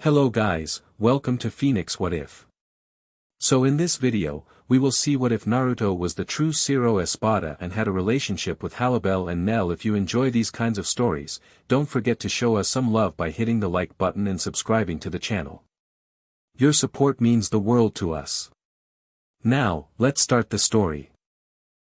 Hello guys, welcome to Phoenix What If. So in this video, we will see what if Naruto was the true Cero Espada and had a relationship with Halibel and Nell. If you enjoy these kinds of stories, don't forget to show us some love by hitting the like button and subscribing to the channel. Your support means the world to us. Now, let's start the story.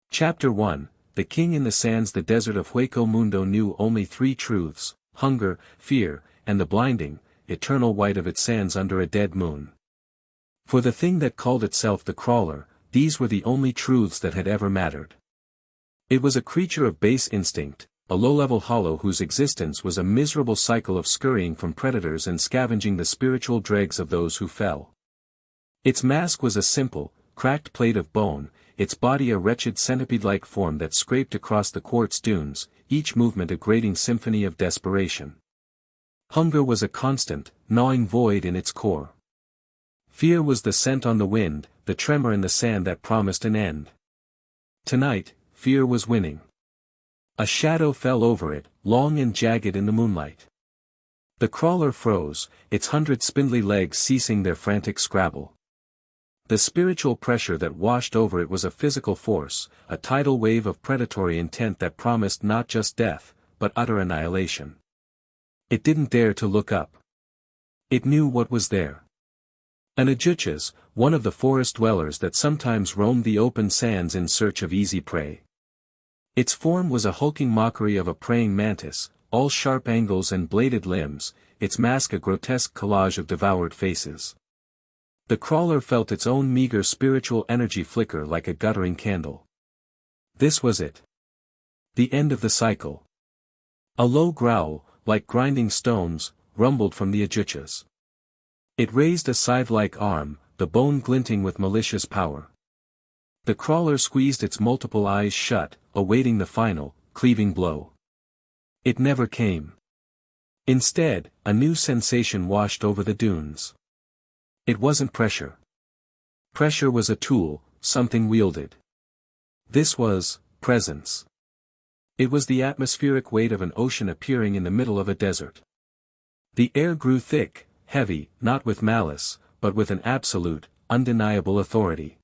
Chapter 1, The King in the Sands. The desert of Hueco Mundo knew only three truths: hunger, fear, and the blinding, eternal white of its sands under a dead moon. For the thing that called itself the Crawler, these were the only truths that had ever mattered. It was a creature of base instinct, a low-level hollow whose existence was a miserable cycle of scurrying from predators and scavenging the spiritual dregs of those who fell. Its mask was a simple, cracked plate of bone, its body a wretched centipede-like form that scraped across the quartz dunes, each movement a grating symphony of desperation. Hunger was a constant, gnawing void in its core. Fear was the scent on the wind, the tremor in the sand that promised an end. Tonight, fear was winning. A shadow fell over it, long and jagged in the moonlight. The Crawler froze, its 100 spindly legs ceasing their frantic scrabble. The spiritual pressure that washed over it was a physical force, a tidal wave of predatory intent that promised not just death, but utter annihilation. It didn't dare to look up. It knew what was there. An Ajuchas, one of the forest dwellers that sometimes roamed the open sands in search of easy prey. Its form was a hulking mockery of a praying mantis, all sharp angles and bladed limbs, its mask a grotesque collage of devoured faces. The Crawler felt its own meager spiritual energy flicker like a guttering candle. This was it. The end of the cycle. A low growl, like grinding stones, rumbled from the Ajuchas. It raised a scythe-like arm, the bone glinting with malicious power. The Crawler squeezed its multiple eyes shut, awaiting the final, cleaving blow. It never came. Instead, a new sensation washed over the dunes. It wasn't pressure. Pressure was a tool, something wielded. This was presence. It was the atmospheric weight of an ocean appearing in the middle of a desert. The air grew thick, heavy, not with malice, but with an absolute, undeniable authority.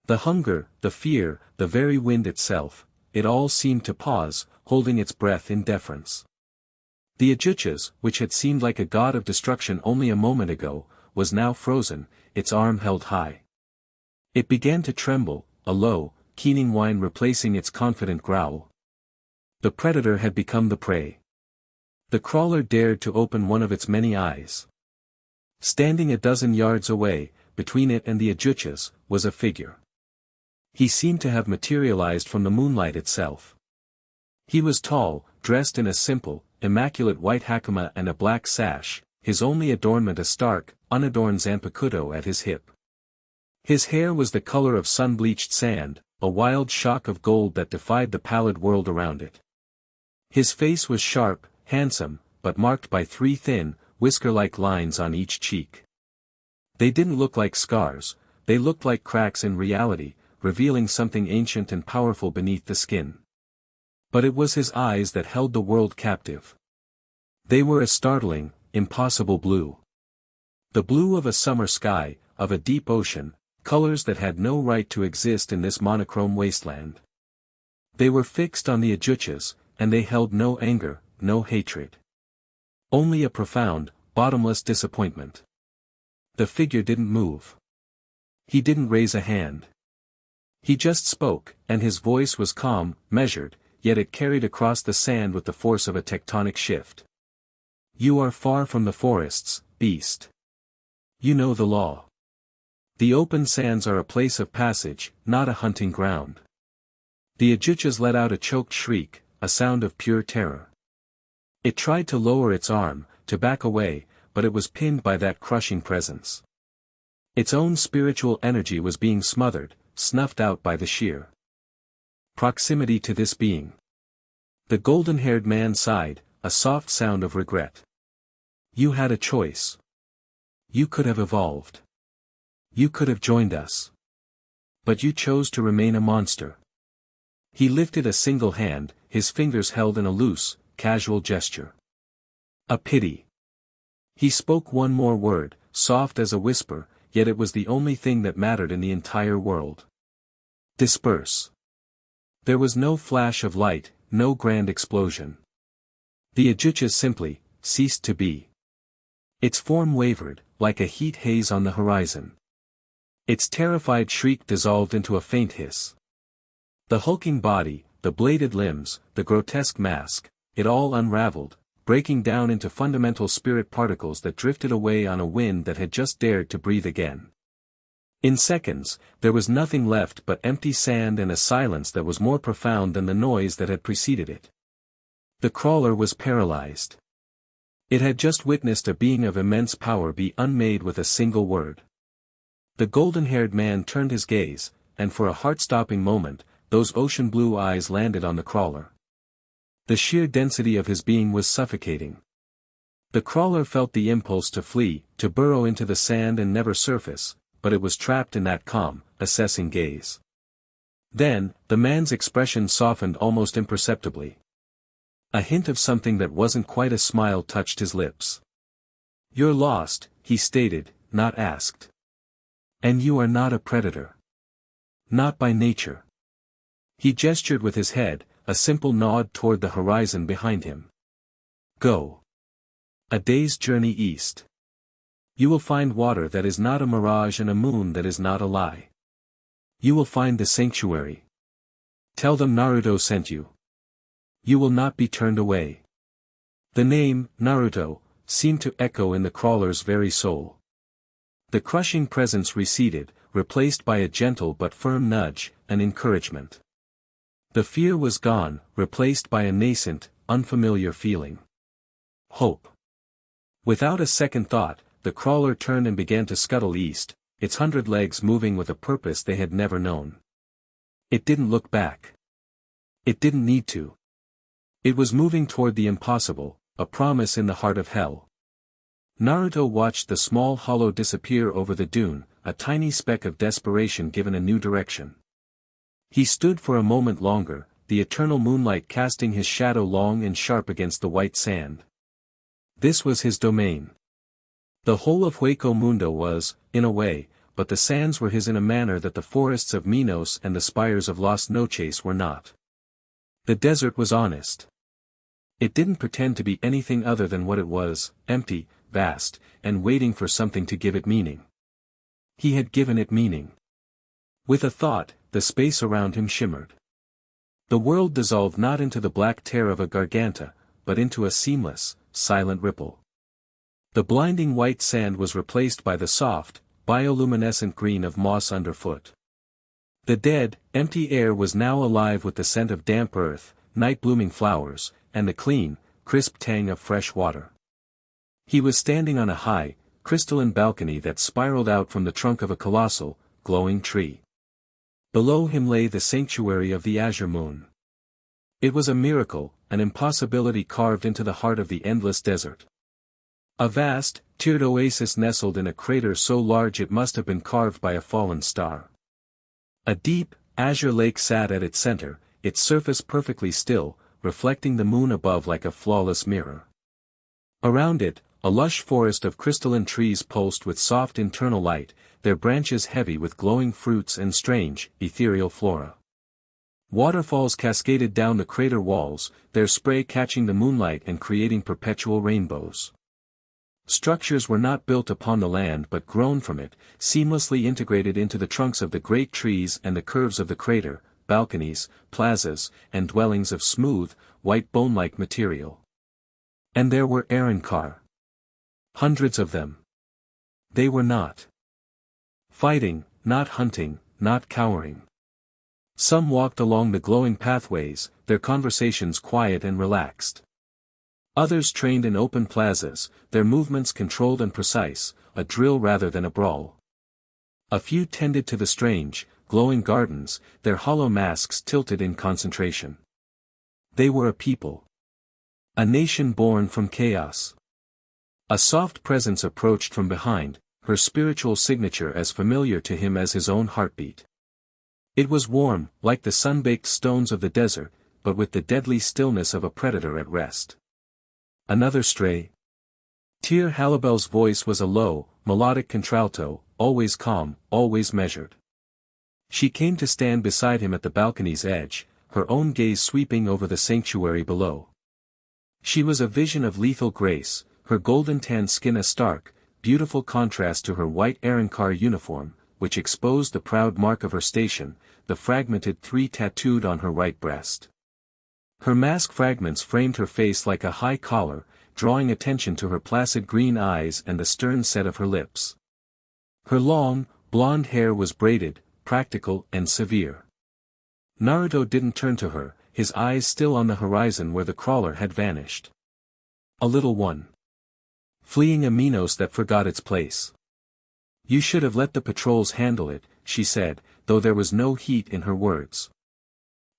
The hunger, the fear, the very wind itself, it all seemed to pause, holding its breath in deference. The Ajuchas, which had seemed like a god of destruction only a moment ago, was now frozen, its arm held high. It began to tremble, a low, keening whine replacing its confident growl. The predator had become the prey. The Crawler dared to open one of its many eyes. Standing a dozen yards away, between it and the Ajuchas, was a figure. He seemed to have materialized from the moonlight itself. He was tall, dressed in a simple, immaculate white hakama and a black sash, his only adornment a stark, unadorned zanpakuto at his hip. His hair was the color of sun-bleached sand, a wild shock of gold that defied the pallid world around it. His face was sharp, handsome, but marked by three thin, whisker-like lines on each cheek. They didn't look like scars, they looked like cracks in reality, revealing something ancient and powerful beneath the skin. But it was his eyes that held the world captive. They were a startling, impossible blue. The blue of a summer sky, of a deep ocean, colors that had no right to exist in this monochrome wasteland. They were fixed on the Ajuchas, and they held no anger, no hatred. Only a profound, bottomless disappointment. The figure didn't move. He didn't raise a hand. He just spoke, and his voice was calm, measured, yet it carried across the sand with the force of a tectonic shift. You are far from the forests, beast. You know the law. The open sands are a place of passage, not a hunting ground. The Ajuchas let out a choked shriek, a sound of pure terror. It tried to lower its arm, to back away, but it was pinned by that crushing presence. Its own spiritual energy was being smothered, snuffed out by the sheer proximity to this being. The golden-haired man sighed, a soft sound of regret. You had a choice. You could have evolved. You could have joined us. But you chose to remain a monster. He lifted a single hand, his fingers held in a loose, casual gesture. A pity. He spoke one more word, soft as a whisper, yet it was the only thing that mattered in the entire world. Disperse. There was no flash of light, no grand explosion. The Ajucha simply ceased to be. Its form wavered, like a heat haze on the horizon. Its terrified shriek dissolved into a faint hiss. The hulking body, the bladed limbs, the grotesque mask, it all unraveled, breaking down into fundamental spirit particles that drifted away on a wind that had just dared to breathe again. In seconds, there was nothing left but empty sand and a silence that was more profound than the noise that had preceded it. The crawler was paralyzed. It had just witnessed a being of immense power be unmade with a single word. The golden-haired man turned his gaze, and for a heart-stopping moment, those ocean-blue eyes landed on the crawler. The sheer density of his being was suffocating. The crawler felt the impulse to flee, to burrow into the sand and never surface, but it was trapped in that calm, assessing gaze. Then, the man's expression softened almost imperceptibly. A hint of something that wasn't quite a smile touched his lips. "You're lost," he stated, not asked. "And you are not a predator. Not by nature." He gestured with his head, a simple nod toward the horizon behind him. "Go. A day's journey east. You will find water that is not a mirage and a moon that is not a lie. You will find the sanctuary. Tell them Naruto sent you. You will not be turned away." The name, Naruto, seemed to echo in the crawler's very soul. The crushing presence receded, replaced by a gentle but firm nudge, an encouragement. The fear was gone, replaced by a nascent, unfamiliar feeling. Hope. Without a second thought, the crawler turned and began to scuttle east, its 100 legs moving with a purpose they had never known. It didn't look back. It didn't need to. It was moving toward the impossible, a promise in the heart of hell. Naruto watched the small hollow disappear over the dune, a tiny speck of desperation given a new direction. He stood for a moment longer, the eternal moonlight casting his shadow long and sharp against the white sand. This was his domain. The whole of Hueco Mundo was, in a way, but the sands were his in a manner that the forests of Minos and the spires of Las Noches were not. The desert was honest. It didn't pretend to be anything other than what it was, empty, vast, and waiting for something to give it meaning. He had given it meaning. With a thought, the space around him shimmered. The world dissolved not into the black tear of a garganta, but into a seamless, silent ripple. The blinding white sand was replaced by the soft, bioluminescent green of moss underfoot. The dead, empty air was now alive with the scent of damp earth, night-blooming flowers, and the clean, crisp tang of fresh water. He was standing on a high, crystalline balcony that spiraled out from the trunk of a colossal, glowing tree. Below him lay the sanctuary of the azure moon. It was a miracle, an impossibility carved into the heart of the endless desert. A vast, tiered oasis nestled in a crater so large it must have been carved by a fallen star. A deep, azure lake sat at its center, its surface perfectly still, reflecting the moon above like a flawless mirror. Around it, a lush forest of crystalline trees pulsed with soft internal light, their branches heavy with glowing fruits and strange, ethereal flora. Waterfalls cascaded down the crater walls, their spray catching the moonlight and creating perpetual rainbows. Structures were not built upon the land but grown from it, seamlessly integrated into the trunks of the great trees and the curves of the crater, balconies, plazas, and dwellings of smooth, white bone-like material. And there were Arankar. Hundreds of them. They were not fighting, not hunting, not cowering. Some walked along the glowing pathways, their conversations quiet and relaxed. Others trained in open plazas, their movements controlled and precise, a drill rather than a brawl. A few tended to the strange, glowing gardens, their hollow masks tilted in concentration. They were a people. A nation born from chaos. A soft presence approached from behind, her spiritual signature as familiar to him as his own heartbeat. It was warm, like the sun-baked stones of the desert, but with the deadly stillness of a predator at rest. Another stray. Tear Halibel's voice was a low, melodic contralto, always calm, always measured. She came to stand beside him at the balcony's edge, her own gaze sweeping over the sanctuary below. She was a vision of lethal grace, her golden-tanned skin a stark, beautiful contrast to her white Arankar uniform, which exposed the proud mark of her station, the fragmented 3 tattooed on her right breast. Her mask fragments framed her face like a high collar, drawing attention to her placid green eyes and the stern set of her lips. Her long, blonde hair was braided, practical and severe. Naruto didn't turn to her, his eyes still on the horizon where the crawler had vanished. A little one. Fleeing a Minos that forgot its place. You should have let the patrols handle it, she said, though there was no heat in her words.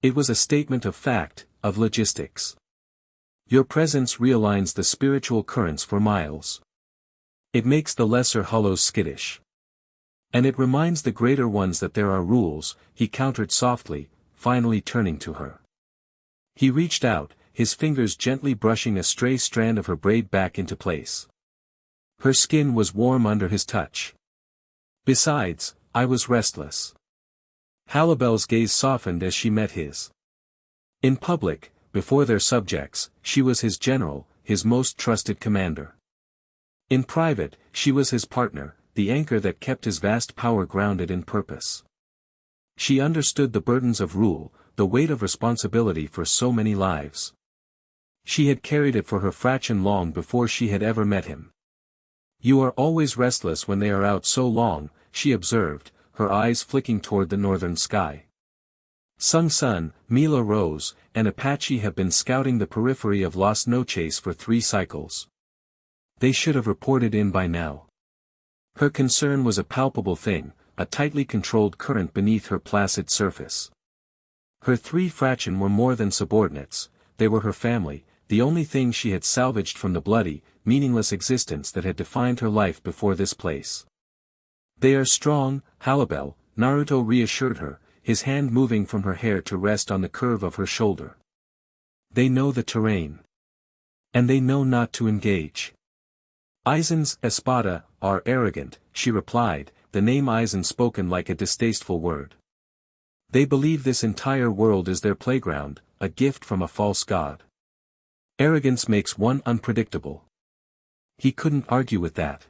It was a statement of fact, of logistics. Your presence realigns the spiritual currents for miles. It makes the lesser hollows skittish. And it reminds the greater ones that there are rules, he countered softly, finally turning to her. He reached out, his fingers gently brushing a stray strand of her braid back into place. Her skin was warm under his touch. Besides, I was restless. Halibel's gaze softened as she met his. In public, before their subjects, she was his general, his most trusted commander. In private, she was his partner, the anchor that kept his vast power grounded in purpose. She understood the burdens of rule, the weight of responsibility for so many lives. She had carried it for her fraction long before she had ever met him. You are always restless when they are out so long, she observed, her eyes flicking toward the northern sky. Sung Sun, Mila Rose, and Apache have been scouting the periphery of Las Noches for 3 cycles. They should have reported in by now. Her concern was a palpable thing, a tightly controlled current beneath her placid surface. Her 3 fraction were more than subordinates, they were her family, the only thing she had salvaged from the bloody, meaningless existence that had defined her life before this place. They are strong, Halibel, Naruto reassured her, his hand moving from her hair to rest on the curve of her shoulder. They know the terrain. And they know not to engage. Aizen's Espada are arrogant, she replied, the name Aizen spoken like a distasteful word. They believe this entire world is their playground, a gift from a false god. Arrogance makes one unpredictable. He couldn't argue with that.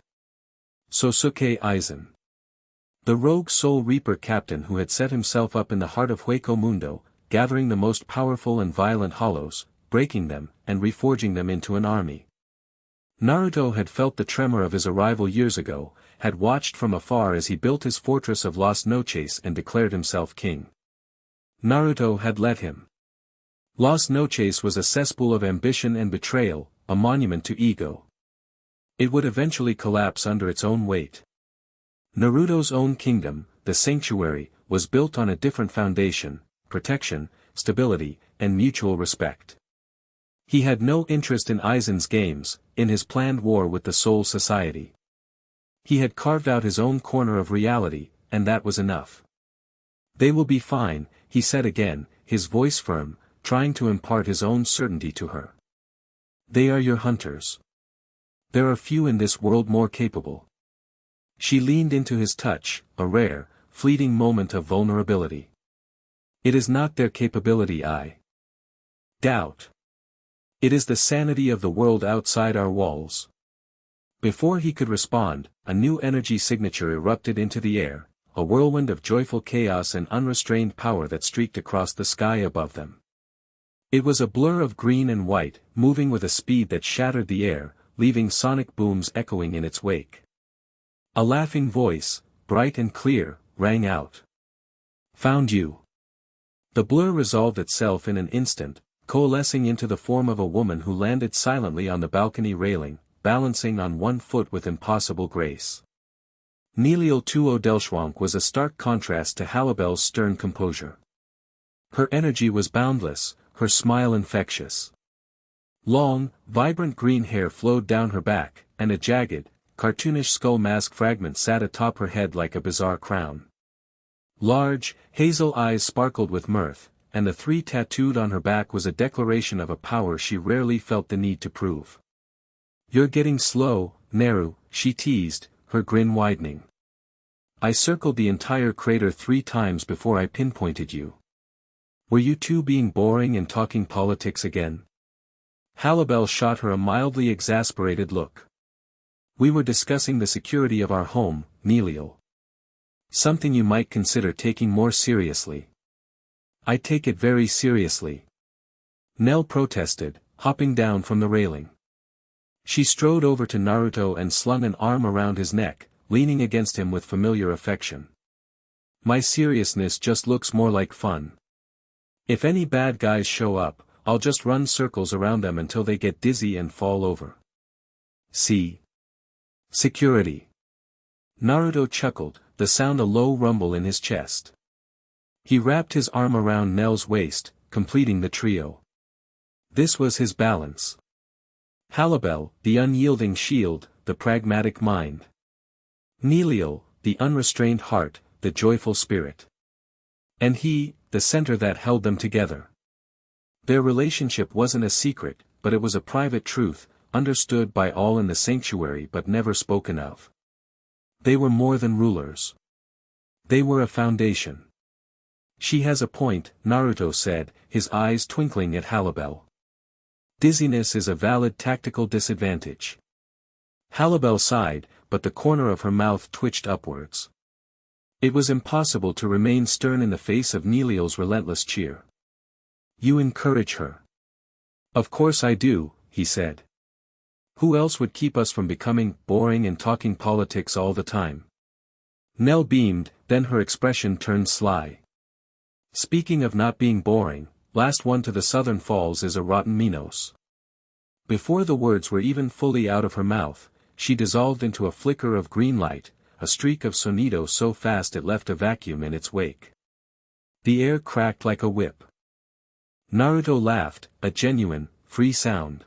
Sosuke Aizen. The rogue Soul Reaper captain who had set himself up in the heart of Hueco Mundo, gathering the most powerful and violent hollows, breaking them, and reforging them into an army. Naruto had felt the tremor of his arrival years ago, had watched from afar as he built his fortress of Las Noches and declared himself king. Naruto had let him. Las Noches was a cesspool of ambition and betrayal, a monument to ego. It would eventually collapse under its own weight. Naruto's own kingdom, the sanctuary, was built on a different foundation, protection, stability, and mutual respect. He had no interest in Aizen's games, in his planned war with the Soul Society. He had carved out his own corner of reality, and that was enough. They will be fine, he said again, his voice firm, trying to impart his own certainty to her. They are your hunters. There are few in this world more capable. She leaned into his touch, a rare, fleeting moment of vulnerability. It is not their capability I doubt. It is the sanity of the world outside our walls. Before he could respond, a new energy signature erupted into the air, a whirlwind of joyful chaos and unrestrained power that streaked across the sky above them. It was a blur of green and white, moving with a speed that shattered the air, leaving sonic booms echoing in its wake. A laughing voice, bright and clear, rang out. Found you. The blur resolved itself in an instant, coalescing into the form of a woman who landed silently on the balcony railing, balancing on one foot with impossible grace. Neliel Tuo Delschwank was a stark contrast to Halibel's stern composure. Her energy was boundless, her smile infectious. Long, vibrant green hair flowed down her back, and a jagged, cartoonish skull mask fragment sat atop her head like a bizarre crown. Large, hazel eyes sparkled with mirth, and the 3 tattooed on her back was a declaration of a power she rarely felt the need to prove. You're getting slow, Naru, she teased, her grin widening. I circled the entire crater 3 times before I pinpointed you. Were you two being boring and talking politics again? Halibel shot her a mildly exasperated look. We were discussing the security of our home, Neliel. Something you might consider taking more seriously. I take it very seriously. Nell protested, hopping down from the railing. She strode over to Naruto and slung an arm around his neck, leaning against him with familiar affection. My seriousness just looks more like fun. If any bad guys show up, I'll just run circles around them until they get dizzy and fall over. See? Security. Naruto chuckled, the sound a low rumble in his chest. He wrapped his arm around Nell's waist, completing the trio. This was his balance. Halibel, the unyielding shield, the pragmatic mind. Neliel, the unrestrained heart, the joyful spirit. And he, the center that held them together. Their relationship wasn't a secret, but it was a private truth, understood by all in the sanctuary but never spoken of. They were more than rulers. They were a foundation. She has a point, Naruto said, his eyes twinkling at Halibel. Dizziness is a valid tactical disadvantage. Halibel sighed, but the corner of her mouth twitched upwards. It was impossible to remain stern in the face of Neliel's relentless cheer. You encourage her. Of course I do, he said. Who else would keep us from becoming boring and talking politics all the time? Nell beamed, then her expression turned sly. Speaking of not being boring, last one to the southern falls is a rotten Minos. Before the words were even fully out of her mouth, she dissolved into a flicker of green light, a streak of sonido so fast it left a vacuum in its wake. The air cracked like a whip. Naruto laughed, a genuine, free sound.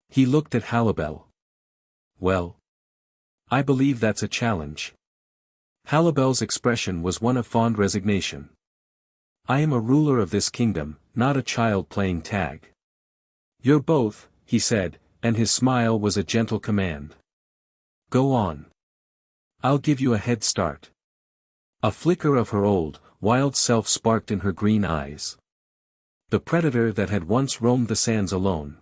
He looked at Halibel. Well. I believe that's a challenge. Halibel's expression was one of fond resignation. I am a ruler of this kingdom, not a child playing tag. You're both, he said, and his smile was a gentle command. Go on. I'll give you a head start. A flicker of her old, wild self sparked in her green eyes. The predator that had once roamed the sands alone.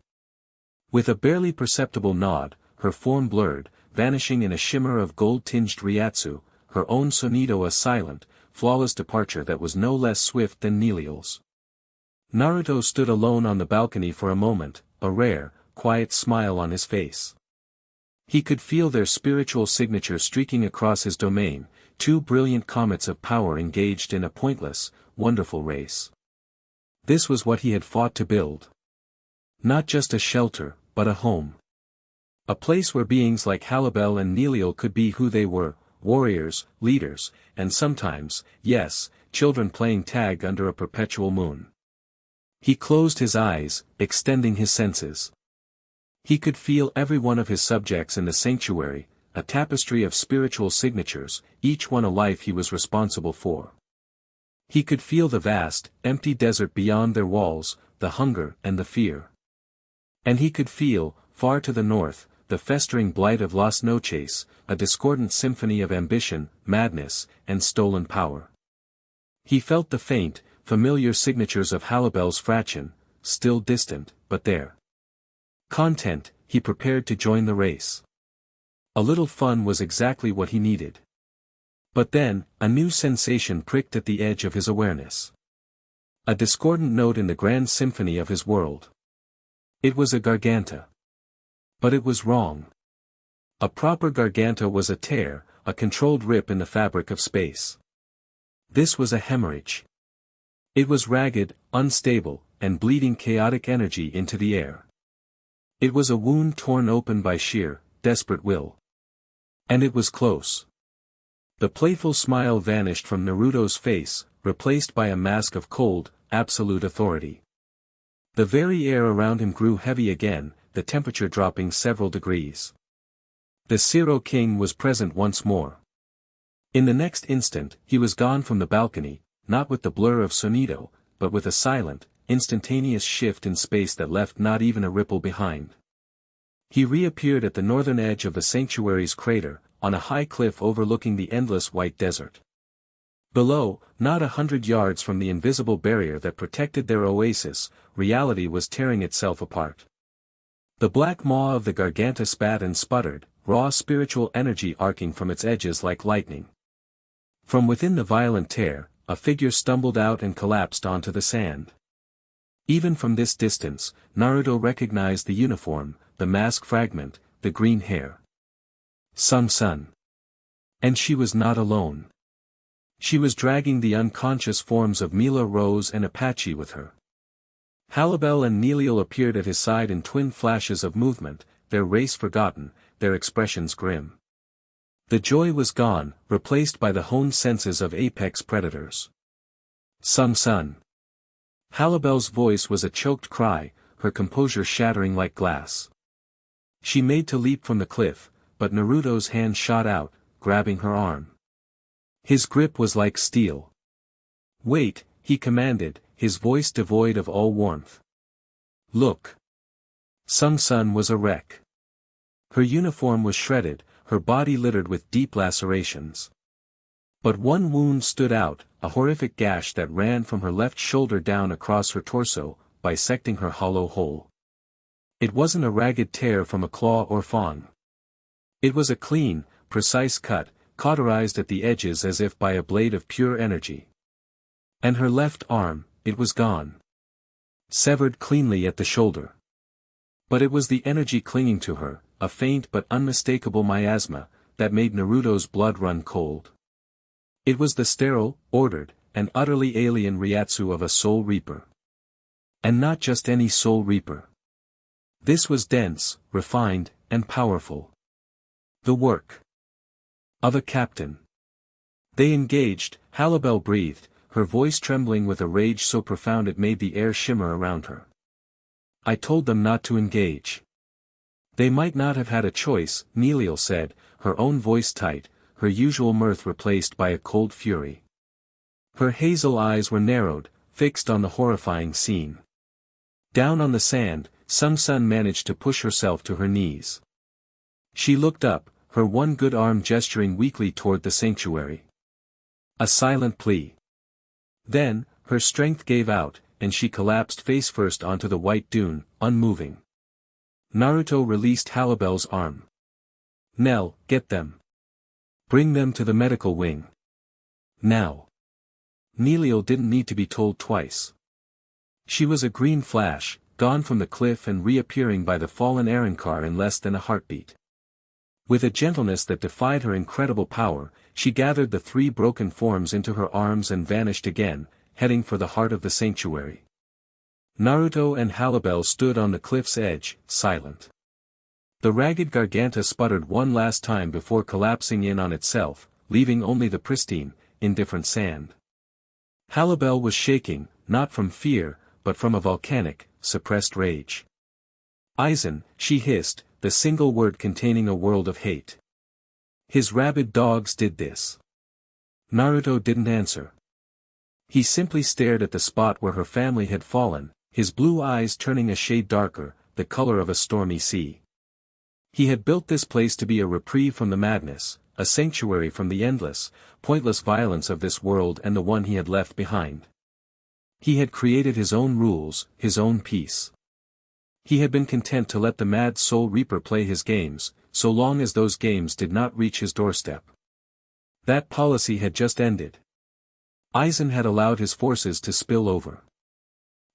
With a barely perceptible nod, her form blurred, vanishing in a shimmer of gold-tinged Ryatsu, her own sonido a silent, flawless departure that was no less swift than Neliel's. Naruto stood alone on the balcony for a moment, a rare, quiet smile on his face. He could feel their spiritual signature streaking across his domain, 2 brilliant comets of power engaged in a pointless, wonderful race. This was what he had fought to build. Not just a shelter, but a home. A place where beings like Halibel and Neliel could be who they were, warriors, leaders, and sometimes, yes, children playing tag under a perpetual moon. He closed his eyes, extending his senses. He could feel every one of his subjects in the sanctuary, a tapestry of spiritual signatures, each one a life he was responsible for. He could feel the vast, empty desert beyond their walls, the hunger and the fear. And he could feel, far to the north, the festering blight of Las Noches, a discordant symphony of ambition, madness, and stolen power. He felt the faint, familiar signatures of Halibel's fraction, still distant, but there. Content, he prepared to join the race. A little fun was exactly what he needed. But then, a new sensation pricked at the edge of his awareness. A discordant note in the grand symphony of his world. It was a garganta. But it was wrong. A proper garganta was a tear, a controlled rip in the fabric of space. This was a hemorrhage. It was ragged, unstable, and bleeding chaotic energy into the air. It was a wound torn open by sheer, desperate will. And it was close. The playful smile vanished from Naruto's face, replaced by a mask of cold, absolute authority. The very air around him grew heavy again, the temperature dropping several degrees. The Cero king was present once more. In the next instant, he was gone from the balcony, not with the blur of sonido, but with a silent, instantaneous shift in space that left not even a ripple behind. He reappeared at the northern edge of the sanctuary's crater, on a high cliff overlooking the endless white desert. Below, not 100 yards from the invisible barrier that protected their oasis, reality was tearing itself apart. The black maw of the Garganta spat and sputtered, raw spiritual energy arcing from its edges like lightning. From within the violent tear, a figure stumbled out and collapsed onto the sand. Even from this distance, Naruto recognized the uniform, the mask fragment, the green hair. Sun. And she was not alone. She was dragging the unconscious forms of Mila, Rose and Apache with her. Halibel and Neleal appeared at his side in twin flashes of movement, their race forgotten, their expressions grim. The joy was gone, replaced by the honed senses of apex predators. Sun. Halibel's voice was a choked cry, her composure shattering like glass. She made to leap from the cliff, but Naruto's hand shot out, grabbing her arm. His grip was like steel. "Wait," he commanded, his voice devoid of all warmth. "Look." Sun was a wreck. Her uniform was shredded, her body littered with deep lacerations. But one wound stood out, a horrific gash that ran from her left shoulder down across her torso, bisecting her hollow hole. It wasn't a ragged tear from a claw or fang. It was a clean, precise cut, cauterized at the edges as if by a blade of pure energy. And her left arm, it was gone. Severed cleanly at the shoulder. But it was the energy clinging to her, a faint but unmistakable miasma, that made Naruto's blood run cold. It was the sterile, ordered, and utterly alien Ryatsu of a Soul Reaper. And not just any Soul Reaper. This was dense, refined, and powerful. The work of a captain. They engaged, Halibel breathed, her voice trembling with a rage so profound it made the air shimmer around her. "I told them not to engage." "They might not have had a choice," Neleal said, her own voice tight, her usual mirth replaced by a cold fury. Her hazel eyes were narrowed, fixed on the horrifying scene. Down on the sand, Sun managed to push herself to her knees. She looked up, her one good arm gesturing weakly toward the sanctuary. A silent plea. Then, her strength gave out, and she collapsed face first onto the white dune, unmoving. Naruto released Halibel's arm. "Nell, get them. Bring them to the medical wing. Now." Neleal didn't need to be told twice. She was a green flash, gone from the cliff and reappearing by the fallen Arrancar in less than a heartbeat. With a gentleness that defied her incredible power, she gathered the three broken forms into her arms and vanished again, heading for the heart of the sanctuary. Naruto and Halibel stood on the cliff's edge, silent. The ragged Garganta sputtered one last time before collapsing in on itself, leaving only the pristine, indifferent sand. Halibel was shaking, not from fear, but from a volcanic, suppressed rage. "Aizen," she hissed, the single word containing a world of hate. "His rabid dogs did this." Naruto didn't answer. He simply stared at the spot where her family had fallen, his blue eyes turning a shade darker, the color of a stormy sea. He had built this place to be a reprieve from the madness, a sanctuary from the endless, pointless violence of this world and the one he had left behind. He had created his own rules, his own peace. He had been content to let the mad Soul Reaper play his games, so long as those games did not reach his doorstep. That policy had just ended. Aizen had allowed his forces to spill over.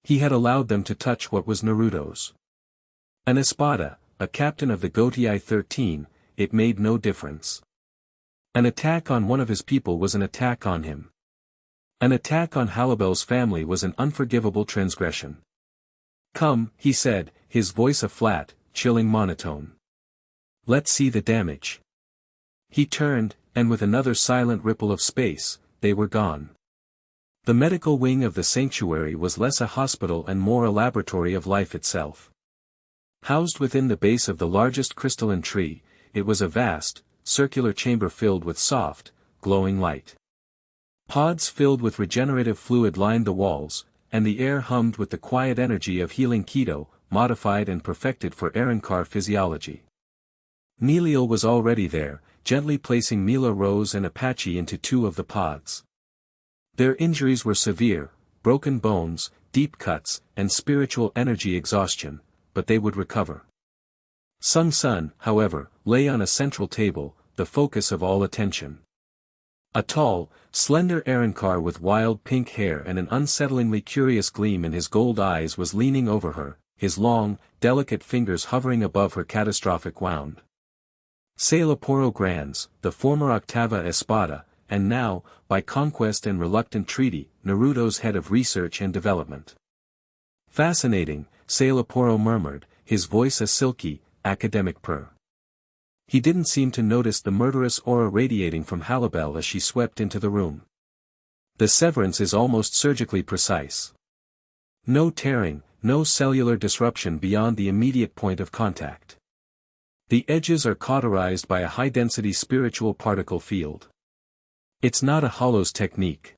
He had allowed them to touch what was Naruto's. An Espada, a captain of the Gotei 13, it made no difference. An attack on one of his people was an attack on him. An attack on Halibel's family was an unforgivable transgression. "Come," he said, his voice a flat, chilling monotone. "Let's see the damage." He turned, and with another silent ripple of space, they were gone. The medical wing of the sanctuary was less a hospital and more a laboratory of life itself. Housed within the base of the largest crystalline tree, it was a vast, circular chamber filled with soft, glowing light. Pods filled with regenerative fluid lined the walls, and the air hummed with the quiet energy of healing Keto, modified and perfected for Arrancar physiology. Neliel was already there, gently placing Mila Rose and Apache into 2 of the pods. Their injuries were severe, broken bones, deep cuts, and spiritual energy exhaustion, but they would recover. Sung Sun, however, lay on a central table, the focus of all attention. A tall, slender Arrancar with wild pink hair and an unsettlingly curious gleam in his gold eyes was leaning over her, his long, delicate fingers hovering above her catastrophic wound. Cero Grands, the former Octava Espada, and now, by conquest and reluctant treaty, Naruto's head of research and development. Fascinating, Cero murmured, his voice a silky, academic purr. He didn't seem to notice the murderous aura radiating from Halibel as she swept into the room. The severance is almost surgically precise. No tearing, no cellular disruption beyond the immediate point of contact. The edges are cauterized by a high-density spiritual particle field. It's not a Hollows technique.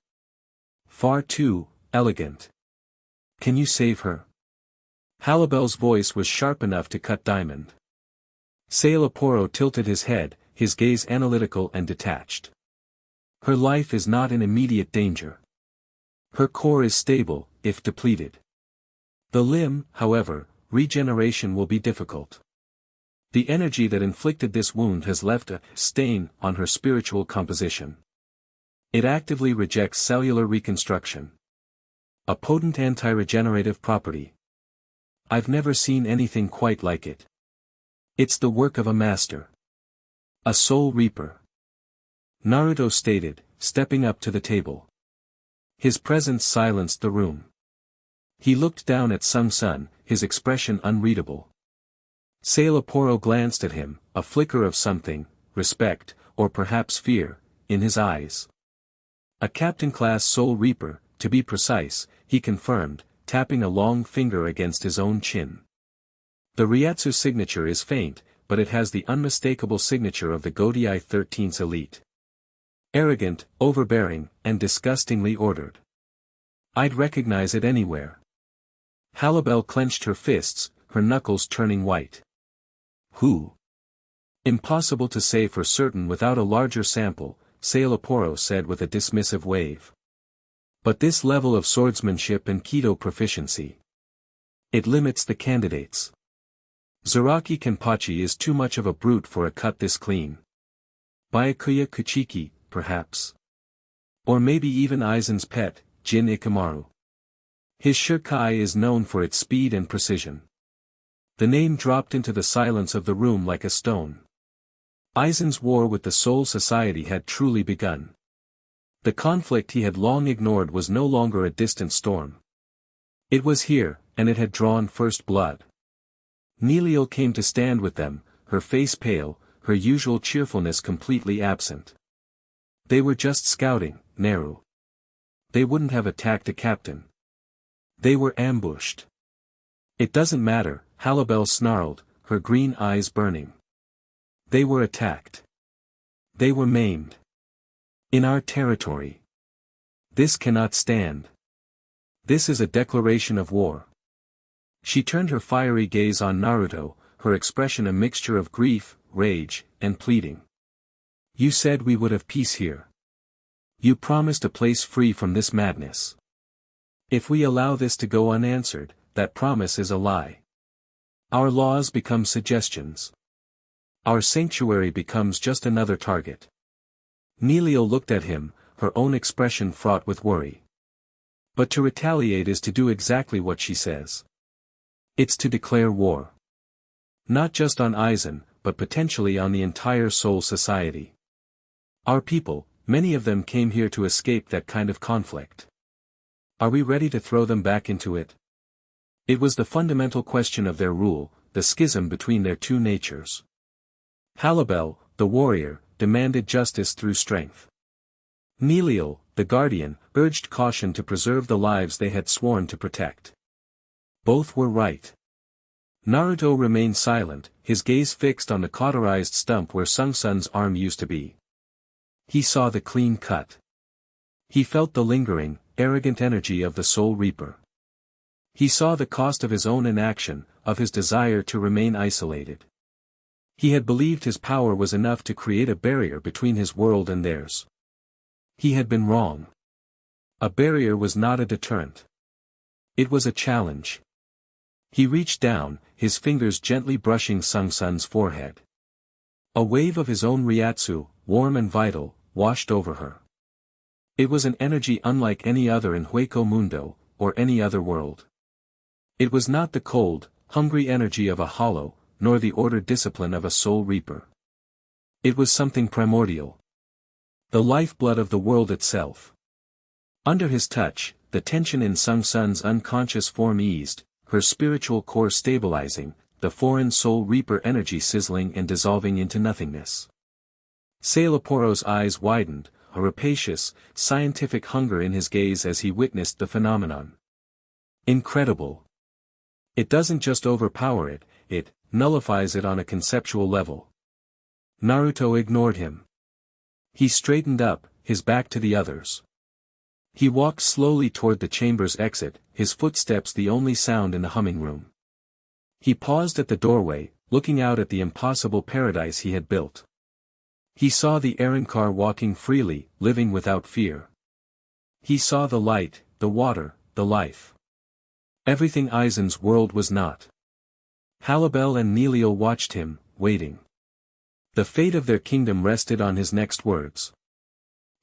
Far too elegant. Can you save her? Halibel's voice was sharp enough to cut diamond. Cero tilted his head, his gaze analytical and detached. Her life is not in immediate danger. Her core is stable, if depleted. The limb, however, regeneration will be difficult. The energy that inflicted this wound has left a stain on her spiritual composition. It actively rejects cellular reconstruction. A potent anti-regenerative property. I've never seen anything quite like it. It's the work of a master. A soul reaper. Naruto stated, stepping up to the table. His presence silenced the room. He looked down at Sung Sun, his expression unreadable. Cero glanced at him, a flicker of something, respect, or perhaps fear, in his eyes. A captain-class soul reaper, to be precise, he confirmed, tapping a long finger against his own chin. The Ryatsu signature is faint, but it has the unmistakable signature of the Godai 13's elite. Arrogant, overbearing, and disgustingly ordered. I'd recognize it anywhere. Halibel clenched her fists, her knuckles turning white. Who? Impossible to say for certain without a larger sample, Cero said with a dismissive wave. But this level of swordsmanship and Kido proficiency. It limits the candidates. Zaraki Kenpachi is too much of a brute for a cut this clean. Byakuya Kuchiki, perhaps. Or maybe even Aizen's pet, Jin Ikamaru. His Shirkai is known for its speed and precision. The name dropped into the silence of the room like a stone. Aizen's war with the Soul Society had truly begun. The conflict he had long ignored was no longer a distant storm. It was here, and it had drawn first blood. Neliel came to stand with them, her face pale, her usual cheerfulness completely absent. They were just scouting, Naru. They wouldn't have attacked a captain. They were ambushed. It doesn't matter, Halibel snarled, her green eyes burning. They were attacked. They were maimed. In our territory. This cannot stand. This is a declaration of war. She turned her fiery gaze on Naruto, her expression a mixture of grief, rage, and pleading. You said we would have peace here. You promised a place free from this madness. If we allow this to go unanswered, that promise is a lie. Our laws become suggestions. Our sanctuary becomes just another target. Neliel looked at him, her own expression fraught with worry. But to retaliate is to do exactly what she says. It's to declare war. Not just on Aizen, but potentially on the entire Soul Society. Our people, many of them came here to escape that kind of conflict. Are we ready to throw them back into it? It was the fundamental question of their rule, the schism between their two natures. Halibel, the warrior, demanded justice through strength. Neliel, the guardian, urged caution to preserve the lives they had sworn to protect. Both were right. Naruto remained silent, his gaze fixed on the cauterized stump where Sung Sun's arm used to be. He saw the clean cut. He felt the lingering, arrogant energy of the Soul Reaper. He saw the cost of his own inaction, of his desire to remain isolated. He had believed his power was enough to create a barrier between his world and theirs. He had been wrong. A barrier was not a deterrent. It was a challenge. He reached down, his fingers gently brushing Sung-sun's forehead. A wave of his own Ryatsu, warm and vital, washed over her. It was an energy unlike any other in Hueco Mundo, or any other world. It was not the cold, hungry energy of a hollow, nor the ordered discipline of a soul reaper. It was something primordial. The lifeblood of the world itself. Under his touch, the tension in Sung-sun's unconscious form eased, her spiritual core stabilizing, the foreign soul reaper energy sizzling and dissolving into nothingness. Sailaporo's eyes widened, a rapacious, scientific hunger in his gaze as he witnessed the phenomenon. Incredible. It doesn't just overpower it, it nullifies it on a conceptual level. Naruto ignored him. He straightened up, his back to the others. He walked slowly toward the chamber's exit, his footsteps the only sound in the humming room. He paused at the doorway, looking out at the impossible paradise he had built. He saw the Arrancar walking freely, living without fear. He saw the light, the water, the life. Everything Aizen's world was not. Halibel and Nelio watched him, waiting. The fate of their kingdom rested on his next words.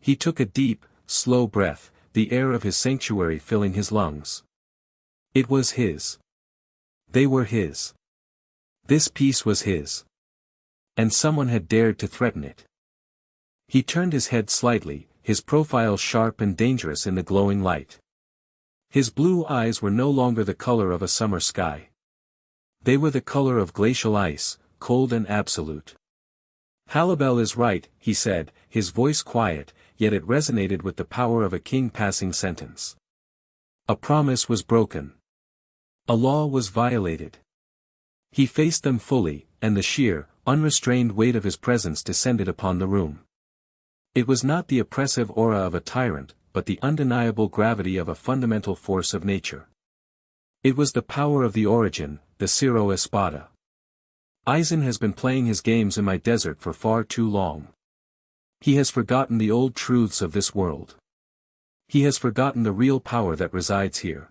He took a deep, slow breath, the air of his sanctuary filling his lungs. It was his. They were his. This peace was his. And someone had dared to threaten it. He turned his head slightly, his profile sharp and dangerous in the glowing light. His blue eyes were no longer the color of a summer sky. They were the color of glacial ice, cold and absolute. Halibel is right, he said, his voice quiet, yet it resonated with the power of a king passing sentence. A promise was broken. A law was violated. He faced them fully, and the sheer, unrestrained weight of his presence descended upon the room. It was not the oppressive aura of a tyrant, but the undeniable gravity of a fundamental force of nature. It was the power of the origin, the Cero Espada. Aizen has been playing his games in my desert for far too long. He has forgotten the old truths of this world. He has forgotten the real power that resides here.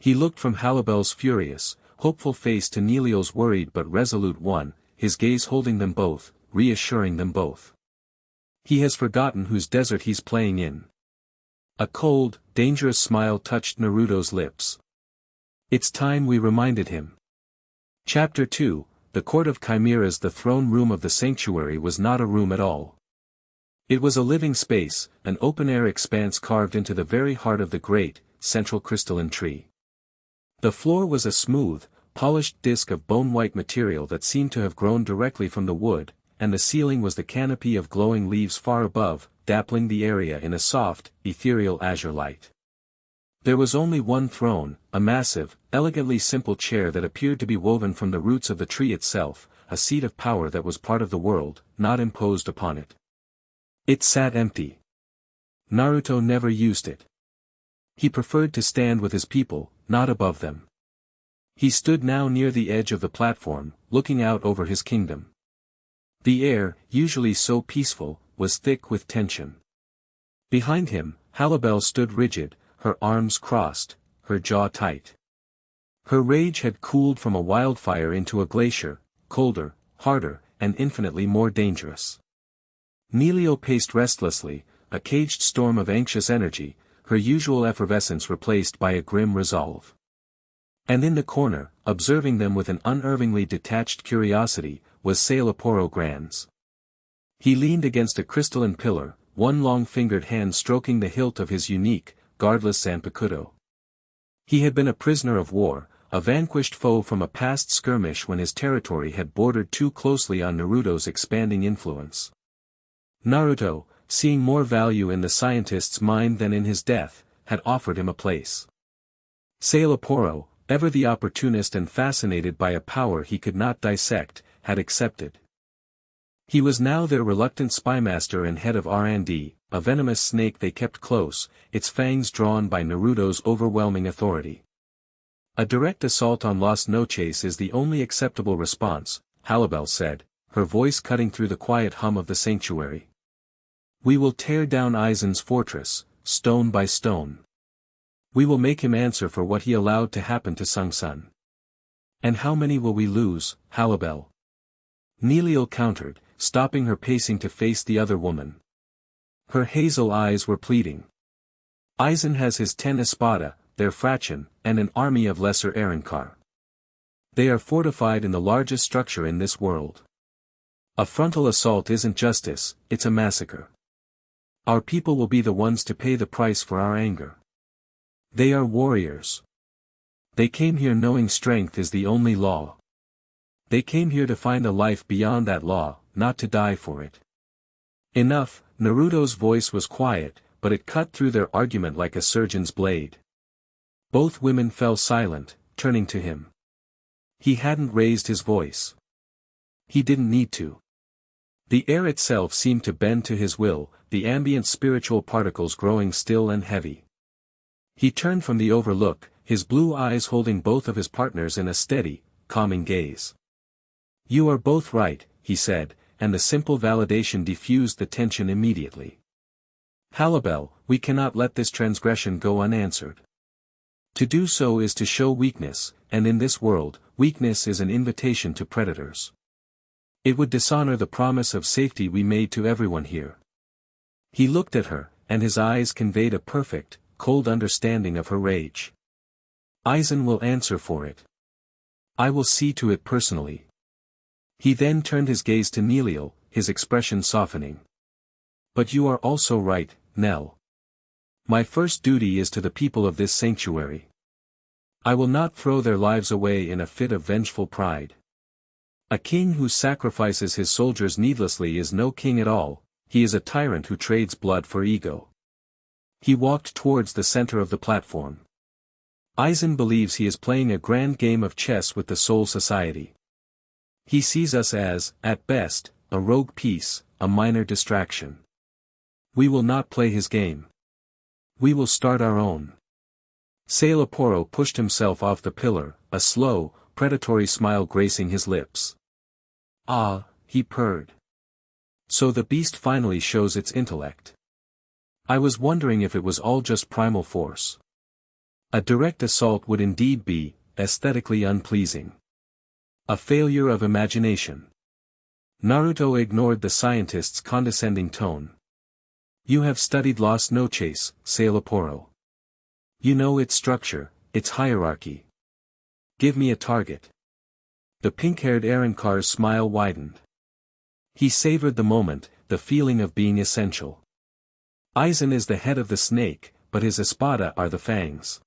He looked from Halibel's furious, hopeful face to Nelio's worried but resolute one, his gaze holding them both, reassuring them both. He has forgotten whose desert he's playing in. A cold, dangerous smile touched Naruto's lips. It's time we reminded him. Chapter 2, The Court of Chimeras. The throne room of the sanctuary was not a room at all. It was a living space, an open-air expanse carved into the very heart of the great, central crystalline tree. The floor was a smooth, polished disk of bone-white material that seemed to have grown directly from the wood, and the ceiling was the canopy of glowing leaves far above, dappling the area in a soft, ethereal azure light. There was only one throne, a massive, elegantly simple chair that appeared to be woven from the roots of the tree itself, a seat of power that was part of the world, not imposed upon it. It sat empty. Naruto never used it. He preferred to stand with his people, not above them. He stood now near the edge of the platform, looking out over his kingdom. The air, usually so peaceful, was thick with tension. Behind him, Halibel stood rigid, her arms crossed, her jaw tight. Her rage had cooled from a wildfire into a glacier, colder, harder, and infinitely more dangerous. Nelio paced restlessly, a caged storm of anxious energy, her usual effervescence replaced by a grim resolve. And in the corner, observing them with an unervingly detached curiosity, was Sailaporo Granz. He leaned against a crystalline pillar, one long-fingered hand stroking the hilt of his unique, guardless Zanpakuto. He had been a prisoner of war, a vanquished foe from a past skirmish when his territory had bordered too closely on Naruto's expanding influence. Naruto, seeing more value in the scientist's mind than in his death, had offered him a place. Sailaporo, ever the opportunist and fascinated by a power he could not dissect, had accepted. He was now their reluctant spymaster and head of R&D, a venomous snake they kept close, its fangs drawn by Naruto's overwhelming authority. A direct assault on Las Noches is the only acceptable response, Halibel said, her voice cutting through the quiet hum of the sanctuary. We will tear down Aizen's fortress, stone by stone. We will make him answer for what he allowed to happen to Sung-sun. And how many will we lose, Halibel? Neliel countered, stopping her pacing to face the other woman. Her hazel eyes were pleading. Aizen has his 10 Espada, their fraction, and an army of lesser Arankar. They are fortified in the largest structure in this world. A frontal assault isn't justice, it's a massacre. Our people will be the ones to pay the price for our anger. They are warriors. They came here knowing strength is the only law. They came here to find a life beyond that law, not to die for it. Enough, Naruto's voice was quiet, but it cut through their argument like a surgeon's blade. Both women fell silent, turning to him. He hadn't raised his voice. He didn't need to. The air itself seemed to bend to his will, the ambient spiritual particles growing still and heavy. He turned from the overlook, his blue eyes holding both of his partners in a steady, calming gaze. You are both right, he said, and the simple validation diffused the tension immediately. Halibel, we cannot let this transgression go unanswered. To do so is to show weakness, and in this world, weakness is an invitation to predators. It would dishonor the promise of safety we made to everyone here. He looked at her, and his eyes conveyed a perfect, cold understanding of her rage. Aizen will answer for it. I will see to it personally. He then turned his gaze to Neliel, his expression softening. But you are also right, Nell. My first duty is to the people of this sanctuary. I will not throw their lives away in a fit of vengeful pride. A king who sacrifices his soldiers needlessly is no king at all, he is a tyrant who trades blood for ego. He walked towards the center of the platform. Aizen believes he is playing a grand game of chess with the Soul Society. He sees us as, at best, a rogue piece, a minor distraction. We will not play his game. We will start our own. Sailaporo pushed himself off the pillar, a slow, predatory smile gracing his lips. Ah, he purred. So the beast finally shows its intellect. I was wondering if it was all just primal force. A direct assault would indeed be, aesthetically unpleasing. A failure of imagination. Naruto ignored the scientist's condescending tone. You have studied Las Noches, Sailaporo. You know its structure, its hierarchy. Give me a target. The pink-haired Arankar's smile widened. He savored the moment, the feeling of being essential. Aizen is the head of the snake, but his espada are the fangs.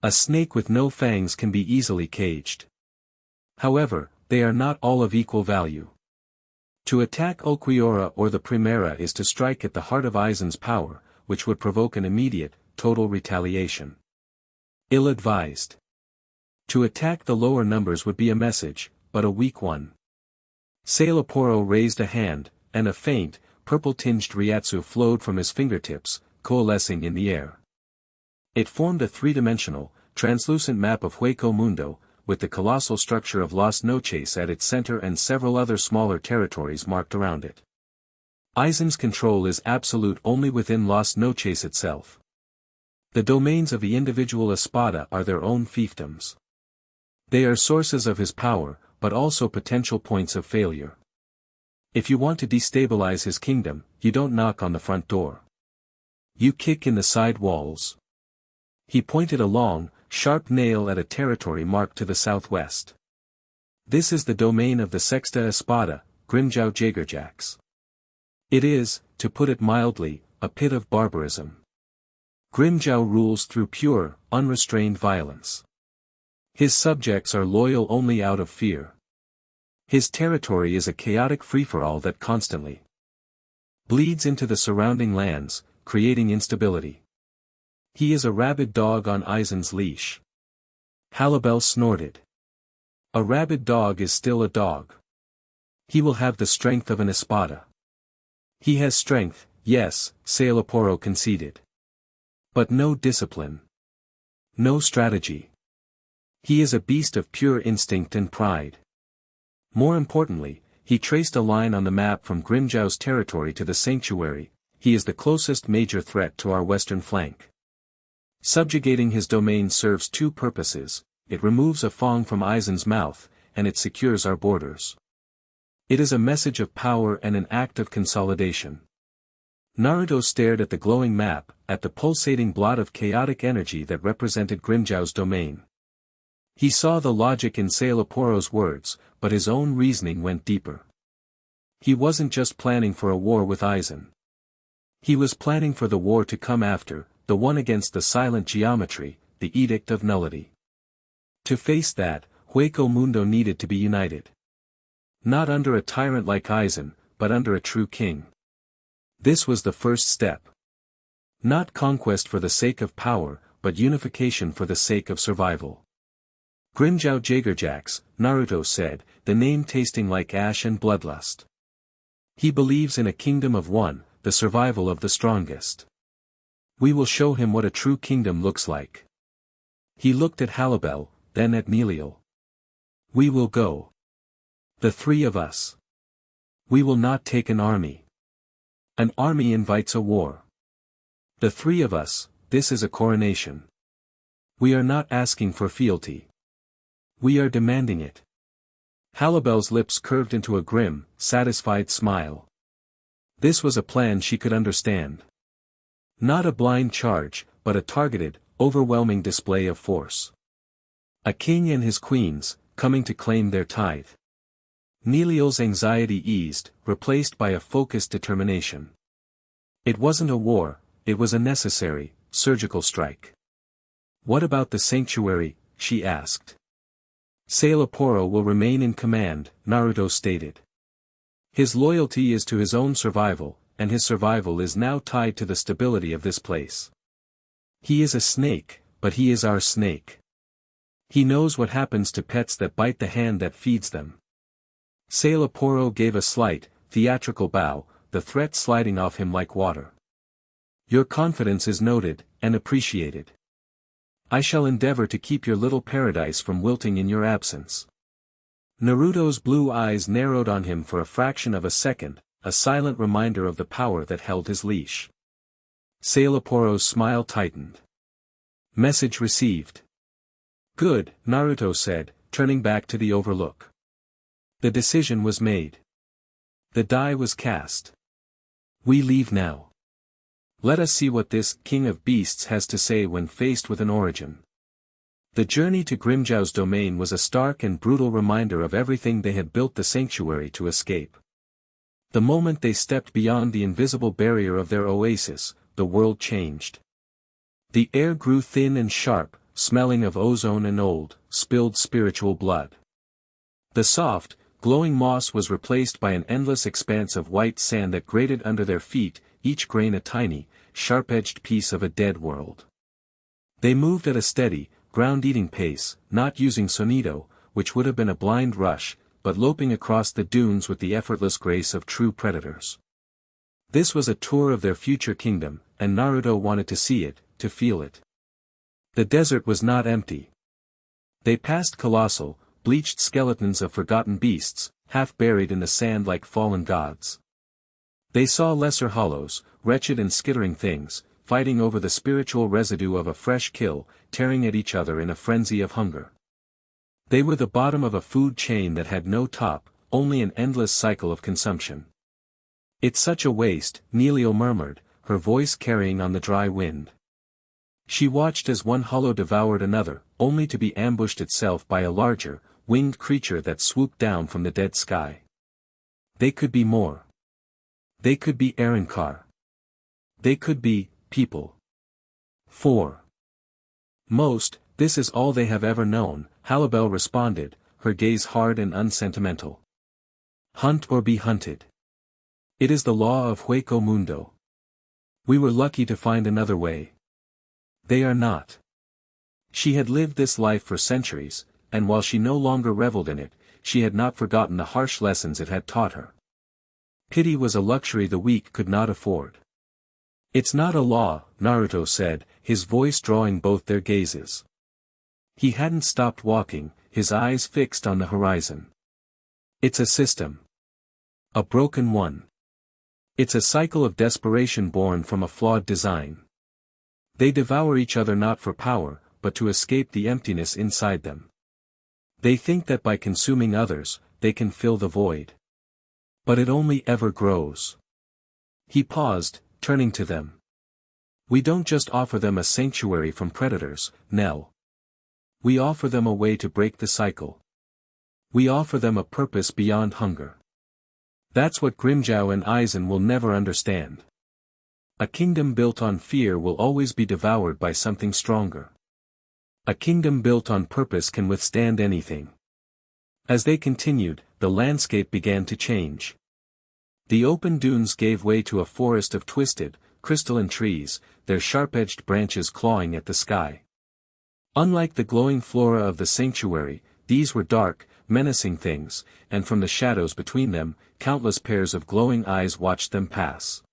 A snake with no fangs can be easily caged. However, they are not all of equal value. To attack Ulquiorra or the Primera is to strike at the heart of Aizen's power, which would provoke an immediate, total retaliation. Ill-advised. To attack the lower numbers would be a message, but a weak one. Sailaporo raised a hand, and a faint, purple-tinged Ryatsu flowed from his fingertips, coalescing in the air. It formed a three-dimensional, translucent map of Hueco Mundo, with the colossal structure of Las Noches at its center and several other smaller territories marked around it. Aizen's control is absolute only within Las Noches itself. The domains of the individual Espada are their own fiefdoms. They are sources of his power, but also potential points of failure. If you want to destabilize his kingdom, you don't knock on the front door. You kick in the side walls. He pointed a long, sharp nail at a territory marked to the southwest. This is the domain of the Sexta Espada, Grimjow Jagerjacks. It is, to put it mildly, a pit of barbarism. Grimjow rules through pure, unrestrained violence. His subjects are loyal only out of fear. His territory is a chaotic free-for-all that constantly bleeds into the surrounding lands, creating instability. He is a rabid dog on Aizen's leash. Halibel snorted. A rabid dog is still a dog. He will have the strength of an Espada. He has strength, yes, Sailaporo conceded. But no discipline. No strategy. He is a beast of pure instinct and pride. More importantly, he traced a line on the map from Grimjow's territory to the sanctuary. He is the closest major threat to our western flank. Subjugating his domain serves two purposes: it removes a Fong from Aizen's mouth, and it secures our borders. It is a message of power and an act of consolidation. Naruto stared at the glowing map, at the pulsating blot of chaotic energy that represented Grimjow's domain. He saw the logic in Sailaporo's words, but his own reasoning went deeper. He wasn't just planning for a war with Aizen. He was planning for the war to come after, the one against the silent geometry, the Edict of Nullity. To face that, Hueco Mundo needed to be united. Not under a tyrant like Aizen, but under a true king. This was the first step. Not conquest for the sake of power, but unification for the sake of survival. Grimjow Jagerjax, Naruto said, the name tasting like ash and bloodlust. He believes in a kingdom of one, the survival of the strongest. We will show him what a true kingdom looks like. He looked at Halibel, then at Neliel. We will go. The three of us. We will not take an army. An army invites a war. The three of us, this is a coronation. We are not asking for fealty. We are demanding it. Halibel's lips curved into a grim, satisfied smile. This was a plan she could understand. Not a blind charge, but a targeted, overwhelming display of force. A king and his queens, coming to claim their tithe. Neliel's anxiety eased, replaced by a focused determination. It wasn't a war, it was a necessary, surgical strike. What about the sanctuary? She asked. Sailaporo will remain in command, Naruto stated. His loyalty is to his own survival, and his survival is now tied to the stability of this place. He is a snake, but he is our snake. He knows what happens to pets that bite the hand that feeds them. Sailaporo gave a slight, theatrical bow, the threat sliding off him like water. Your confidence is noted, and appreciated. I shall endeavor to keep your little paradise from wilting in your absence. Naruto's blue eyes narrowed on him for a fraction of a second, a silent reminder of the power that held his leash. Sailaporo's smile tightened. Message received. Good, Naruto said, turning back to the overlook. The decision was made. The die was cast. We leave now. Let us see what this King of Beasts has to say when faced with an origin. The journey to Grimjow's domain was a stark and brutal reminder of everything they had built the sanctuary to escape. The moment they stepped beyond the invisible barrier of their oasis, the world changed. The air grew thin and sharp, smelling of ozone and old, spilled spiritual blood. The soft, glowing moss was replaced by an endless expanse of white sand that grated under their feet, each grain a tiny, sharp-edged piece of a dead world. They moved at a steady, ground-eating pace, not using sonido, which would have been a blind rush, but loping across the dunes with the effortless grace of true predators. This was a tour of their future kingdom, and Naruto wanted to see it, to feel it. The desert was not empty. They passed colossal, bleached skeletons of forgotten beasts, half buried in the sand like fallen gods. They saw lesser hollows, wretched and skittering things, fighting over the spiritual residue of a fresh kill, tearing at each other in a frenzy of hunger. They were the bottom of a food chain that had no top, only an endless cycle of consumption. It's such a waste, Neliel murmured, her voice carrying on the dry wind. She watched as one hollow devoured another, only to be ambushed itself by a larger, winged creature that swooped down from the dead sky. They could be more. They could be Arankar. They could be people. 4. Most, this is all they have ever known, Halibel responded, her gaze hard and unsentimental. Hunt or be hunted. It is the law of Hueco Mundo. We were lucky to find another way. They are not. She had lived this life for centuries, and while she no longer reveled in it, she had not forgotten the harsh lessons it had taught her. Pity was a luxury the weak could not afford. It's not a law, Naruto said, his voice drawing both their gazes. He hadn't stopped walking, his eyes fixed on the horizon. It's a system. A broken one. It's a cycle of desperation born from a flawed design. They devour each other not for power, but to escape the emptiness inside them. They think that by consuming others, they can fill the void. But it only ever grows. He paused, turning to them. We don't just offer them a sanctuary from predators, Nell. We offer them a way to break the cycle. We offer them a purpose beyond hunger. That's what Grimjow and Eisen will never understand. A kingdom built on fear will always be devoured by something stronger. A kingdom built on purpose can withstand anything. As they continued, the landscape began to change. The open dunes gave way to a forest of twisted, crystalline trees, their sharp-edged branches clawing at the sky. Unlike the glowing flora of the sanctuary, these were dark, menacing things, and from the shadows between them, countless pairs of glowing eyes watched them pass.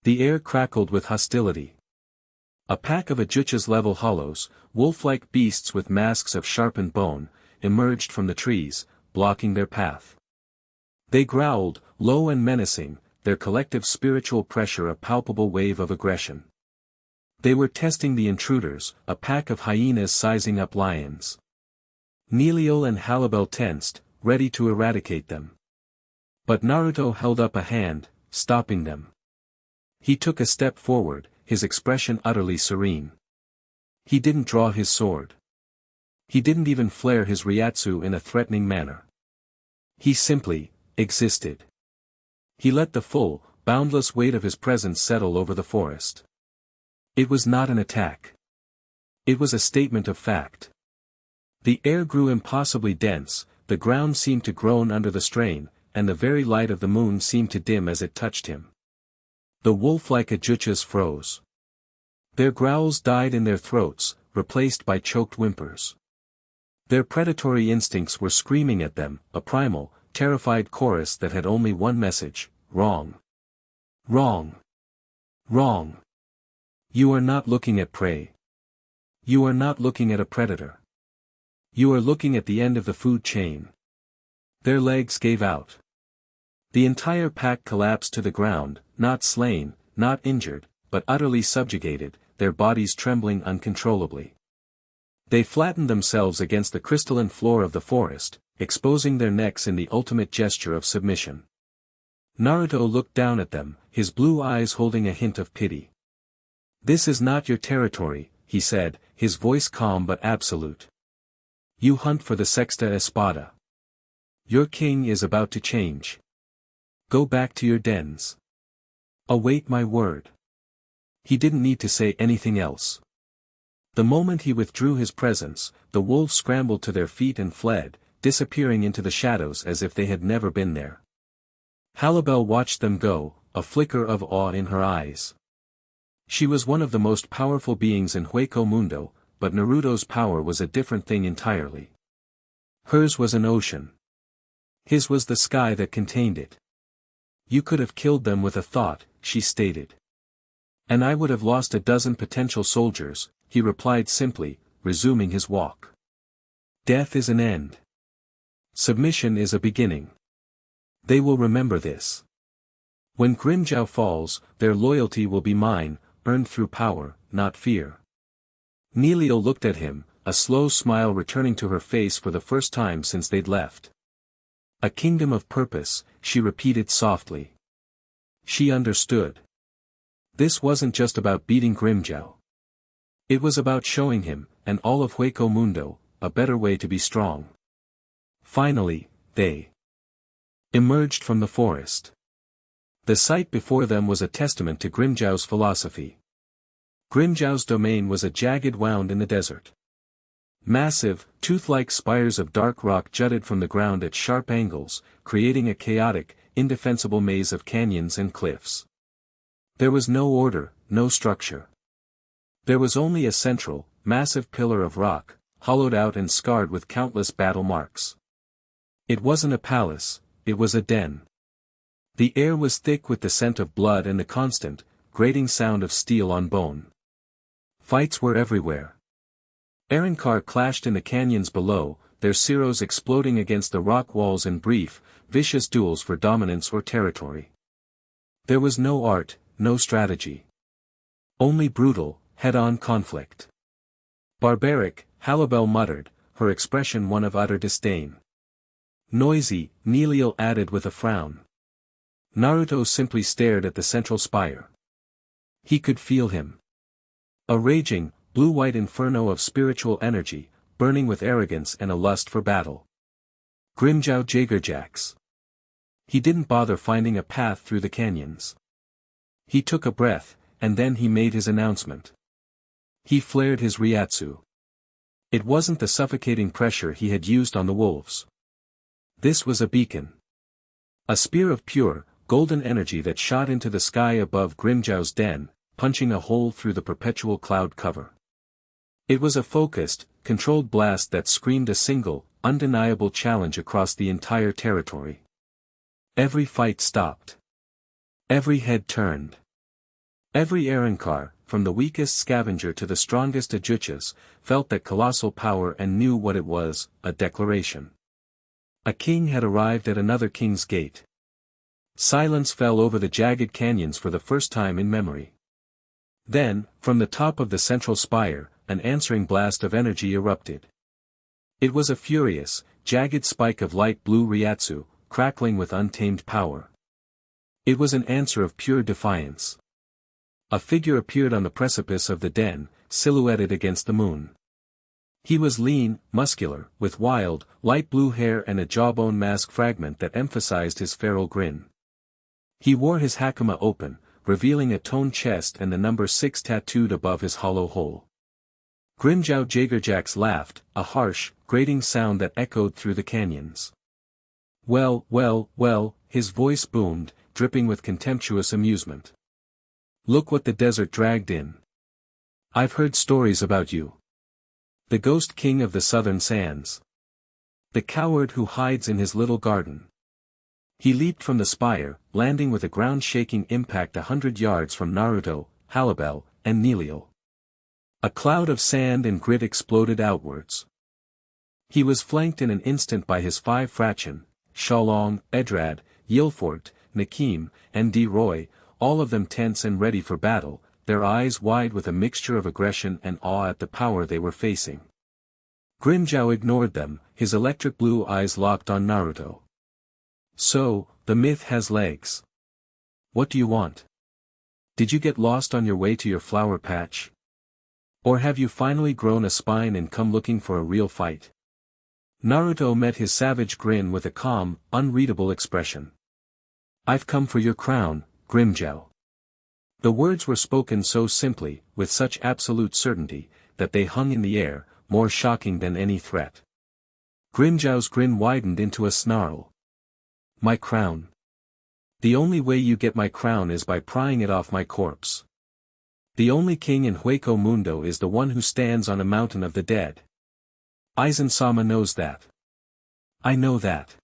The air crackled with hostility. A pack of Ajuchas-level hollows, wolf-like beasts with masks of sharpened bone, emerged from the trees, blocking their path. They growled, low and menacing, their collective spiritual pressure a palpable wave of aggression. They were testing the intruders, a pack of hyenas sizing up lions. Neliel and Halibel tensed, ready to eradicate them. But Naruto held up a hand, stopping them. He took a step forward, his expression utterly serene. He didn't draw his sword. He didn't even flare his ryatsu in a threatening manner. He simply existed. He let the full, boundless weight of his presence settle over the forest. It was not an attack. It was a statement of fact. The air grew impossibly dense, the ground seemed to groan under the strain, and the very light of the moon seemed to dim as it touched him. The wolf-like Ajuchas froze. Their growls died in their throats, replaced by choked whimpers. Their predatory instincts were screaming at them, a primal, terrified chorus that had only one message: wrong. Wrong. Wrong. You are not looking at prey. You are not looking at a predator. You are looking at the end of the food chain. Their legs gave out. The entire pack collapsed to the ground, not slain, not injured, but utterly subjugated, their bodies trembling uncontrollably. They flattened themselves against the crystalline floor of the forest, exposing their necks in the ultimate gesture of submission. Naruto looked down at them, his blue eyes holding a hint of pity. This is not your territory, he said, his voice calm but absolute. You hunt for the Sexta Espada. Your king is about to change. Go back to your dens. Await my word. He didn't need to say anything else. The moment he withdrew his presence, the wolves scrambled to their feet and fled, disappearing into the shadows as if they had never been there. Halibel watched them go, a flicker of awe in her eyes. She was one of the most powerful beings in Hueco Mundo, but Naruto's power was a different thing entirely. Hers was an ocean. His was the sky that contained it. You could have killed them with a thought, she stated. And I would have lost a dozen potential soldiers, he replied simply, resuming his walk. Death is an end. Submission is a beginning. They will remember this. When Grimjow falls, their loyalty will be mine, earned through power, not fear. Neliel looked at him, a slow smile returning to her face for the first time since they'd left. A kingdom of purpose, she repeated softly. She understood. This wasn't just about beating Grimjow. It was about showing him, and all of Hueco Mundo, a better way to be strong. Finally, they emerged from the forest. The sight before them was a testament to Grimjow's philosophy. Grimjow's domain was a jagged wound in the desert. Massive, tooth-like spires of dark rock jutted from the ground at sharp angles, creating a chaotic, indefensible maze of canyons and cliffs. There was no order, no structure. There was only a central, massive pillar of rock, hollowed out and scarred with countless battle marks. It wasn't a palace, it was a den. The air was thick with the scent of blood and the constant, grating sound of steel on bone. Fights were everywhere. Arrancar clashed in the canyons below, their Ceros exploding against the rock walls in brief, vicious duels for dominance or territory. There was no art, no strategy. Only brutal, head-on conflict. Barbaric, Halibel muttered, her expression one of utter disdain. Noisy, Neliel added with a frown. Naruto simply stared at the central spire. He could feel him. A raging, blue-white inferno of spiritual energy, burning with arrogance and a lust for battle. Grimjow Jagerjax. He didn't bother finding a path through the canyons. He took a breath, and then he made his announcement. He flared his Ryatsu. It wasn't the suffocating pressure he had used on the wolves. This was a beacon. A spear of pure, golden energy that shot into the sky above Grimjow's den, punching a hole through the perpetual cloud cover. It was a focused, controlled blast that screamed a single, undeniable challenge across the entire territory. Every fight stopped. Every head turned. Every Arrancar, from the weakest scavenger to the strongest Ajuchas, felt that colossal power and knew what it was, a declaration. A king had arrived at another king's gate. Silence fell over the jagged canyons for the first time in memory. Then, from the top of the central spire, an answering blast of energy erupted. It was a furious, jagged spike of light blue Ryatsu, crackling with untamed power. It was an answer of pure defiance. A figure appeared on the precipice of the den, silhouetted against the moon. He was lean, muscular, with wild, light blue hair and a jawbone mask fragment that emphasized his feral grin. He wore his hakama open, revealing a toned chest and the number 6 tattooed above his hollow hole. Grimjow Jagerjax laughed, a harsh, grating sound that echoed through the canyons. Well, well, well, his voice boomed, dripping with contemptuous amusement. Look what the desert dragged in. I've heard stories about you. The ghost king of the southern sands. The coward who hides in his little garden. He leaped from the spire, landing with a ground-shaking impact 100 yards from Naruto, Halibel, and Neliel. A cloud of sand and grit exploded outwards. He was flanked in an instant by his 5 Frachen, Shalong, Edrad, Yilfort, Nakim, and D. Roy, all of them tense and ready for battle, their eyes wide with a mixture of aggression and awe at the power they were facing. Grimjow ignored them, his electric blue eyes locked on Naruto. So, the myth has legs. What do you want? Did you get lost on your way to your flower patch? Or have you finally grown a spine and come looking for a real fight? Naruto met his savage grin with a calm, unreadable expression. I've come for your crown, Grimjow. The words were spoken so simply, with such absolute certainty, that they hung in the air, more shocking than any threat. Grimjow's grin widened into a snarl. My crown. The only way you get my crown is by prying it off my corpse. The only king in Hueco Mundo is the one who stands on a mountain of the dead. Aizen-sama knows that. I know that.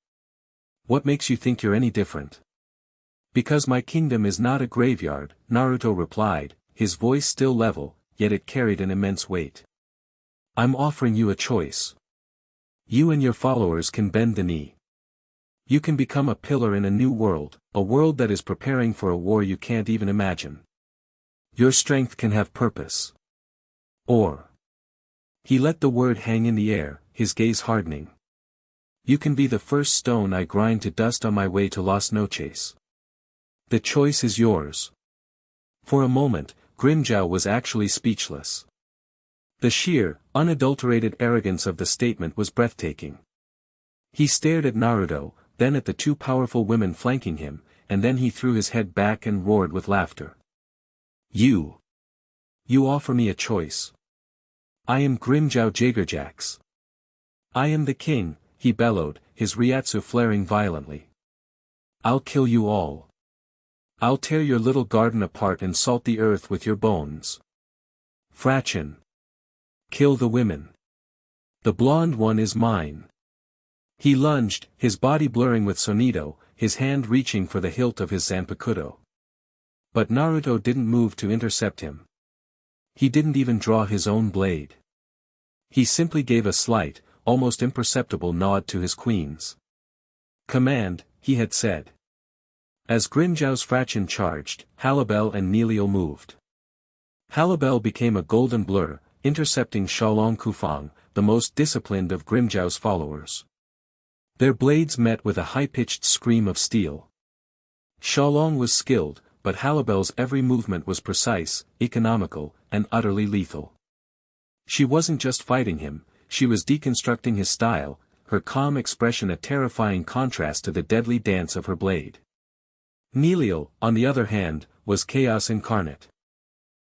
What makes you think you're any different? Because my kingdom is not a graveyard, Naruto replied, his voice still level, yet it carried an immense weight. I'm offering you a choice. You and your followers can bend the knee. You can become a pillar in a new world, a world that is preparing for a war you can't even imagine. Your strength can have purpose. Or. He let the word hang in the air, his gaze hardening. You can be the first stone I grind to dust on my way to Las Noches. The choice is yours. For a moment, Grimjow was actually speechless. The sheer, unadulterated arrogance of the statement was breathtaking. He stared at Naruto, then at the 2 powerful women flanking him, and then he threw his head back and roared with laughter. You offer me a choice. I am Grimjow Jagerjax. I am the king, he bellowed, his Ryatsu flaring violently. I'll kill you all. I'll tear your little garden apart and salt the earth with your bones. Frachen. Kill the women. The blonde one is mine. He lunged, his body blurring with sonido, his hand reaching for the hilt of his Zanpakuto. But Naruto didn't move to intercept him. He didn't even draw his own blade. He simply gave a slight, almost imperceptible nod to his queens. "Command," he had said. As Grimjow's fraction charged, Halibel and Neliel moved. Halibel became a golden blur, intercepting Xiaolong Kufang, the most disciplined of Grimjow's followers. Their blades met with a high-pitched scream of steel. Xiaolong was skilled, but Halibel's every movement was precise, economical, and utterly lethal. She wasn't just fighting him, she was deconstructing his style, her calm expression a terrifying contrast to the deadly dance of her blade. Neliel, on the other hand, was chaos incarnate.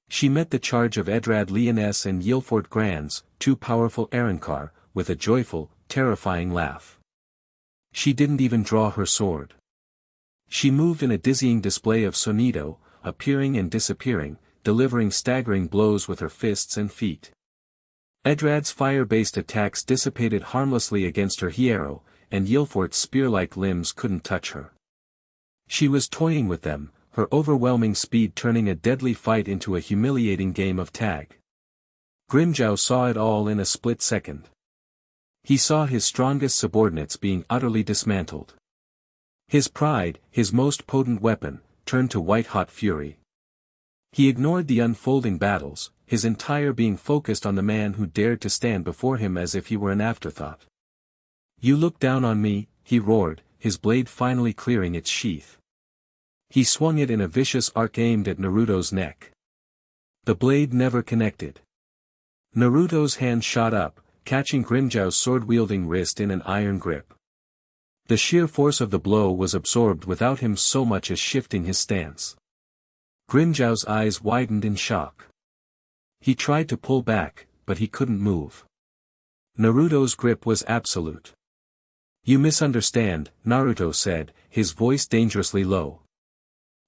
She met the charge of Edrad Leoness and Yilfort Granz, two powerful Arankar, with a joyful, terrifying laugh. She didn't even draw her sword. She moved in a dizzying display of sonido, appearing and disappearing, delivering staggering blows with her fists and feet. Edrad's fire-based attacks dissipated harmlessly against her hierro, and Yilfort's spear-like limbs couldn't touch her. She was toying with them, her overwhelming speed turning a deadly fight into a humiliating game of tag. Grimjow saw it all in a split second. He saw his strongest subordinates being utterly dismantled. His pride, his most potent weapon, turned to white-hot fury. He ignored the unfolding battles, his entire being focused on the man who dared to stand before him as if he were an afterthought. "You look down on me," he roared, his blade finally clearing its sheath. He swung it in a vicious arc aimed at Naruto's neck. The blade never connected. Naruto's hand shot up, catching Grimjow's sword-wielding wrist in an iron grip. The sheer force of the blow was absorbed without him so much as shifting his stance. Grimjow's eyes widened in shock. He tried to pull back, but he couldn't move. Naruto's grip was absolute. "You misunderstand," Naruto said, his voice dangerously low.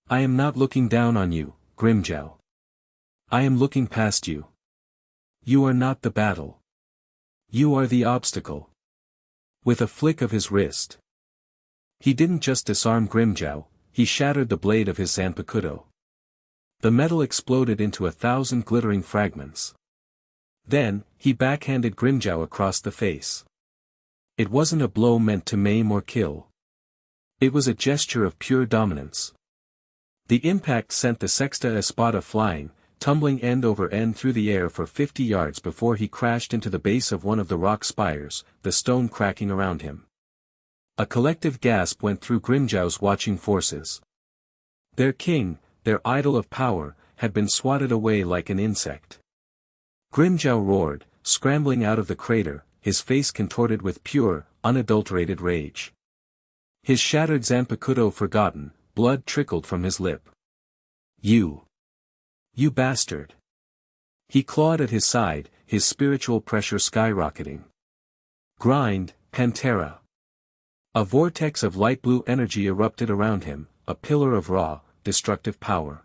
"I am not looking down on you, Grimjow. I am looking past you. You are not the battle. You are the obstacle." With a flick of his wrist. He didn't just disarm Grimjow, he shattered the blade of his Zanpakuto. The metal exploded into 1,000 glittering fragments. Then, he backhanded Grimjow across the face. It wasn't a blow meant to maim or kill. It was a gesture of pure dominance. The impact sent the Sexta Espada flying, tumbling end over end through the air for 50 yards before he crashed into the base of one of the rock spires, the stone cracking around him. A collective gasp went through Grimjow's watching forces. Their king, their idol of power, had been swatted away like an insect. Grimjow roared, scrambling out of the crater, his face contorted with pure, unadulterated rage. His shattered Zanpakuto forgotten, blood trickled from his lip. You bastard!" He clawed at his side, his spiritual pressure skyrocketing. "Grind, Pantera!" A vortex of light blue energy erupted around him, a pillar of raw, destructive power.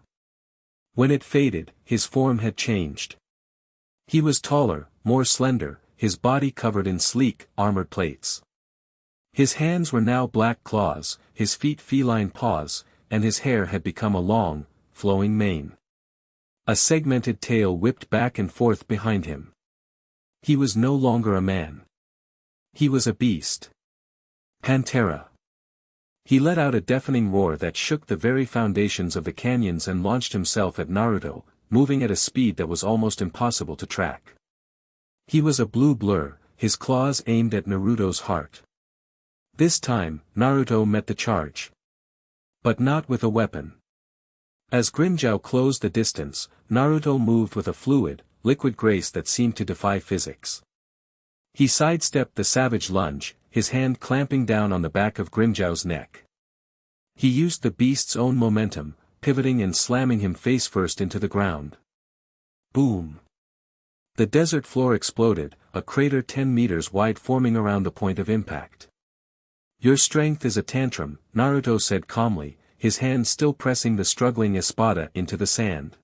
When it faded, his form had changed. He was taller, more slender, his body covered in sleek, armored plates. His hands were now black claws, his feet feline paws, and his hair had become a long, flowing mane. A segmented tail whipped back and forth behind him. He was no longer a man. He was a beast. Pantera. He let out a deafening roar that shook the very foundations of the canyons and launched himself at Naruto, moving at a speed that was almost impossible to track. He was a blue blur, his claws aimed at Naruto's heart. This time, Naruto met the charge. But not with a weapon. As Grimjow closed the distance, Naruto moved with a fluid, liquid grace that seemed to defy physics. He sidestepped the savage lunge, his hand clamping down on the back of Grimjow's neck. He used the beast's own momentum, pivoting and slamming him face-first into the ground. Boom! The desert floor exploded, a crater 10 meters wide forming around the point of impact. "Your strength is a tantrum," Naruto said calmly, his hand still pressing the struggling Espada into the sand.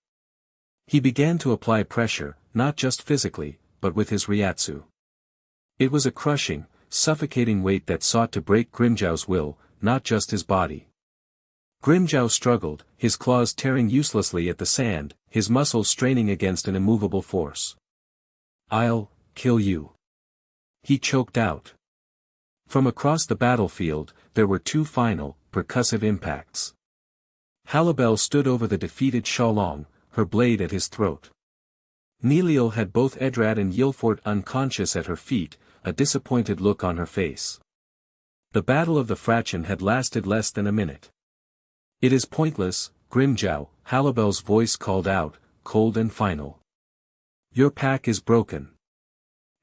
He began to apply pressure, not just physically, but with his Ryatsu. It was a crushing, suffocating weight that sought to break Grimjow's will, not just his body. Grimjow struggled, his claws tearing uselessly at the sand, his muscles straining against an immovable force. I'll kill you." He choked out. From across the battlefield, there were two final, percussive impacts. Halibel stood over the defeated Shalong, her blade at his throat. Neliel had both Edrad and Yilfort unconscious at her feet, a disappointed look on her face. The battle of the Fraction had lasted less than a minute. "It is pointless, Grimjow," Halibel's voice called out, cold and final. "Your pack is broken."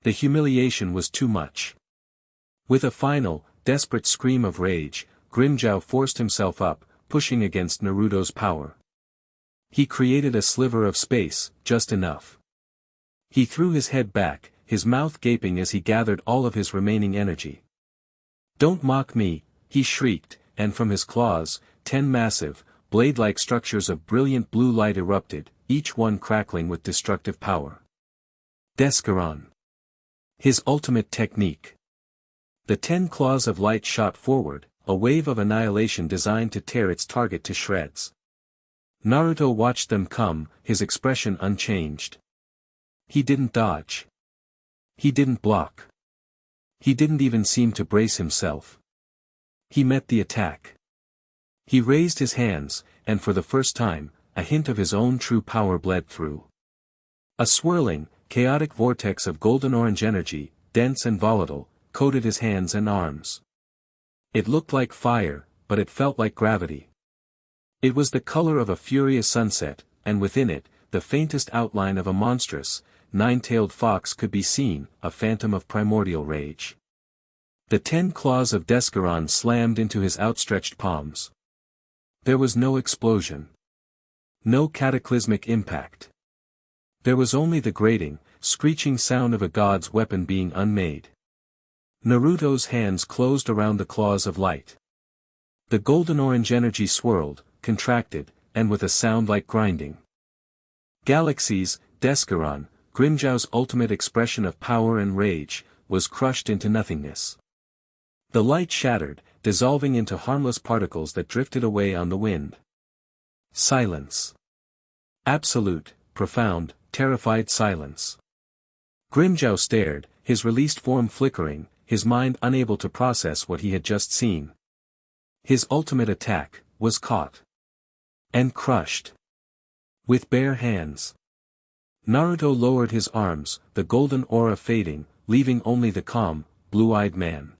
The humiliation was too much. With a final, desperate scream of rage, Grimjow forced himself up, pushing against Naruto's power. He created a sliver of space, just enough. He threw his head back, his mouth gaping as he gathered all of his remaining energy. "Don't mock me," he shrieked, and from his claws, 10 massive, blade-like structures of brilliant blue light erupted, each one crackling with destructive power. Descaron. His ultimate technique. The 10 claws of light shot forward, a wave of annihilation designed to tear its target to shreds. Naruto watched them come, his expression unchanged. He didn't dodge. He didn't block. He didn't even seem to brace himself. He met the attack. He raised his hands, and for the first time, a hint of his own true power bled through. A swirling, chaotic vortex of golden-orange energy, dense and volatile, coated his hands and arms. It looked like fire, but it felt like gravity. It was the color of a furious sunset, and within it, the faintest outline of a monstrous, 9-tailed fox could be seen, a phantom of primordial rage. The 10 claws of Descaron slammed into his outstretched palms. There was no explosion. No cataclysmic impact. There was only the grating, screeching sound of a god's weapon being unmade. Naruto's hands closed around the claws of light. The golden-orange energy swirled, contracted, and with a sound like grinding. Galaxies, Descaron, Grimjow's ultimate expression of power and rage, was crushed into nothingness. The light shattered, dissolving into harmless particles that drifted away on the wind. Silence. Absolute, profound, terrified silence. Grimjow stared, his released form flickering, his mind unable to process what he had just seen. His ultimate attack was caught. And crushed. With bare hands. Naruto lowered his arms, the golden aura fading, leaving only the calm, blue-eyed man.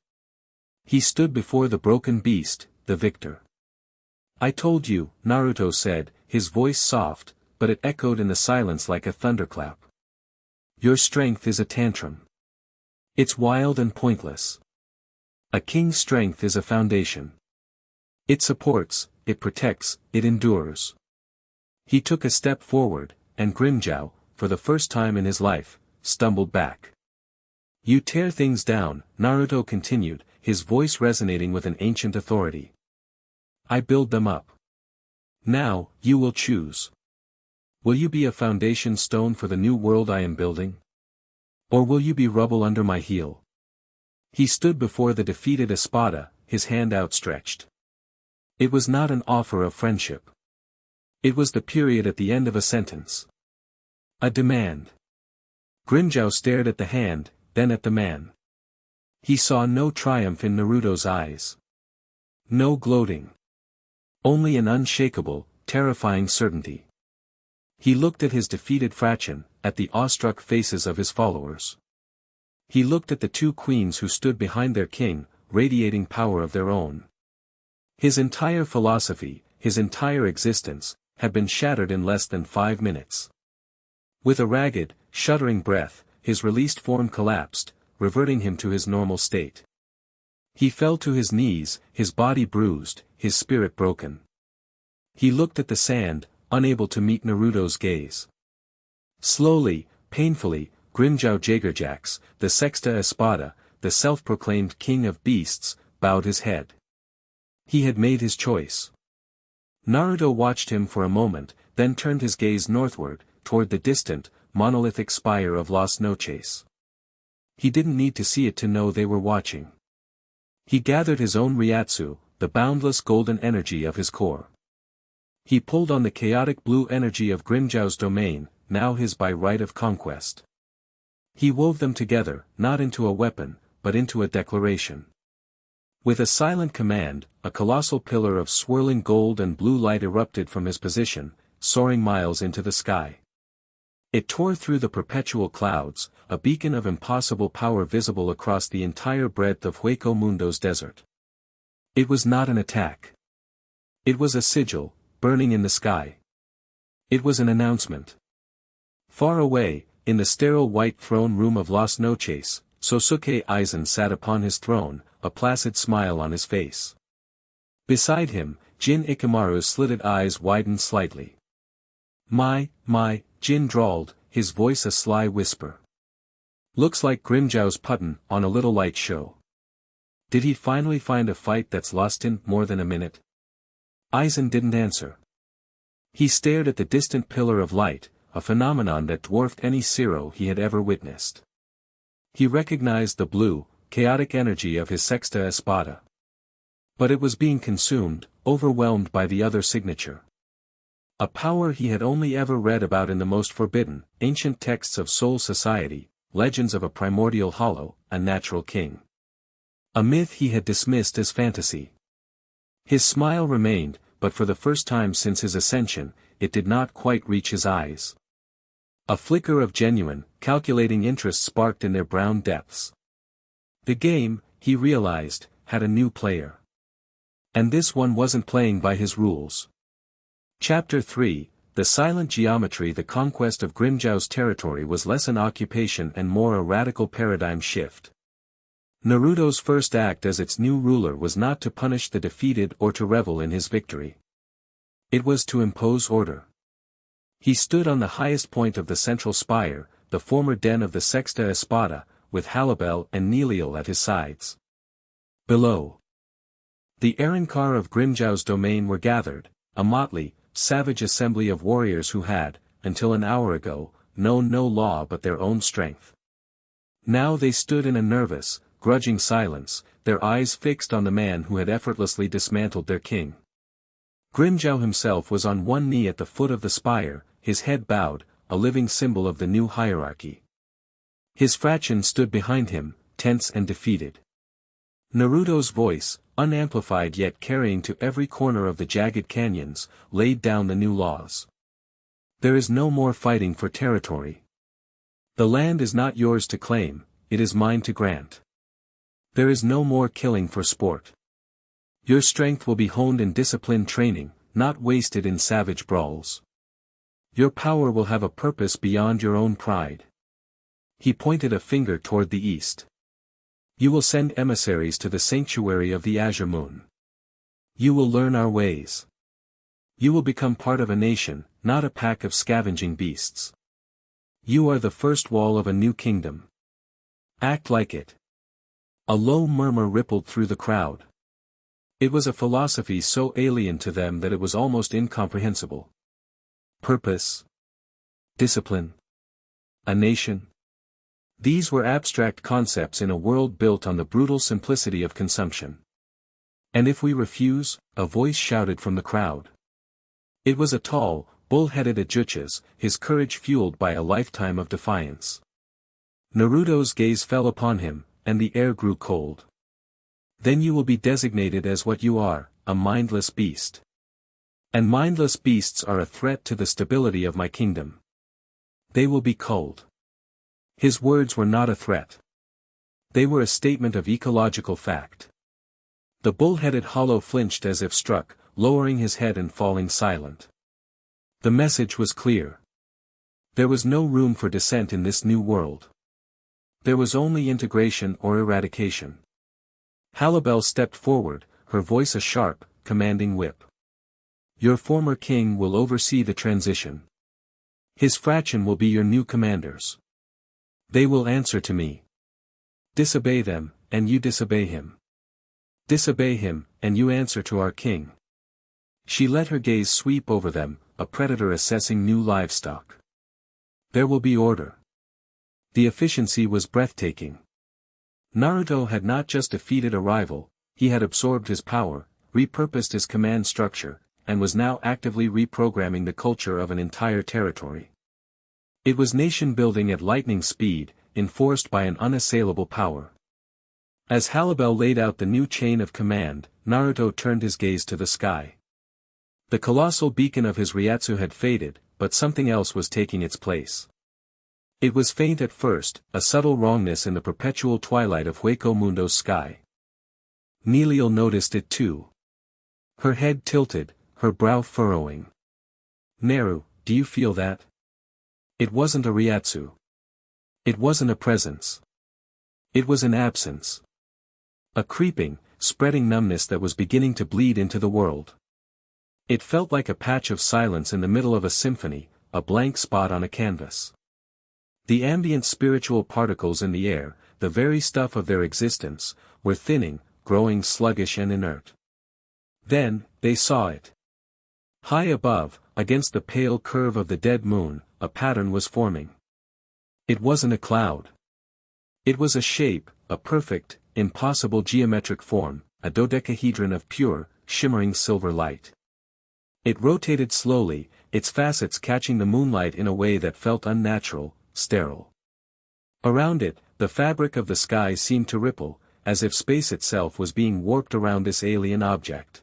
He stood before the broken beast, the victor. "I told you," Naruto said, his voice soft, but it echoed in the silence like a thunderclap. "Your strength is a tantrum. It's wild and pointless. A king's strength is a foundation. It supports, it protects, it endures." He took a step forward, and Grimjow, for the first time in his life, stumbled back. "You tear things down," Naruto continued, his voice resonating with an ancient authority. "I build them up. Now, you will choose. Will you be a foundation stone for the new world I am building? Or will you be rubble under my heel?" He stood before the defeated Espada, his hand outstretched. It was not an offer of friendship. It was the period at the end of a sentence. A demand. Grimjow stared at the hand, then at the man. He saw no triumph in Naruto's eyes. No gloating. Only an unshakable, terrifying certainty. He looked at his defeated Fraction, at the awestruck faces of his followers. He looked at the two queens who stood behind their king, radiating power of their own. His entire philosophy, his entire existence, had been shattered in less than 5 minutes. With a ragged, shuddering breath, his released form collapsed, reverting him to his normal state. He fell to his knees, his body bruised, his spirit broken. He looked at the sand, unable to meet Naruto's gaze. Slowly, painfully, Grimjow Jagerjax, the Sexta Espada, the self-proclaimed king of beasts, bowed his head. He had made his choice. Naruto watched him for a moment, then turned his gaze northward, toward the distant, monolithic spire of Las Noches. He didn't need to see it to know they were watching. He gathered his own Ryatsu, the boundless golden energy of his core. He pulled on the chaotic blue energy of Grimjow's domain, now his by right of conquest. He wove them together, not into a weapon, but into a declaration. With a silent command, a colossal pillar of swirling gold and blue light erupted from his position, soaring miles into the sky. It tore through the perpetual clouds, a beacon of impossible power visible across the entire breadth of Hueco Mundo's desert. It was not an attack. It was a sigil, burning in the sky. It was an announcement. Far away, in the sterile white throne room of Las Noches, Sosuke Aizen sat upon his throne, a placid smile on his face. Beside him, Jin Ikamaru's slitted eyes widened slightly. My, Jin drawled, his voice a sly whisper. Looks like Grimjow's puttin' on a little light show. Did he finally find a fight that's lastin' more than a minute? Aizen didn't answer. He stared at the distant pillar of light, a phenomenon that dwarfed any Cero he had ever witnessed. He recognized the blue, chaotic energy of his Sexta Espada. But it was being consumed, overwhelmed by the other signature. A power he had only ever read about in the most forbidden, ancient texts of Soul Society, legends of a primordial hollow, a natural king. A myth he had dismissed as fantasy. His smile remained, but for the first time since his ascension, it did not quite reach his eyes. A flicker of genuine, calculating interest sparked in their brown depths. The game, he realized, had a new player. And this one wasn't playing by his rules. Chapter 3, The Silent Geometry. The conquest of Grimjow's territory was less an occupation and more a radical paradigm shift. Naruto's first act as its new ruler was not to punish the defeated or to revel in his victory. It was to impose order. He stood on the highest point of the central spire, the former den of the Sexta Espada, with Halibel and Neliel at his sides. Below, the Arankar of Grimjow's domain were gathered, a motley, savage assembly of warriors who had, until an hour ago, known no law but their own strength. Now they stood in a nervous, grudging silence, their eyes fixed on the man who had effortlessly dismantled their king. Grimjow himself was on one knee at the foot of the spire, his head bowed, a living symbol of the new hierarchy. His fraction stood behind him, tense and defeated. Naruto's voice, unamplified yet carrying to every corner of the jagged canyons, laid down the new laws. There is no more fighting for territory. The land is not yours to claim, it is mine to grant. There is no more killing for sport. Your strength will be honed in disciplined training, not wasted in savage brawls. Your power will have a purpose beyond your own pride. He pointed a finger toward the east. You will send emissaries to the sanctuary of the Azure Moon. You will learn our ways. You will become part of a nation, not a pack of scavenging beasts. You are the first wall of a new kingdom. Act like it. A low murmur rippled through the crowd. It was a philosophy so alien to them that it was almost incomprehensible. Purpose. Discipline. A nation. These were abstract concepts in a world built on the brutal simplicity of consumption. And if we refuse, a voice shouted from the crowd. It was a tall, bull-headed Ajuchas, his courage fueled by a lifetime of defiance. Naruto's gaze fell upon him, and the air grew cold. Then you will be designated as what you are, a mindless beast. And mindless beasts are a threat to the stability of my kingdom. They will be culled. His words were not a threat. They were a statement of ecological fact. The bull-headed hollow flinched as if struck, lowering his head and falling silent. The message was clear. There was no room for dissent in this new world. There was only integration or eradication. Halibel stepped forward, her voice a sharp, commanding whip. Your former king will oversee the transition. His fraction will be your new commanders. They will answer to me. Disobey them, and you disobey him. Disobey him, and you answer to our king. She let her gaze sweep over them, a predator assessing new livestock. There will be order. The efficiency was breathtaking. Naruto had not just defeated a rival, he had absorbed his power, repurposed his command structure, and was now actively reprogramming the culture of an entire territory. It was nation-building at lightning speed, enforced by an unassailable power. As Halibel laid out the new chain of command, Naruto turned his gaze to the sky. The colossal beacon of his Ryatsu had faded, but something else was taking its place. It was faint at first, a subtle wrongness in the perpetual twilight of Hueco Mundo's sky. Nilil noticed it too. Her head tilted, her brow furrowing. "Naru, do you feel that?" It wasn't a Ryatsu. It wasn't a presence. It was an absence. A creeping, spreading numbness that was beginning to bleed into the world. It felt like a patch of silence in the middle of a symphony, a blank spot on a canvas. The ambient spiritual particles in the air, the very stuff of their existence, were thinning, growing sluggish and inert. Then, they saw it. High above, against the pale curve of the dead moon, a pattern was forming. It wasn't a cloud. It was a shape, a perfect, impossible geometric form, a dodecahedron of pure, shimmering silver light. It rotated slowly, its facets catching the moonlight in a way that felt unnatural, sterile. Around it, the fabric of the sky seemed to ripple, as if space itself was being warped around this alien object.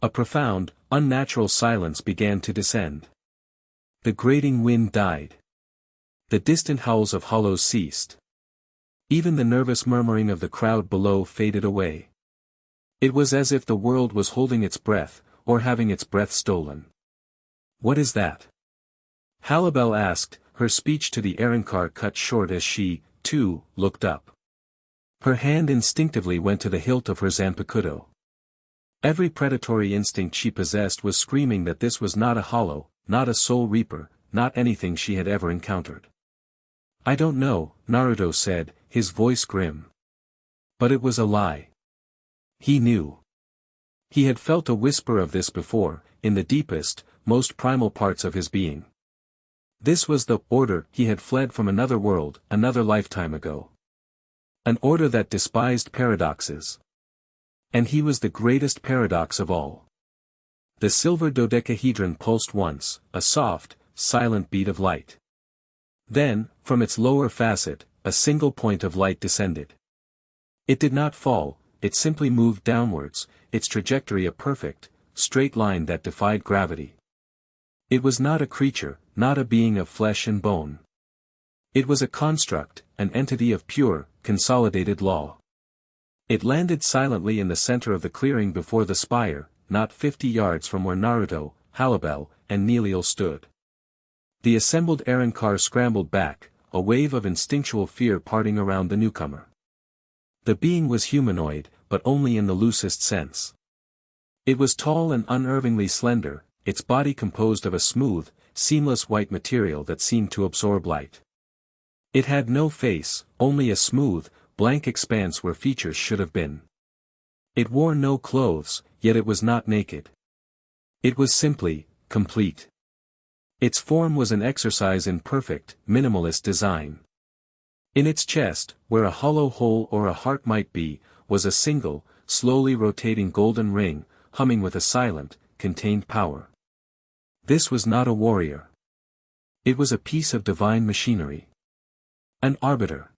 A profound, unnatural silence began to descend. The grating wind died. The distant howls of hollows ceased. Even the nervous murmuring of the crowd below faded away. It was as if the world was holding its breath, or having its breath stolen. "What is that?" Halibel asked, her speech to the Arrancar cut short as she, too, looked up. Her hand instinctively went to the hilt of her zanpakuto. Every predatory instinct she possessed was screaming that this was not a hollow, not a soul reaper, not anything she had ever encountered. "I don't know," Naruto said, his voice grim. But it was a lie. He knew. He had felt a whisper of this before, in the deepest, most primal parts of his being. This was the order he had fled from another world, another lifetime ago. An order that despised paradoxes. And he was the greatest paradox of all. The silver dodecahedron pulsed once, a soft, silent beat of light. Then, from its lower facet, a single point of light descended. It did not fall, it simply moved downwards, its trajectory a perfect, straight line that defied gravity. It was not a creature, not a being of flesh and bone. It was a construct, an entity of pure, consolidated law. It landed silently in the center of the clearing before the spire, not 50 yards from where Naruto, Halibel, and Nilil stood. The assembled Arrancar scrambled back, a wave of instinctual fear parting around the newcomer. The being was humanoid, but only in the loosest sense. It was tall and unervingly slender, its body composed of a smooth, seamless white material that seemed to absorb light. It had no face, only a smooth, blank expanse where features should have been. It wore no clothes, yet it was not naked. It was simply, complete. Its form was an exercise in perfect, minimalist design. In its chest, where a hollow hole or a heart might be, was a single, slowly rotating golden ring, humming with a silent, contained power. This was not a warrior. It was a piece of divine machinery. An arbiter.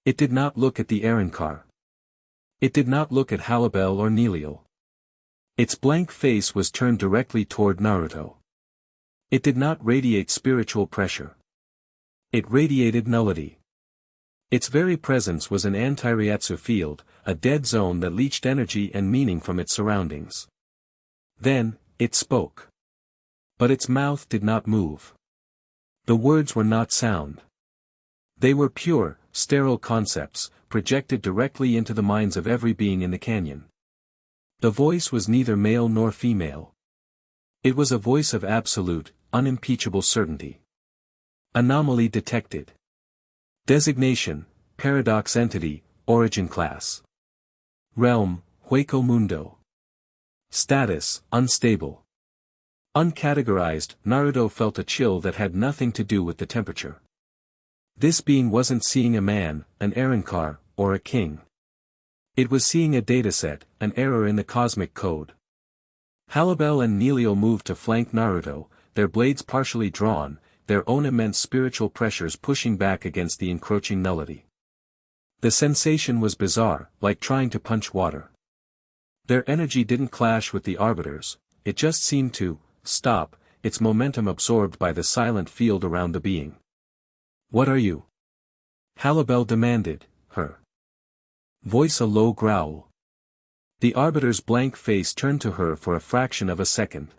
It did not look at the Arrancar. It did not look at Halibel or Nilil. Its blank face was turned directly toward Naruto. It did not radiate spiritual pressure. It radiated nullity. Its very presence was an anti-Ryatsu field, a dead zone that leached energy and meaning from its surroundings. Then, it spoke. But its mouth did not move. The words were not sound. They were pure, sterile concepts, projected directly into the minds of every being in the canyon. The voice was neither male nor female. It was a voice of absolute, unimpeachable certainty. Anomaly detected. Designation, paradox entity, origin class. Realm, Hueco Mundo. Status, unstable. Uncategorized, Naruto felt a chill that had nothing to do with the temperature. This being wasn't seeing a man, an Arrancar, or a king. It was seeing a dataset, an error in the cosmic code. Halibel and Nilil moved to flank Naruto, their blades partially drawn, their own immense spiritual pressures pushing back against the encroaching nullity. The sensation was bizarre, like trying to punch water. Their energy didn't clash with the Arbiter's, it just seemed to stop, its momentum absorbed by the silent field around the being. "What are you?" Halibel demanded, her voice a low growl. The Arbiter's blank face turned to her for a fraction of a second.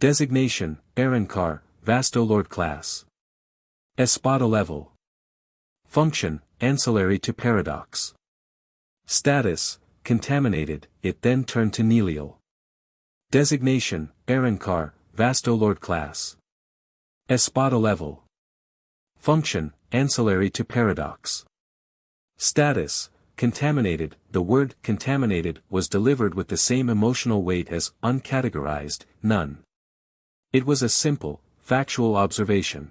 Designation, Arankar, Vastolord class. Espada level. Function, ancillary to paradox. Status, contaminated. It then turned to Neliel. Designation, Arankar, Vastolord class. Espada level. Function, ancillary to paradox. Status, contaminated. The word contaminated was delivered with the same emotional weight as uncategorized, none. It was a simple, factual observation.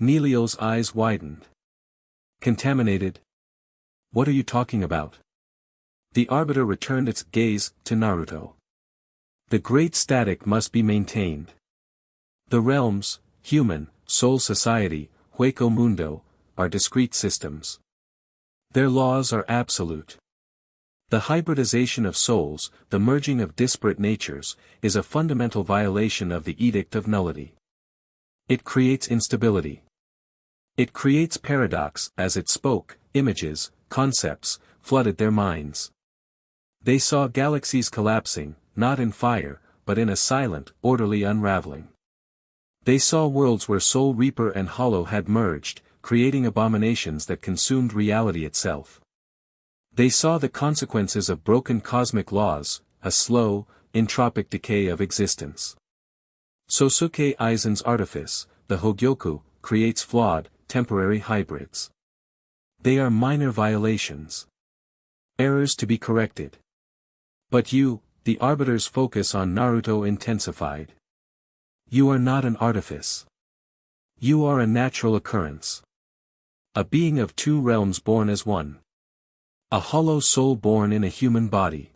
Neliel's eyes widened. Contaminated? What are you talking about? The Arbiter returned its gaze to Naruto. The great static must be maintained. The realms, human, soul society, Hueco Mundo, are discrete systems. Their laws are absolute. The hybridization of souls, the merging of disparate natures, is a fundamental violation of the Edict of Nullity. It creates instability. It creates paradox. As it spoke, images, concepts, flooded their minds. They saw galaxies collapsing, not in fire, but in a silent, orderly unraveling. They saw worlds where Soul Reaper and Hollow had merged, creating abominations that consumed reality itself. They saw the consequences of broken cosmic laws, a slow, entropic decay of existence. Sosuke Aizen's artifice, the Hogyoku, creates flawed, temporary hybrids. They are minor violations. Errors to be corrected. But you, the Arbiter's focus on Naruto intensified. You are not an artifice. You are a natural occurrence. A being of two realms born as one. A hollow soul born in a human body.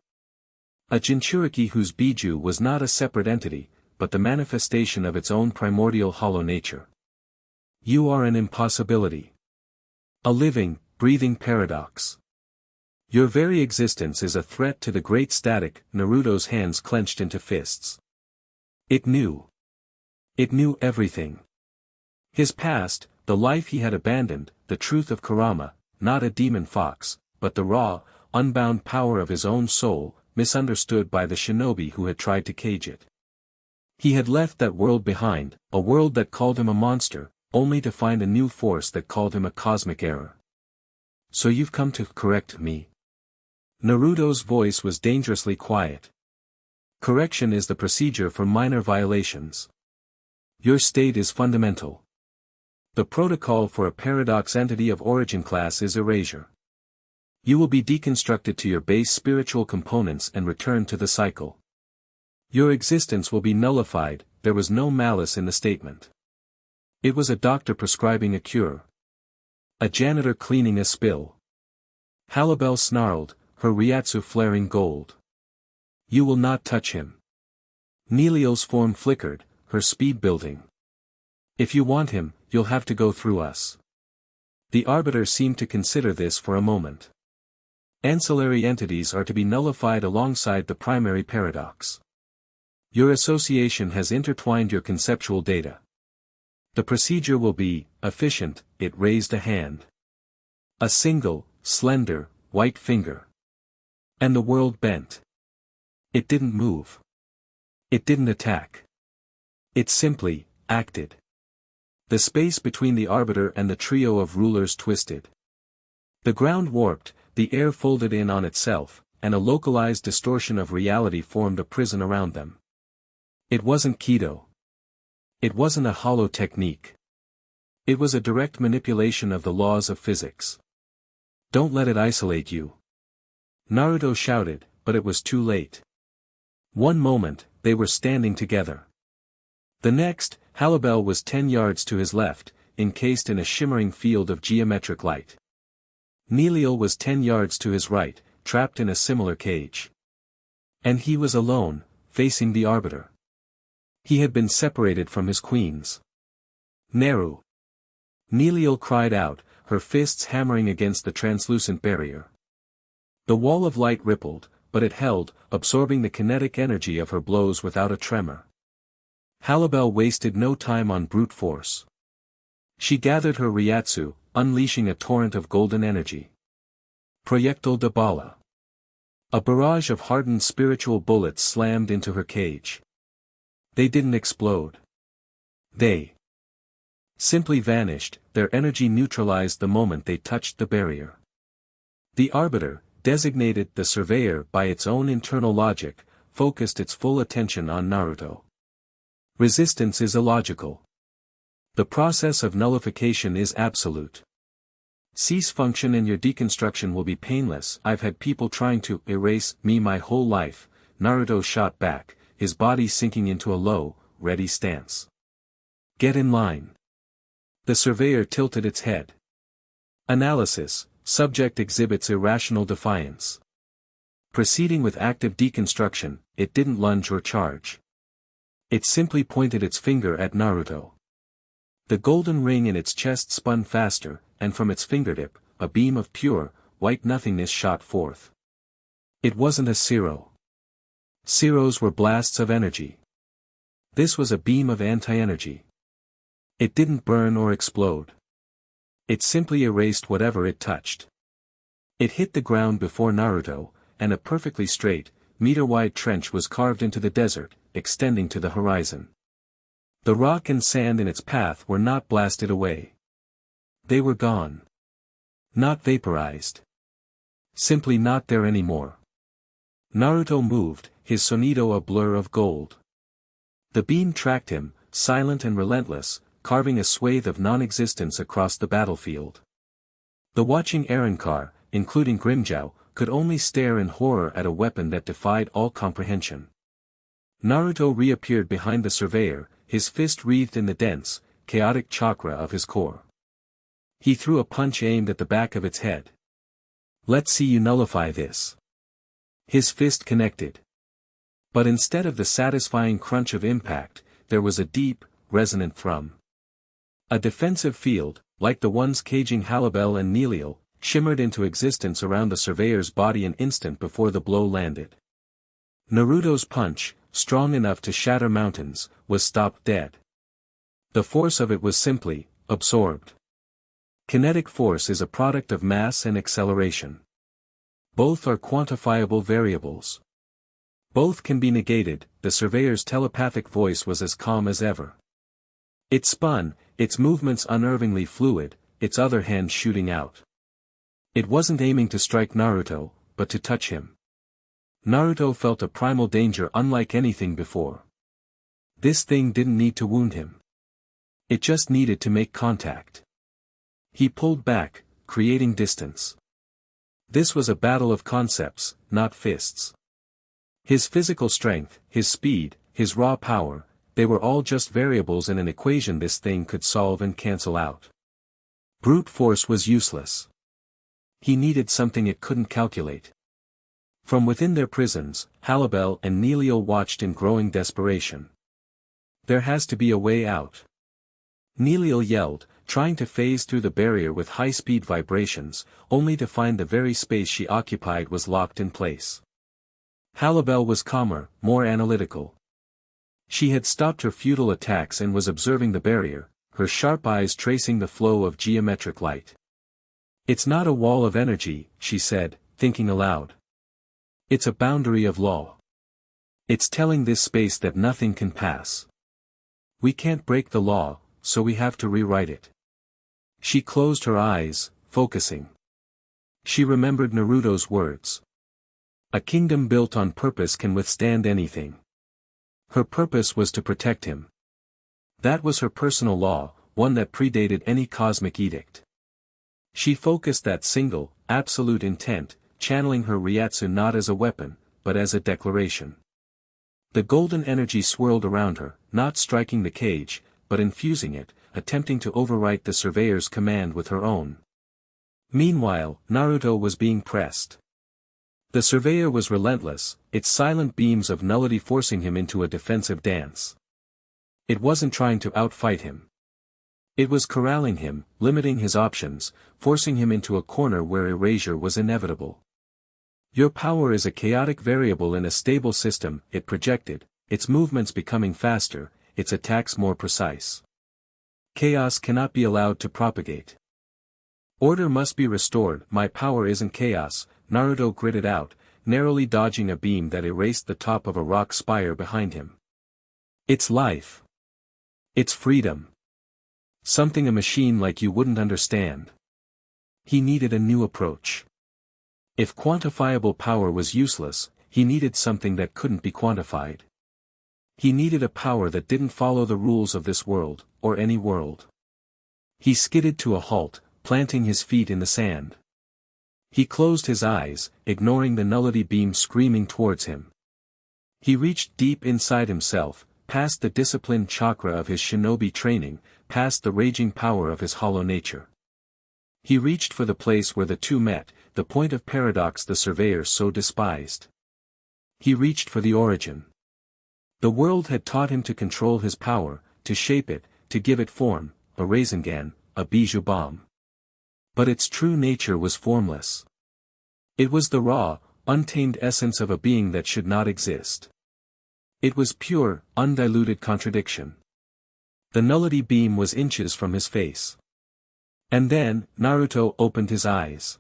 A Jinchuriki whose Biju was not a separate entity, but the manifestation of its own primordial hollow nature. You are an impossibility. A living, breathing paradox. Your very existence is a threat to the great static. Naruto's hands clenched into fists. It knew. It knew everything. His past, the life he had abandoned, the truth of Kurama, not a demon fox, but the raw, unbound power of his own soul, misunderstood by the shinobi who had tried to cage it. He had left that world behind, a world that called him a monster, only to find a new force that called him a cosmic error. So you've come to correct me? Naruto's voice was dangerously quiet. Correction is the procedure for minor violations. Your state is fundamental. The protocol for a paradox entity of origin class is erasure. You will be deconstructed to your base spiritual components and return to the cycle. Your existence will be nullified. There was no malice in the statement. It was a doctor prescribing a cure. A janitor cleaning a spill. Halibel snarled, her Ryatsu flaring gold. You will not touch him. Neliel's form flickered, her speed building. If you want him, you'll have to go through us. The Arbiter seemed to consider this for a moment. Ancillary entities are to be nullified alongside the primary paradox. Your association has intertwined your conceptual data. The procedure will be efficient. It raised a hand. A single, slender, white finger. And the world bent. It didn't move. It didn't attack. It simply acted. The space between the Arbiter and the trio of rulers twisted. The ground warped, the air folded in on itself, and a localized distortion of reality formed a prison around them. It wasn't Kido. It wasn't a hollow technique. It was a direct manipulation of the laws of physics. Don't let it isolate you. Naruto shouted, but it was too late. One moment, they were standing together. The next, Halibel was 10 yards to his left, encased in a shimmering field of geometric light. Neliel was 10 yards to his right, trapped in a similar cage. And he was alone, facing the Arbiter. He had been separated from his queens. Neru. Neliel cried out, her fists hammering against the translucent barrier. The wall of light rippled, but it held, absorbing the kinetic energy of her blows without a tremor. Halibel wasted no time on brute force. She gathered her Ryatsu, unleashing a torrent of golden energy. Proyectil de Bala. A barrage of hardened spiritual bullets slammed into her cage. They didn't explode. They simply vanished, their energy neutralized the moment they touched the barrier. The Arbiter, designated the Surveyor by its own internal logic, focused its full attention on Naruto. Resistance is illogical. The process of nullification is absolute. Cease function and your deconstruction will be painless. I've had people trying to erase me my whole life, Naruto shot back, his body sinking into a low, ready stance. Get in line. The Surveyor tilted its head. Analysis, subject exhibits irrational defiance. Proceeding with active deconstruction, it didn't lunge or charge. It simply pointed its finger at Naruto. The golden ring in its chest spun faster, and from its fingertip, a beam of pure, white nothingness shot forth. It wasn't a Cero. Ceros were blasts of energy. This was a beam of anti-energy. It didn't burn or explode. It simply erased whatever it touched. It hit the ground before Naruto, and a perfectly straight, meter-wide trench was carved into the desert, extending to the horizon. The rock and sand in its path were not blasted away. They were gone. Not vaporized. Simply not there anymore. Naruto moved, his sonido a blur of gold. The beam tracked him, silent and relentless, carving a swathe of non-existence across the battlefield. The watching Arrancar, including Grimmjow, could only stare in horror at a weapon that defied all comprehension. Naruto reappeared behind the Surveyor, his fist wreathed in the dense, chaotic chakra of his core. He threw a punch aimed at the back of its head. Let's see you nullify this. His fist connected. But instead of the satisfying crunch of impact, there was a deep, resonant thrum. A defensive field, like the ones caging Halibel and Neliel, shimmered into existence around the Surveyor's body an instant before the blow landed. Naruto's punch, strong enough to shatter mountains, was stopped dead. The force of it was simply absorbed. Kinetic force is a product of mass and acceleration. Both are quantifiable variables. Both can be negated. The Surveyor's telepathic voice was as calm as ever. It spun, its movements unnervingly fluid, its other hand shooting out. It wasn't aiming to strike Naruto, but to touch him. Naruto felt a primal danger unlike anything before. This thing didn't need to wound him. It just needed to make contact. He pulled back, creating distance. This was a battle of concepts, not fists. His physical strength, his speed, his raw power, they were all just variables in an equation this thing could solve and cancel out. Brute force was useless. He needed something it couldn't calculate. From within their prisons, Halibel and Neliel watched in growing desperation. There has to be a way out. Neliel yelled, trying to phase through the barrier with high-speed vibrations, only to find the very space she occupied was locked in place. Halibel was calmer, more analytical. She had stopped her futile attacks and was observing the barrier, her sharp eyes tracing the flow of geometric light. It's not a wall of energy, she said, thinking aloud. It's a boundary of law. It's telling this space that nothing can pass. We can't break the law, so we have to rewrite it. She closed her eyes, focusing. She remembered Naruto's words. A kingdom built on purpose can withstand anything. Her purpose was to protect him. That was her personal law, one that predated any cosmic edict. She focused that single, absolute intent, channeling her Ryatsu not as a weapon, but as a declaration. The golden energy swirled around her, not striking the cage, but infusing it, attempting to overwrite the Surveyor's command with her own. Meanwhile, Naruto was being pressed. The Surveyor was relentless, its silent beams of nullity forcing him into a defensive dance. It wasn't trying to outfight him. It was corralling him, limiting his options, forcing him into a corner where erasure was inevitable. Your power is a chaotic variable in a stable system, it projected, its movements becoming faster, its attacks more precise. Chaos cannot be allowed to propagate. Order must be restored. My power isn't chaos, Naruto gritted out, narrowly dodging a beam that erased the top of a rock spire behind him. It's life. It's freedom. Something a machine like you wouldn't understand. He needed a new approach. If quantifiable power was useless, he needed something that couldn't be quantified. He needed a power that didn't follow the rules of this world, or any world. He skidded to a halt, planting his feet in the sand. He closed his eyes, ignoring the nullity beam screaming towards him. He reached deep inside himself, past the disciplined chakra of his shinobi training, past the raging power of his hollow nature. He reached for the place where the two met, the point of paradox the surveyor so despised. He reached for the origin. The world had taught him to control his power, to shape it, to give it form, a Rasengan, a bijou bomb. But its true nature was formless. It was the raw, untamed essence of a being that should not exist. It was pure, undiluted contradiction. The nullity beam was inches from his face. And then, Naruto opened his eyes.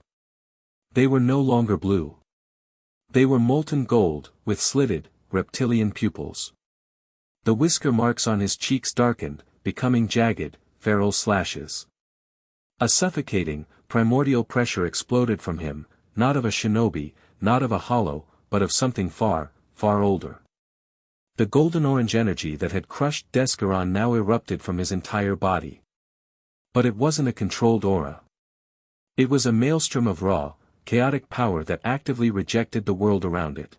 They were no longer blue. They were molten gold, with slitted, reptilian pupils. The whisker marks on his cheeks darkened, becoming jagged, feral slashes. A suffocating, primordial pressure exploded from him, not of a shinobi, not of a hollow, but of something far, far older. The golden-orange energy that had crushed Descaron now erupted from his entire body. But it wasn't a controlled aura. It was a maelstrom of raw, chaotic power that actively rejected the world around it.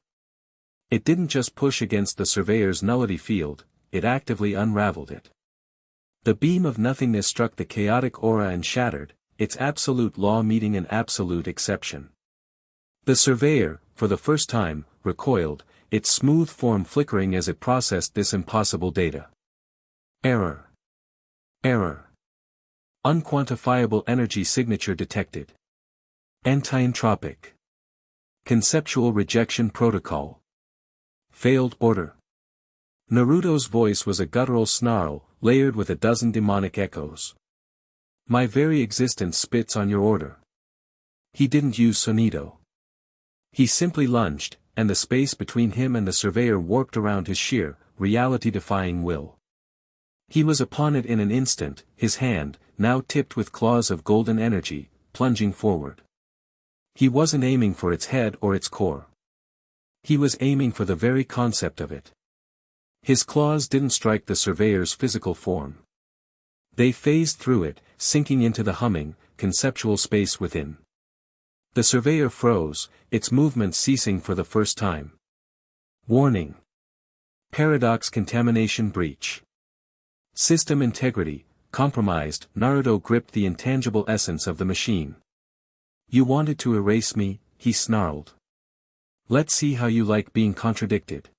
It didn't just push against the surveyor's nullity field, it actively unraveled it. The beam of nothingness struck the chaotic aura and shattered, its absolute law meeting an absolute exception. The surveyor, for the first time, recoiled, its smooth form flickering as it processed this impossible data. Error. Error. Unquantifiable energy signature detected. Anti-entropic. Conceptual rejection protocol. Failed order. Naruto's voice was a guttural snarl, layered with a dozen demonic echoes. My very existence spits on your order. He didn't use sonido. He simply lunged, and the space between him and the surveyor warped around his sheer, reality-defying will. He was upon it in an instant, his hand, now tipped with claws of golden energy, plunging forward. He wasn't aiming for its head or its core. He was aiming for the very concept of it. His claws didn't strike the surveyor's physical form. They phased through it, sinking into the humming, conceptual space within. The surveyor froze, its movement ceasing for the first time. Warning. Paradox contamination breach. System integrity, compromised. Naruto gripped the intangible essence of the machine. You wanted to erase me, he snarled. Let's see how you like being contradicted.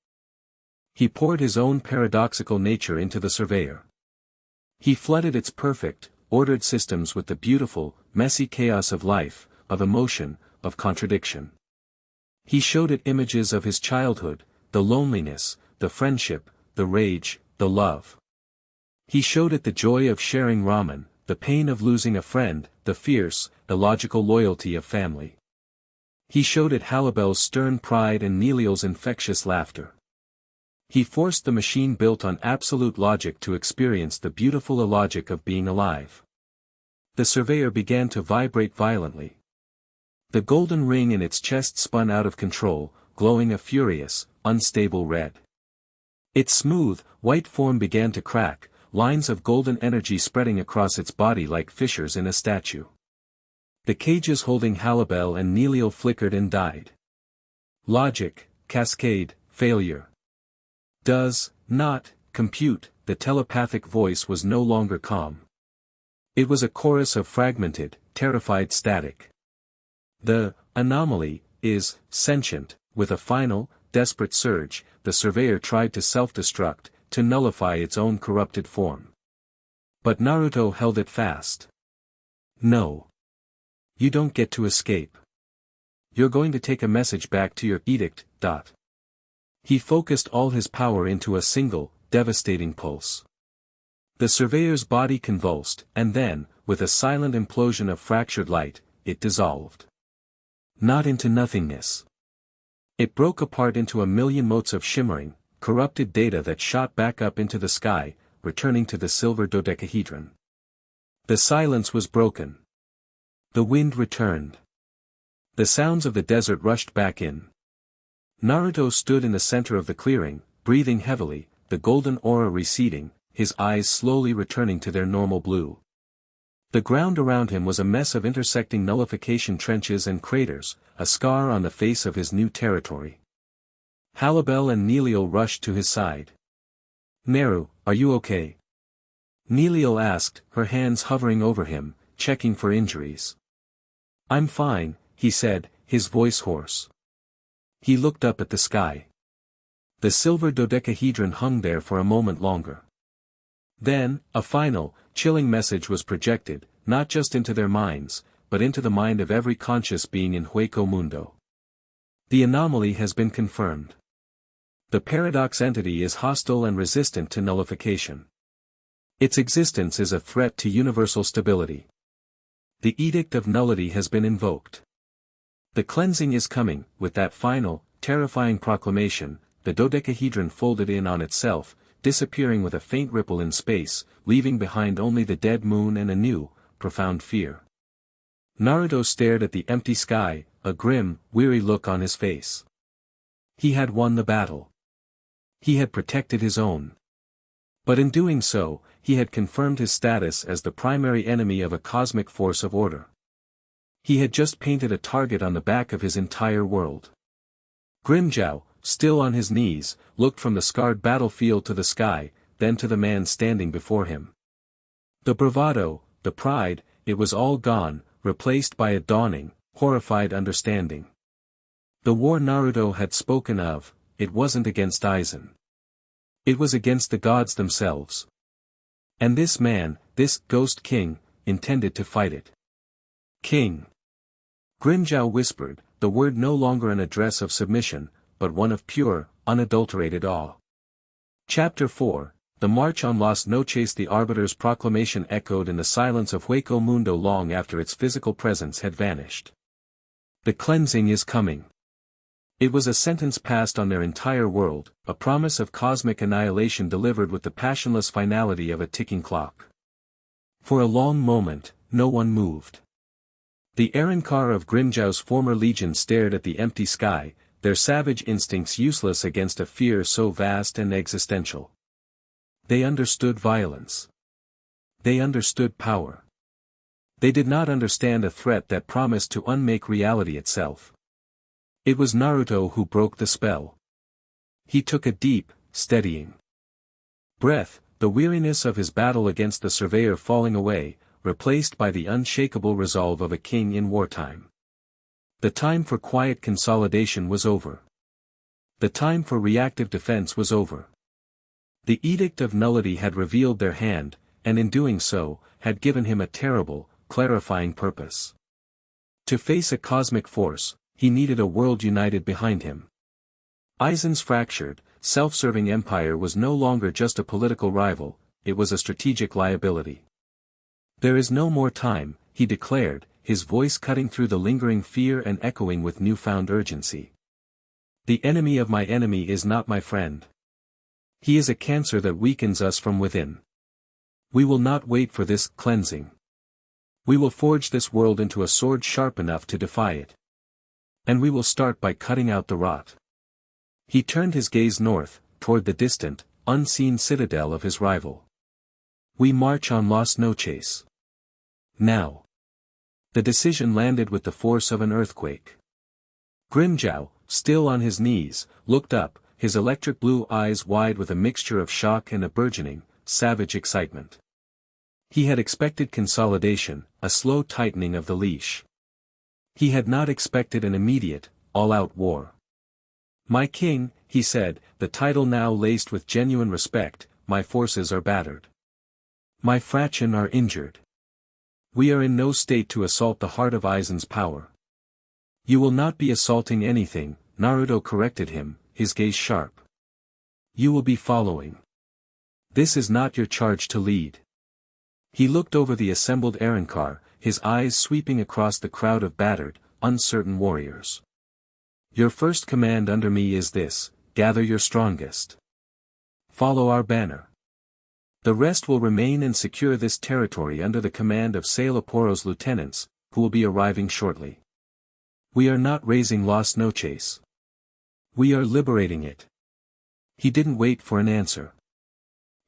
He poured his own paradoxical nature into the surveyor. He flooded its perfect, ordered systems with the beautiful, messy chaos of life, of emotion, of contradiction. He showed it images of his childhood, the loneliness, the friendship, the rage, the love. He showed it the joy of sharing ramen, the pain of losing a friend, the fierce, illogical loyalty of family. He showed it Halibel's stern pride and Neliel's infectious laughter. He forced the machine built on absolute logic to experience the beautiful illogic of being alive. The surveyor began to vibrate violently. The golden ring in its chest spun out of control, glowing a furious, unstable red. Its smooth, white form began to crack, lines of golden energy spreading across its body like fissures in a statue. The cages holding Halibel and Neliel flickered and died. Logic, cascade, failure. Does not compute. The telepathic voice was no longer calm. It was a chorus of fragmented, terrified static. The anomaly is sentient. With a final, desperate surge, the surveyor tried to self-destruct, to nullify its own corrupted form. But Naruto held it fast. No. You don't get to escape. You're going to take a message back to your edict. He focused all his power into a single, devastating pulse. The surveyor's body convulsed, and then, with a silent implosion of fractured light, it dissolved. Not into nothingness. It broke apart into a million motes of shimmering, corrupted data that shot back up into the sky, returning to the silver dodecahedron. The silence was broken. The wind returned. The sounds of the desert rushed back in. Naruto stood in the center of the clearing, breathing heavily, the golden aura receding, his eyes slowly returning to their normal blue. The ground around him was a mess of intersecting nullification trenches and craters, a scar on the face of his new territory. Halibel and Neliel rushed to his side. "Naru, are you okay?" Neliel asked, her hands hovering over him, checking for injuries. "I'm fine," he said, his voice hoarse. He looked up at the sky. The silver dodecahedron hung there for a moment longer. Then, a final, chilling message was projected, not just into their minds, but into the mind of every conscious being in Hueco Mundo. The anomaly has been confirmed. The paradox entity is hostile and resistant to nullification. Its existence is a threat to universal stability. The edict of nullity has been invoked. The cleansing is coming. With that final, terrifying proclamation, the dodecahedron folded in on itself, disappearing with a faint ripple in space, leaving behind only the dead moon and a new, profound fear. Naruto stared at the empty sky, a grim, weary look on his face. He had won the battle. He had protected his own. But in doing so, he had confirmed his status as the primary enemy of a cosmic force of order. He had just painted a target on the back of his entire world. Grimmjow, still on his knees, looked from the scarred battlefield to the sky, then to the man standing before him. The bravado, the pride, it was all gone, replaced by a dawning, horrified understanding. The war Naruto had spoken of, it wasn't against Aizen. It was against the gods themselves. And this man, this Ghost King, intended to fight it. King. Grimmjow whispered, the word no longer an address of submission, but one of pure, unadulterated awe. Chapter 4, The March on Las Noches. The Arbiter's proclamation echoed in the silence of Hueco Mundo long after its physical presence had vanished. The cleansing is coming. It was a sentence passed on their entire world, a promise of cosmic annihilation delivered with the passionless finality of a ticking clock. For a long moment, no one moved. The Arrancar of Grimmjow's former legion stared at the empty sky, their savage instincts useless against a fear so vast and existential. They understood violence. They understood power. They did not understand a threat that promised to unmake reality itself. It was Naruto who broke the spell. He took a deep, steadying breath, the weariness of his battle against the surveyor falling away, replaced by the unshakable resolve of a king in wartime. The time for quiet consolidation was over. The time for reactive defense was over. The edict of nullity had revealed their hand, and in doing so, had given him a terrible, clarifying purpose. To face a cosmic force, he needed a world united behind him. Aizen's fractured, self-serving empire was no longer just a political rival, it was a strategic liability. There is no more time, he declared, his voice cutting through the lingering fear and echoing with newfound urgency. The enemy of my enemy is not my friend. He is a cancer that weakens us from within. We will not wait for this cleansing. We will forge this world into a sword sharp enough to defy it. And we will start by cutting out the rot. He turned his gaze north, toward the distant, unseen citadel of his rival. We march on Las Noches. Now. The decision landed with the force of an earthquake. Grimmjow, still on his knees, looked up, his electric blue eyes wide with a mixture of shock and a burgeoning, savage excitement. He had expected consolidation, a slow tightening of the leash. He had not expected an immediate, all-out war. My king, he said, the title now laced with genuine respect, my forces are battered. My fraction are injured. We are in no state to assault the heart of Aizen's power. You will not be assaulting anything, Naruto corrected him, his gaze sharp. You will be following. This is not your charge to lead. He looked over the assembled Arrancar, his eyes sweeping across the crowd of battered, uncertain warriors. Your first command under me is this: gather your strongest. Follow our banner. The rest will remain and secure this territory under the command of Sailaporo's lieutenants, who will be arriving shortly. We are not raising Las Noches. We are liberating it. He didn't wait for an answer.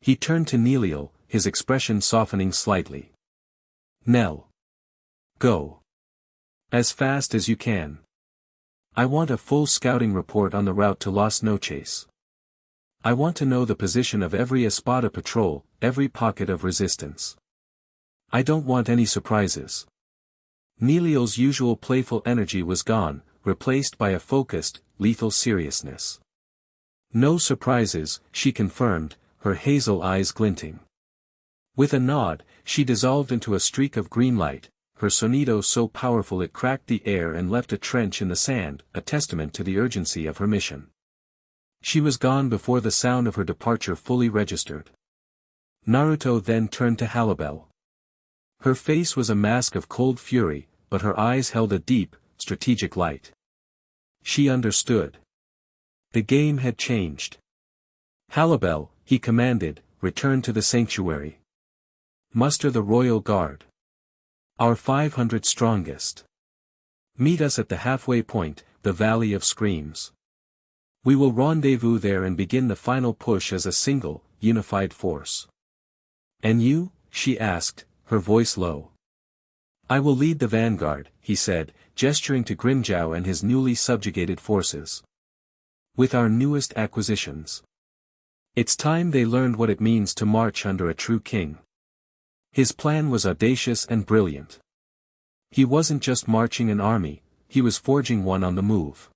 He turned to Neliel, his expression softening slightly. Nell. Go. As fast as you can. I want a full scouting report on the route to Las Noches. I want to know the position of every Espada patrol, every pocket of resistance. I don't want any surprises. Neliel's usual playful energy was gone, replaced by a focused, lethal seriousness. No surprises, she confirmed, her hazel eyes glinting. With a nod, she dissolved into a streak of green light, her sonido so powerful it cracked the air and left a trench in the sand, a testament to the urgency of her mission. She was gone before the sound of her departure fully registered. Naruto then turned to Halibel. Her face was a mask of cold fury, but her eyes held a deep, strategic light. She understood. The game had changed. Halibel, he commanded, return to the sanctuary. Muster the royal guard. Our 500 strongest. Meet us at the halfway point, the Valley of Screams. We will rendezvous there and begin the final push as a single, unified force. And you? She asked, her voice low. I will lead the vanguard, he said, gesturing to Grimjow and his newly subjugated forces. With our newest acquisitions. It's time they learned what it means to march under a true king. His plan was audacious and brilliant. He wasn't just marching an army, he was forging one on the move.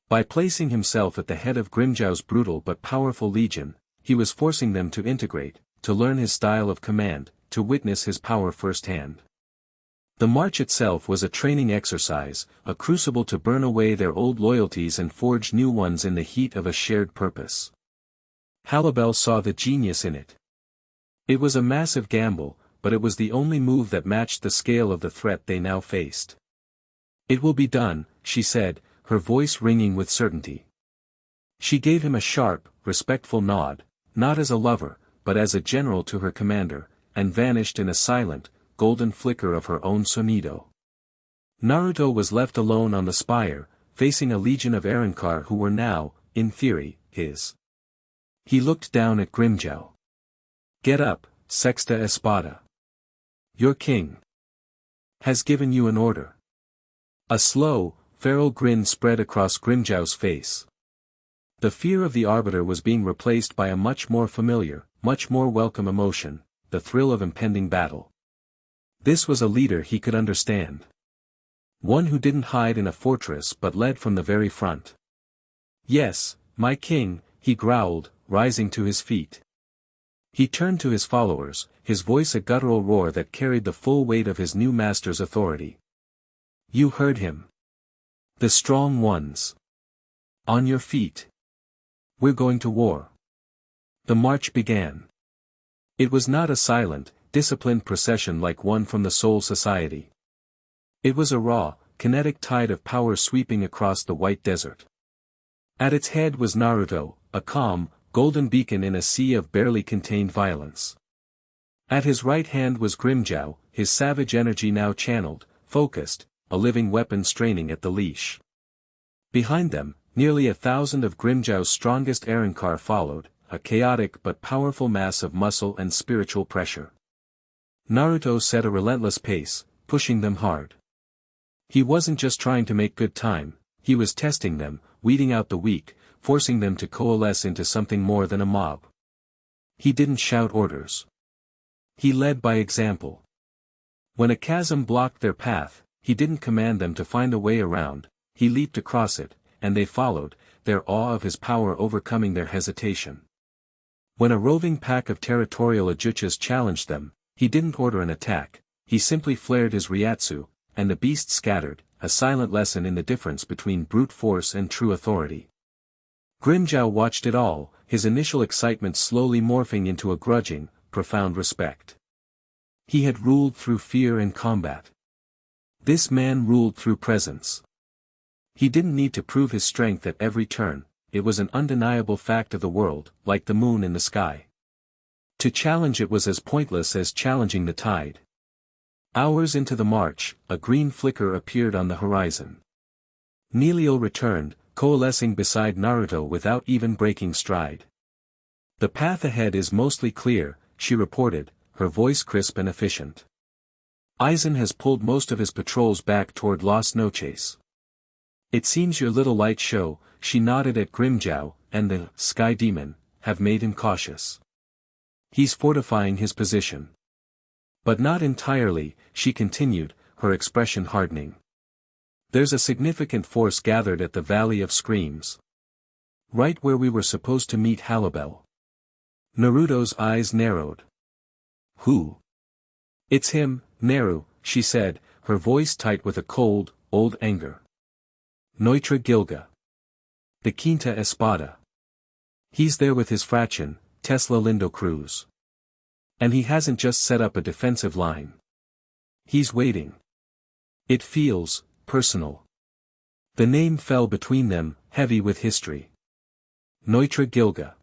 By placing himself at the head of Grimjow's brutal but powerful legion, he was forcing them to integrate, to learn his style of command, to witness his power firsthand. The march itself was a training exercise, a crucible to burn away their old loyalties and forge new ones in the heat of a shared purpose. Halibel saw the genius in it. It was a massive gamble, but it was the only move that matched the scale of the threat they now faced. It will be done, she said, her voice ringing with certainty. She gave him a sharp, respectful nod, not as a lover, but as a general to her commander, and vanished in a silent, golden flicker of her own sonido. Naruto was left alone on the spire, facing a legion of Arrancar who were now, in theory, his. He looked down at Grimjow. Get up, Sexta Espada. Your king has given you an order. A slow, feral grin spread across Grimjow's face. The fear of the Arbiter was being replaced by a much more familiar, much more welcome emotion, the thrill of impending battle. This was a leader he could understand. One who didn't hide in a fortress but led from the very front. Yes, my king, he growled, rising to his feet. He turned to his followers, his voice a guttural roar that carried the full weight of his new master's authority. You heard him. The strong ones. On your feet. We're going to war. The march began. It was not a silent, disciplined procession like one from the Soul Society. It was a raw, kinetic tide of power sweeping across the white desert. At its head was Naruto, a calm, golden beacon in a sea of barely contained violence. At his right hand was Grimjow, his savage energy now channeled, focused, a living weapon straining at the leash. Behind them, nearly 1,000 of Grimjow's strongest Arrancar followed, a chaotic but powerful mass of muscle and spiritual pressure. Naruto set a relentless pace, pushing them hard. He wasn't just trying to make good time, he was testing them, weeding out the weak, forcing them to coalesce into something more than a mob. He didn't shout orders. He led by example. When a chasm blocked their path, he didn't command them to find a way around, he leaped across it, and they followed, their awe of his power overcoming their hesitation. When a roving pack of territorial ajuchas challenged them, he didn't order an attack, he simply flared his ryatsu, and the beast scattered, a silent lesson in the difference between brute force and true authority. Grimjow watched it all, his initial excitement slowly morphing into a grudging, profound respect. He had ruled through fear and combat. This man ruled through presence. He didn't need to prove his strength at every turn, it was an undeniable fact of the world, like the moon in the sky. To challenge it was as pointless as challenging the tide. Hours into the march, a green flicker appeared on the horizon. Nilio returned, coalescing beside Naruto without even breaking stride. The path ahead is mostly clear, she reported, her voice crisp and efficient. Aizen has pulled most of his patrols back toward Las Noches. It seems your little light show, she nodded at Grimjow, and the Sky Demon, have made him cautious. He's fortifying his position. But not entirely, she continued, her expression hardening. There's a significant force gathered at the Valley of Screams. Right where we were supposed to meet Halibel. Naruto's eyes narrowed. Who? It's him, Naru, she said, her voice tight with a cold, old anger. Neutra Gilga. The Quinta Espada. He's there with his fraction, Tesla Lindo Cruz. And he hasn't just set up a defensive line. He's waiting. It feels personal. The name fell between them, heavy with history. Neutra Gilga.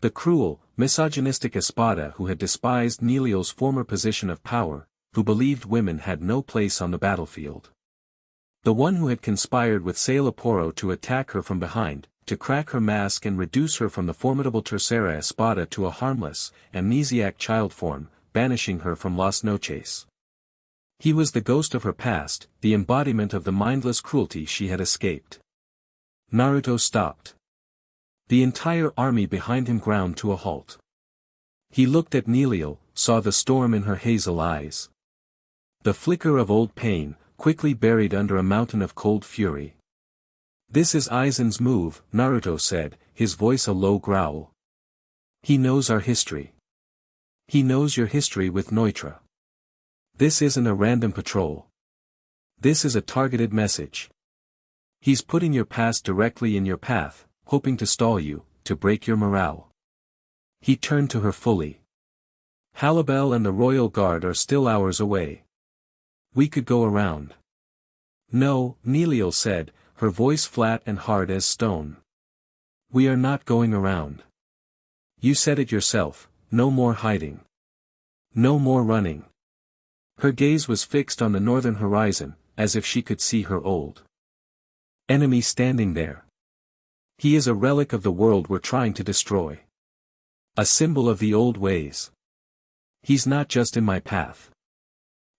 The cruel, misogynistic Espada who had despised Nilio's former position of power, who believed women had no place on the battlefield. The one who had conspired with Sailaporo to attack her from behind, to crack her mask and reduce her from the formidable Tercera Espada to a harmless, amnesiac child form, banishing her from Las Noches. He was the ghost of her past, the embodiment of the mindless cruelty she had escaped. Naruto stopped. The entire army behind him ground to a halt. He looked at Nilio, saw the storm in her hazel eyes. The flicker of old pain, quickly buried under a mountain of cold fury. This is Aizen's move, Naruto said, his voice a low growl. He knows our history. He knows your history with Neutra. This isn't a random patrol. This is a targeted message. He's putting your past directly in your path, hoping to stall you, to break your morale. He turned to her fully. Halibel and the Royal Guard are still hours away. We could go around. No, Nilio said, her voice flat and hard as stone. We are not going around. You said it yourself, no more hiding. No more running. Her gaze was fixed on the northern horizon, as if she could see her old enemy standing there. He is a relic of the world we're trying to destroy. A symbol of the old ways. He's not just in my path.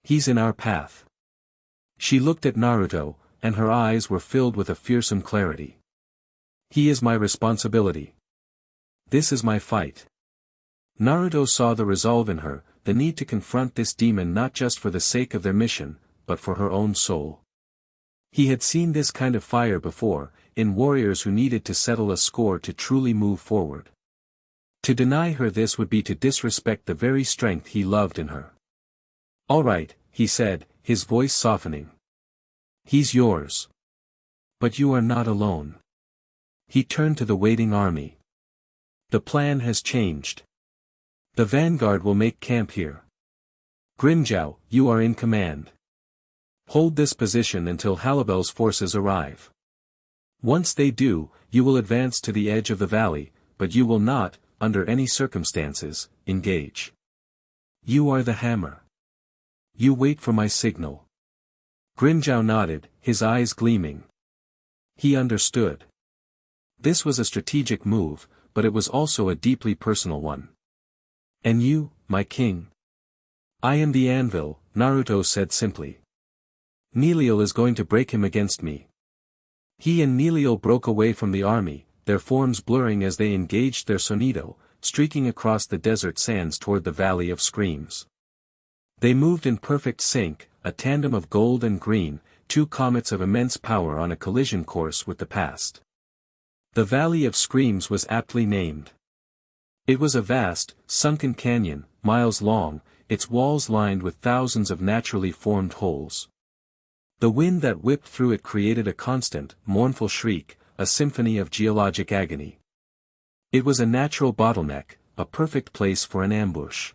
He's in our path. She looked at Naruto, and her eyes were filled with a fearsome clarity. He is my responsibility. This is my fight. Naruto saw the resolve in her, the need to confront this demon not just for the sake of their mission, but for her own soul. He had seen this kind of fire before, in warriors who needed to settle a score to truly move forward. To deny her this would be to disrespect the very strength he loved in her. All right, he said, his voice softening. He's yours. But you are not alone. He turned to the waiting army. The plan has changed. The vanguard will make camp here. Grimjow, you are in command. Hold this position until Halibel's forces arrive. Once they do, you will advance to the edge of the valley, but you will not, under any circumstances, engage. You are the hammer. You wait for my signal. Grimjow nodded, his eyes gleaming. He understood. This was a strategic move, but it was also a deeply personal one. And you, my king? I am the anvil, Naruto said simply. Nilio is going to break him against me. He and Nilio broke away from the army, their forms blurring as they engaged their sonido, streaking across the desert sands toward the Valley of Screams. They moved in perfect sync, a tandem of gold and green, two comets of immense power on a collision course with the past. The Valley of Screams was aptly named. It was a vast, sunken canyon, miles long, its walls lined with thousands of naturally formed holes. The wind that whipped through it created a constant, mournful shriek, a symphony of geologic agony. It was a natural bottleneck, a perfect place for an ambush.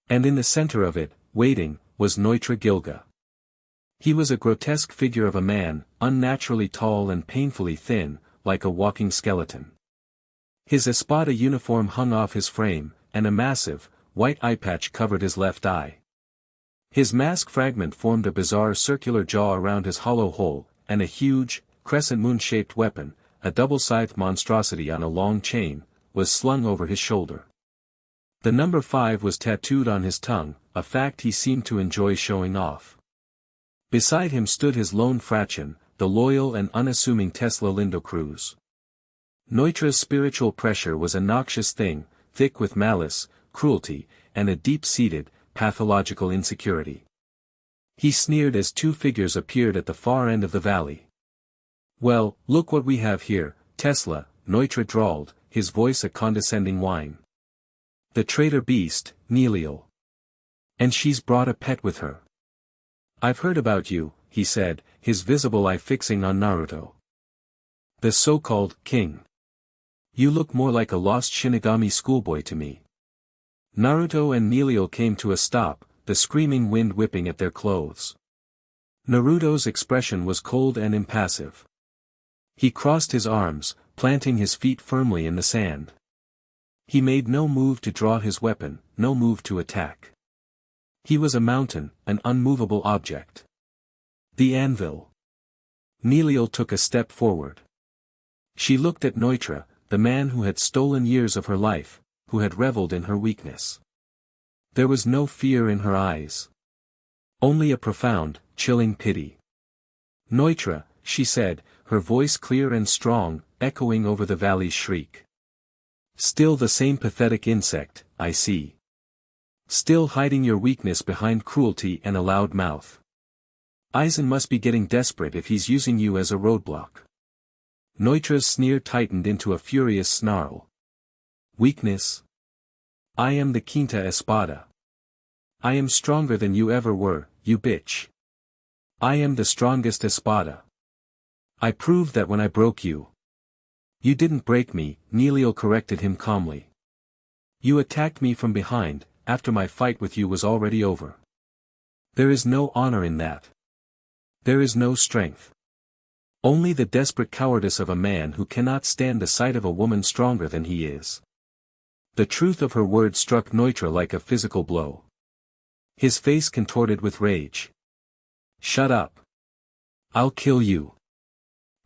And in the center of it, waiting, was Neutra Gilga. He was a grotesque figure of a man, unnaturally tall and painfully thin, like a walking skeleton. His Espada uniform hung off his frame, and a massive, white eye patch covered his left eye. His mask fragment formed a bizarre circular jaw around his hollow hole, and a huge, crescent moon-shaped weapon, a double-scythed monstrosity on a long chain, was slung over his shoulder. The number 5 was tattooed on his tongue, a fact he seemed to enjoy showing off. Beside him stood his lone Fraction, the loyal and unassuming Tesla Lindo Cruz. Neutra's spiritual pressure was a noxious thing, thick with malice, cruelty, and a deep-seated, pathological insecurity. He sneered as two figures appeared at the far end of the valley. "Well, look what we have here, Tesla," Neutra drawled, his voice a condescending whine. "The traitor beast, Neliel. And she's brought a pet with her." "I've heard about you," he said, his visible eye fixing on Naruto. "The so-called king. You look more like a lost Shinigami schoolboy to me." Naruto and Neliel came to a stop, the screaming wind whipping at their clothes. Naruto's expression was cold and impassive. He crossed his arms, planting his feet firmly in the sand. He made no move to draw his weapon, no move to attack. He was a mountain, an unmovable object. The anvil. Neliel took a step forward. She looked at Neutra, the man who had stolen years of her life, who had reveled in her weakness. There was no fear in her eyes. Only a profound, chilling pity. "Neutra," she said, her voice clear and strong, echoing over the valley's shriek. "Still the same pathetic insect, I see. Still hiding your weakness behind cruelty and a loud mouth. Aizen must be getting desperate if he's using you as a roadblock." Neutra's sneer tightened into a furious snarl. "Weakness? I am the Quinta Espada. I am stronger than you ever were, you bitch. I am the strongest Espada. I proved that when I broke you." "You didn't break me," Neliel corrected him calmly. "You attacked me from behind, after my fight with you was already over. There is no honor in that. There is no strength. Only the desperate cowardice of a man who cannot stand the sight of a woman stronger than he is." The truth of her words struck Neutra like a physical blow. His face contorted with rage. "Shut up. I'll kill you.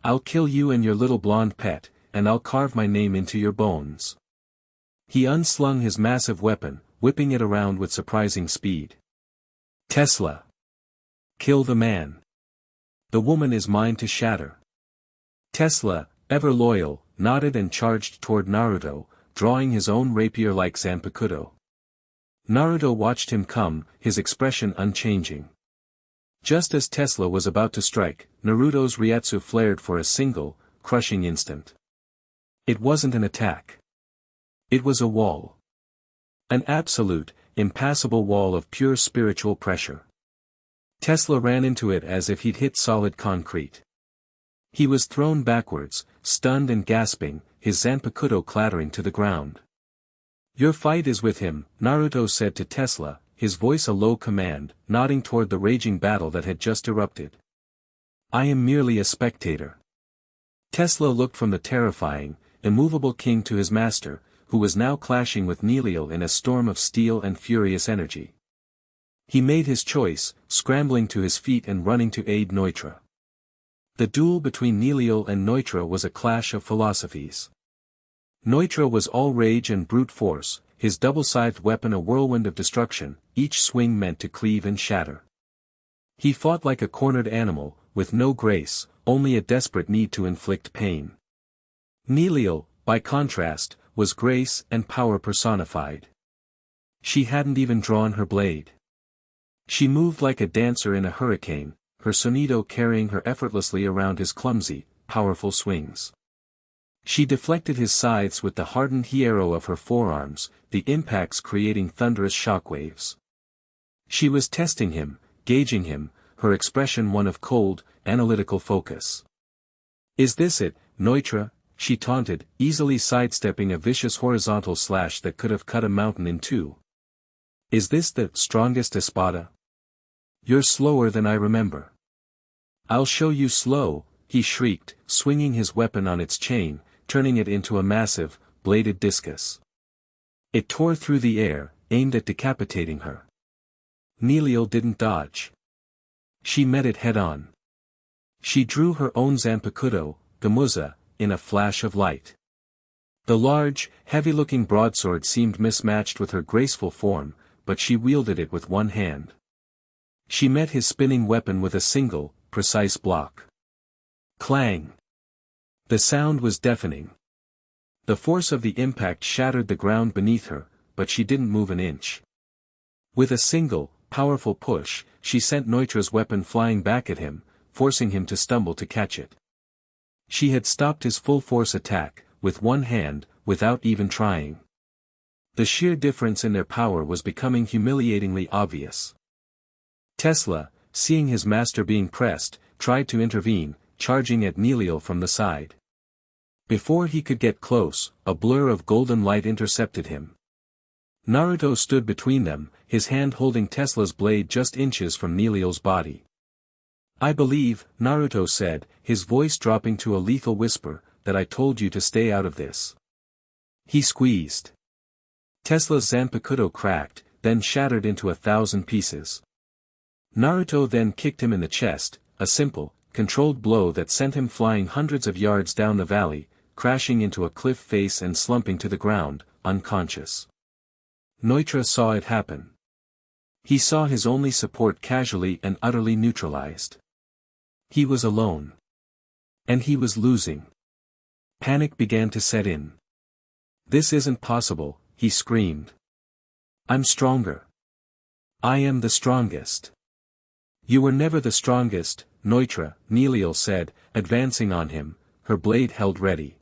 I'll kill you and your little blonde pet, and I'll carve my name into your bones." He unslung his massive weapon, whipping it around with surprising speed. "Tesla. Kill the man. The woman is mine to shatter." Tesla, ever loyal, nodded and charged toward Naruto, drawing his own rapier like Zanpakuto. Naruto watched him come, his expression unchanging. Just as Tesla was about to strike, Naruto's Ryatsu flared for a single, crushing instant. It wasn't an attack. It was a wall. An absolute, impassable wall of pure spiritual pressure. Tesla ran into it as if he'd hit solid concrete. He was thrown backwards, stunned and gasping, his Zanpakuto clattering to the ground. "Your fight is with him," Naruto said to Tesla, his voice a low command, nodding toward the raging battle that had just erupted. "I am merely a spectator." Tesla looked from the terrifying, immovable king to his master, who was now clashing with Neliel in a storm of steel and furious energy. He made his choice, scrambling to his feet and running to aid Neutra. The duel between Neliel and Neutra was a clash of philosophies. Neutra was all rage and brute force, his double-scythed weapon a whirlwind of destruction, each swing meant to cleave and shatter. He fought like a cornered animal, with no grace, only a desperate need to inflict pain. Neliel, by contrast, was grace and power personified. She hadn't even drawn her blade. She moved like a dancer in a hurricane, her sonido carrying her effortlessly around his clumsy, powerful swings. She deflected his scythes with the hardened hierro of her forearms, the impacts creating thunderous shockwaves. She was testing him, gauging him, her expression one of cold, analytical focus. "Is this it, Neutra?" she taunted, easily sidestepping a vicious horizontal slash that could have cut a mountain in two. "Is this the strongest Espada? You're slower than I remember." "I'll show you slow," he shrieked, swinging his weapon on its chain, turning it into a massive, bladed discus. It tore through the air, aimed at decapitating her. Neliel didn't dodge. She met it head-on. She drew her own Zanpakuto, Gamuza, in a flash of light. The large, heavy-looking broadsword seemed mismatched with her graceful form, but she wielded it with one hand. She met his spinning weapon with a single, precise block. Clang! The sound was deafening. The force of the impact shattered the ground beneath her, but she didn't move an inch. With a single, powerful push, she sent Neutra's weapon flying back at him, forcing him to stumble to catch it. She had stopped his full-force attack, with one hand, without even trying. The sheer difference in their power was becoming humiliatingly obvious. Tesla, seeing his master being pressed, tried to intervene, charging at Neliel from the side. Before he could get close, a blur of golden light intercepted him. Naruto stood between them, his hand holding Tesla's blade just inches from Neliel's body. "I believe," Naruto said, his voice dropping to a lethal whisper, "that I told you to stay out of this." He squeezed. Tesla's Zanpakuto cracked, then shattered into 1,000 pieces. Naruto then kicked him in the chest, a simple, controlled blow that sent him flying hundreds of yards down the valley, crashing into a cliff face and slumping to the ground, unconscious. Neutra saw it happen. He saw his only support casually and utterly neutralized. He was alone. And he was losing. Panic began to set in. "This isn't possible," he screamed. "I'm stronger. I am the strongest." "You were never the strongest, Neutra," Neliel said, advancing on him, her blade held ready.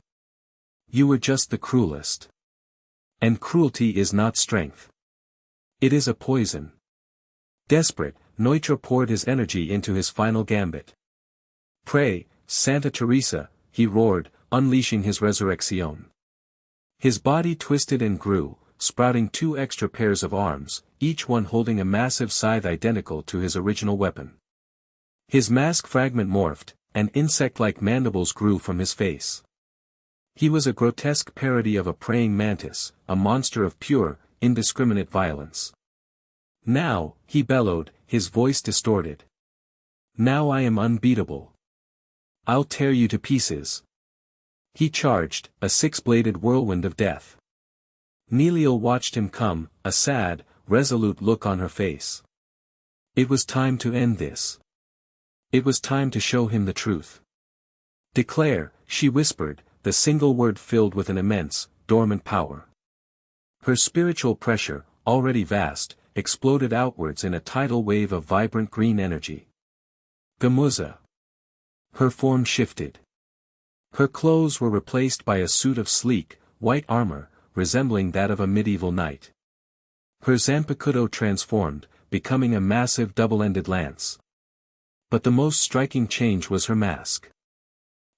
"You were just the cruelest. And cruelty is not strength. It is a poison." Desperate, Neutra poured his energy into his final gambit. "Pray, Santa Teresa," he roared, unleashing his resurrection. His body twisted and grew, sprouting 2 extra pairs of arms, each one holding a massive scythe identical to his original weapon. His mask fragment morphed, and insect-like mandibles grew from his face. He was a grotesque parody of a praying mantis, a monster of pure, indiscriminate violence. "Now," he bellowed, his voice distorted. "Now I am unbeatable. I'll tear you to pieces." He charged, a 6-bladed whirlwind of death. Neliel watched him come, a sad, resolute look on her face. It was time to end this. It was time to show him the truth. "Declare," she whispered, the single word filled with an immense, dormant power. Her spiritual pressure, already vast, exploded outwards in a tidal wave of vibrant green energy. Gamuza. Her form shifted. Her clothes were replaced by a suit of sleek, white armor, resembling that of a medieval knight. Her Zanpakuto transformed, becoming a massive double-ended lance. But the most striking change was her mask.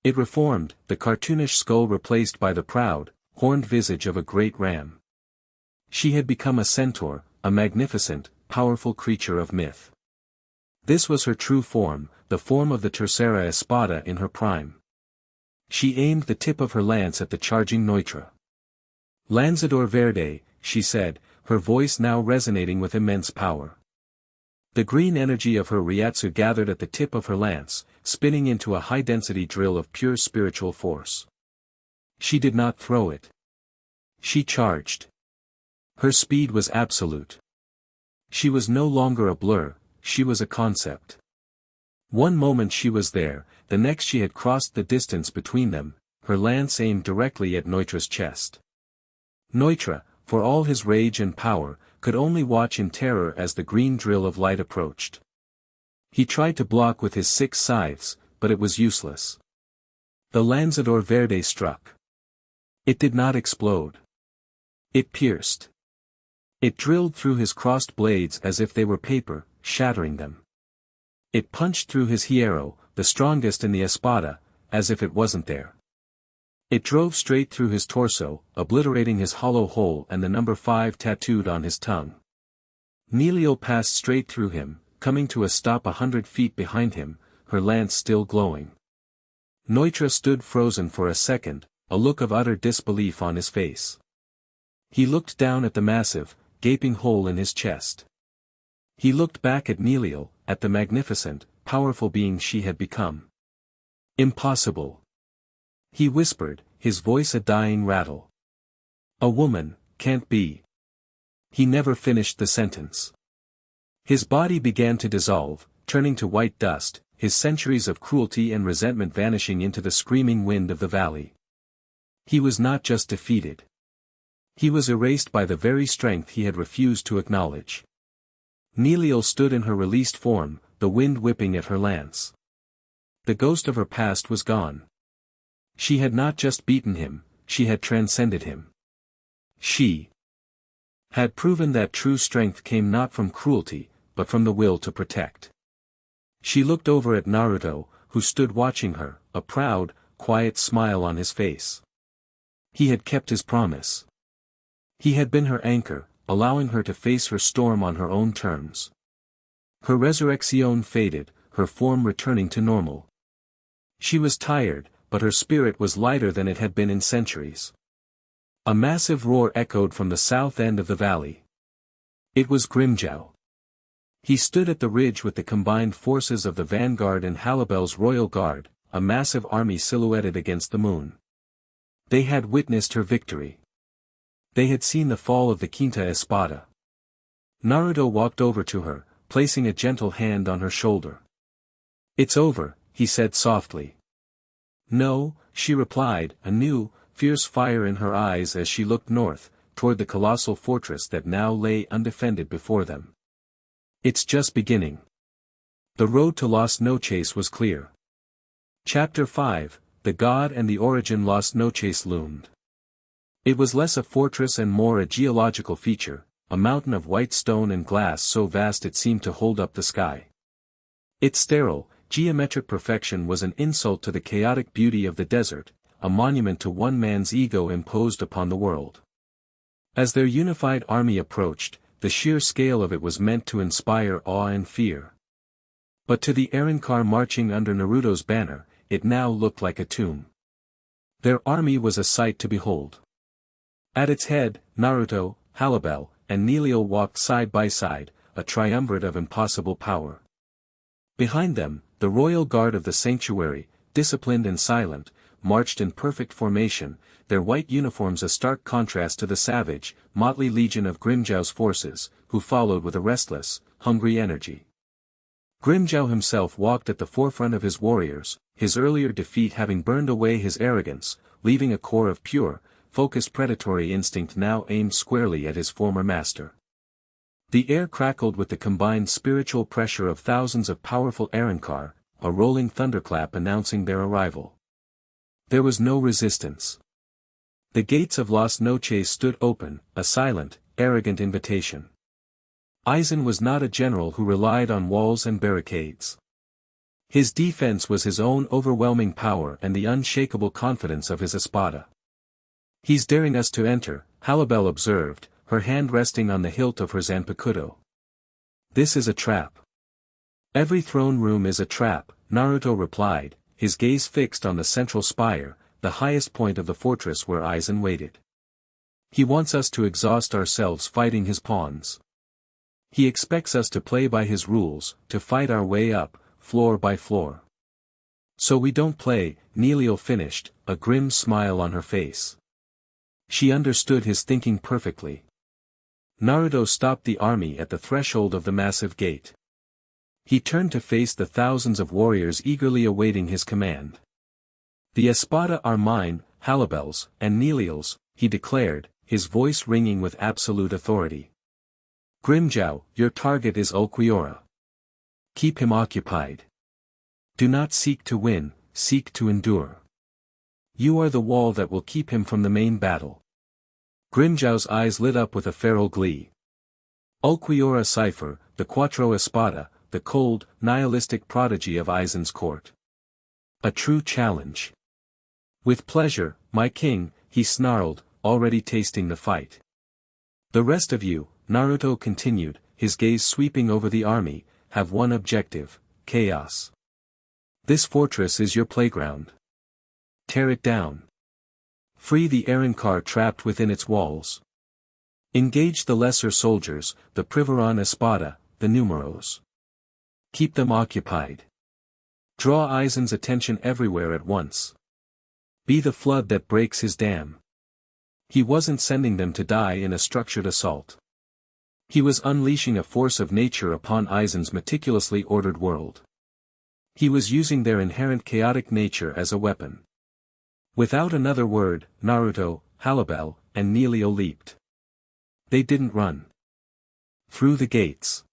It reformed, the cartoonish skull replaced by the proud, horned visage of a great ram. She had become a centaur, a magnificent, powerful creature of myth. This was her true form, the form of the Tercera Espada in her prime. She aimed the tip of her lance at the charging Neutra. "Lanzador Verde," she said, her voice now resonating with immense power. The green energy of her Ryatsu gathered at the tip of her lance, spinning into a high-density drill of pure spiritual force. She did not throw it. She charged. Her speed was absolute. She was no longer a blur, she was a concept. One moment she was there, the next she had crossed the distance between them, her lance aimed directly at Neutra's chest. Neutra, for all his rage and power, could only watch in terror as the green drill of light approached. He tried to block with his 6 scythes, but it was useless. The Lanzador Verde struck. It did not explode. It pierced. It drilled through his crossed blades as if they were paper, shattering them. It punched through his hierro, the strongest in the Espada, as if it wasn't there. It drove straight through his torso, obliterating his hollow hole and the number 5 tattooed on his tongue. Nilio passed straight through him, coming to a stop 100 feet behind him, her lance still glowing. Neutra stood frozen for a second, a look of utter disbelief on his face. He looked down at the massive, gaping hole in his chest. He looked back at Nilio, at the magnificent, powerful being she had become. Impossible. He whispered, his voice a dying rattle. A woman, can't be. He never finished the sentence. His body began to dissolve, turning to white dust, his centuries of cruelty and resentment vanishing into the screaming wind of the valley. He was not just defeated. He was erased by the very strength he had refused to acknowledge. Nilio stood in her released form, the wind whipping at her lance. The ghost of her past was gone. She had not just beaten him, she had transcended him. She had proven that true strength came not from cruelty, but from the will to protect. She looked over at Naruto, who stood watching her, a proud, quiet smile on his face. He had kept his promise. He had been her anchor, allowing her to face her storm on her own terms. Her resurrection faded, her form returning to normal. She was tired, but her spirit was lighter than it had been in centuries. A massive roar echoed from the south end of the valley. It was Grimjow. He stood at the ridge with the combined forces of the vanguard and Halibel's royal guard, a massive army silhouetted against the moon. They had witnessed her victory. They had seen the fall of the Quinta Espada. Naruto walked over to her, placing a gentle hand on her shoulder. "It's over," he said softly. "No," she replied, a new, fierce fire in her eyes as she looked north, toward the colossal fortress that now lay undefended before them. "It's just beginning." The road to Las Noches was clear. Chapter 5, The God and the Origin. Las Noches loomed. It was less a fortress and more a geological feature, a mountain of white stone and glass so vast it seemed to hold up the sky. Its sterile, geometric perfection was an insult to the chaotic beauty of the desert, a monument to one man's ego imposed upon the world. As their unified army approached, the sheer scale of it was meant to inspire awe and fear. But to the Arrancar marching under Naruto's banner, it now looked like a tomb. Their army was a sight to behold. At its head, Naruto, Halibel, and Nilio walked side by side, a triumvirate of impossible power. Behind them, the royal guard of the sanctuary, disciplined and silent, marched in perfect formation, their white uniforms a stark contrast to the savage, motley legion of Grimjow's forces, who followed with a restless, hungry energy. Grimjow himself walked at the forefront of his warriors, his earlier defeat having burned away his arrogance, leaving a core of pure, focused predatory instinct now aimed squarely at his former master. The air crackled with the combined spiritual pressure of thousands of powerful Arrancar, a rolling thunderclap announcing their arrival. There was no resistance. The gates of Las Noches stood open, a silent, arrogant invitation. Aizen was not a general who relied on walls and barricades. His defense was his own overwhelming power and the unshakable confidence of his Espada. "He's daring us to enter," Halibel observed, her hand resting on the hilt of her Zanpakuto. "This is a trap." "Every throne room is a trap," Naruto replied, his gaze fixed on the central spire, the highest point of the fortress where Aizen waited. "He wants us to exhaust ourselves fighting his pawns. He expects us to play by his rules, to fight our way up, floor by floor." "So we don't play," Nilio finished, a grim smile on her face. She understood his thinking perfectly. Naruto stopped the army at the threshold of the massive gate. He turned to face the thousands of warriors eagerly awaiting his command. "The Espada are mine, Halibel's, and Nilio's," he declared, his voice ringing with absolute authority. "Grimjow, your target is Ulquiorra. Keep him occupied. Do not seek to win, seek to endure." You are the wall that will keep him from the main battle. Grimjow's eyes lit up with a feral glee. Ulquiorra cipher, the Quattro Espada, the cold, nihilistic prodigy of Aizen's court. A true challenge. With pleasure, my king, he snarled, already tasting the fight. The rest of you, Naruto continued, his gaze sweeping over the army, have one objective: chaos. This fortress is your playground. Tear it down. Free the Arrancar trapped within its walls. Engage the lesser soldiers, the Privaron Espada, the Numeros. Keep them occupied. Draw Aizen's attention everywhere at once. Be the flood that breaks his dam. He wasn't sending them to die in a structured assault. He was unleashing a force of nature upon Aizen's meticulously ordered world. He was using their inherent chaotic nature as a weapon. Without another word, Naruto, Halibel, and Neilio leaped. They didn't run. Through the gates.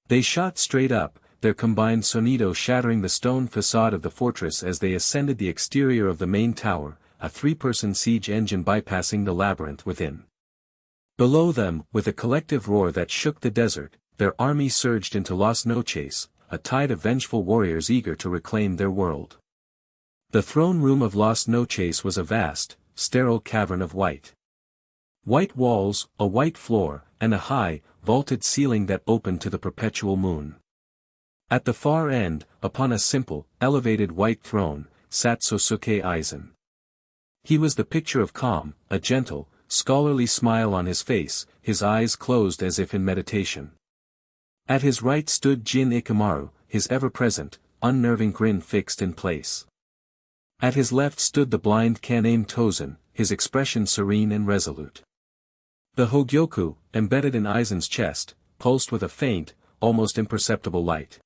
They shot straight up, their combined sonido shattering the stone facade of the fortress as they ascended the exterior of the main tower, a three-person siege engine bypassing the labyrinth within. Below them, with a collective roar that shook the desert, their army surged into Las Noches, a tide of vengeful warriors eager to reclaim their world. The throne room of Las Noches was a vast, sterile cavern of white walls, a white floor, and a high, vaulted ceiling that opened to the perpetual moon. At the far end, upon a simple, elevated white throne, sat Sosuke Aizen. He was the picture of calm, a gentle, scholarly smile on his face, his eyes closed as if in meditation. At his right stood Jin Ikamaru, his ever-present, unnerving grin fixed in place. At his left stood the blind Kaname Tozen, his expression serene and resolute. The Hogyoku, embedded in Aizen's chest, pulsed with a faint, almost imperceptible light.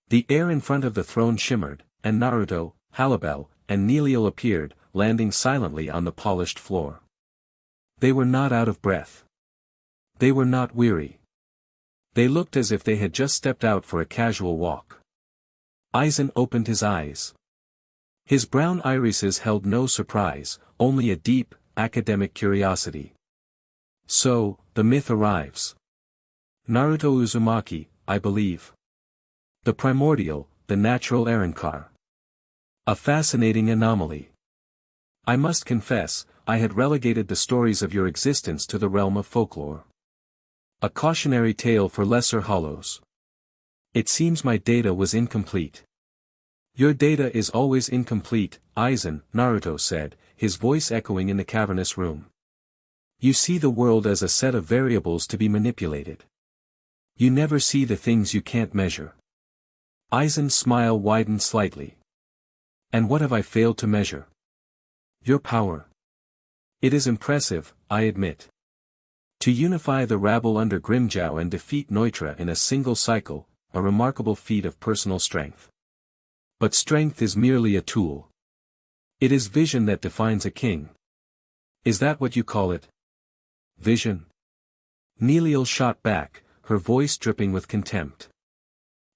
The air in front of the throne shimmered, and Naruto, Halibel, and Neilio appeared, landing silently on the polished floor. They were not out of breath. They were not weary. They looked as if they had just stepped out for a casual walk. Aizen opened his eyes. His brown irises held no surprise, only a deep, academic curiosity. So, the myth arrives. Naruto Uzumaki, I believe. The primordial, the natural Arrancar. A fascinating anomaly. I must confess, I had relegated the stories of your existence to the realm of folklore. A cautionary tale for lesser hollows. It seems my data was incomplete. Your data is always incomplete, Aizen, Naruto said, his voice echoing in the cavernous room. You see the world as a set of variables to be manipulated. You never see the things you can't measure. Aizen's smile widened slightly. And what have I failed to measure? Your power. It is impressive, I admit. To unify the rabble under Grimjow and defeat Neutra in a single cycle, a remarkable feat of personal strength. But strength is merely a tool. It is vision that defines a king. Is that what you call it? Vision? Neilio shot back, her voice dripping with contempt.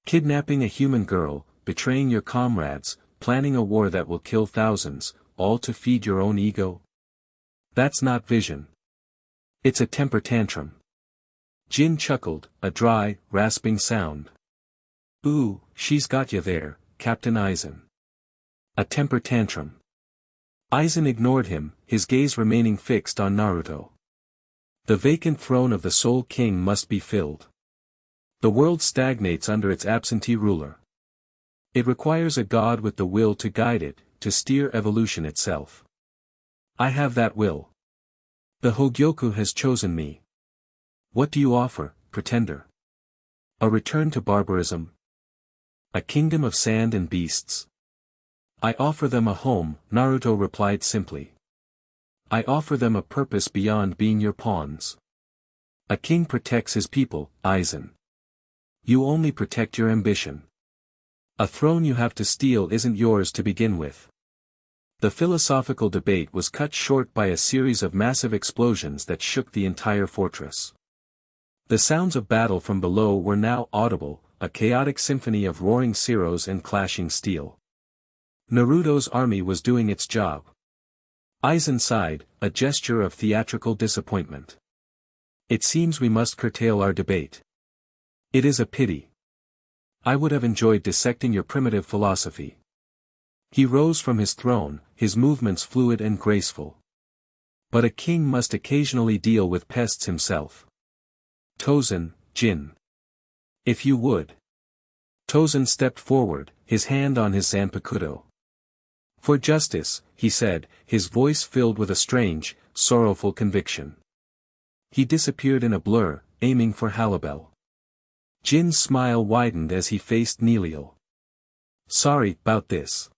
Kidnapping a human girl, betraying your comrades, planning a war that will kill thousands, all to feed your own ego? That's not vision. It's a temper tantrum. Jin chuckled, a dry, rasping sound. Ooh, she's got you there, Captain Aizen. A temper tantrum. Aizen ignored him, his gaze remaining fixed on Naruto. The vacant throne of the Soul King must be filled. The world stagnates under its absentee ruler. It requires a god with the will to guide it, to steer evolution itself. I have that will. The Hogyoku has chosen me. What do you offer, pretender? A return to barbarism? A kingdom of sand and beasts? I offer them a home, Naruto replied simply. I offer them a purpose beyond being your pawns. A king protects his people, Aizen. You only protect your ambition. A throne you have to steal isn't yours to begin with. The philosophical debate was cut short by a series of massive explosions that shook the entire fortress. The sounds of battle from below were now audible, a chaotic symphony of roaring Ceros and clashing steel. Naruto's army was doing its job. Aizen sighed, a gesture of theatrical disappointment. It seems we must curtail our debate. It is a pity. I would have enjoyed dissecting your primitive philosophy. He rose from his throne, his movements fluid and graceful. But a king must occasionally deal with pests himself. Tozen, Jin. If you would. Tozen stepped forward, his hand on his zanpakuto. For justice, he said, his voice filled with a strange, sorrowful conviction. He disappeared in a blur, aiming for Halibel. Jin's smile widened as he faced Neilio. Sorry about this.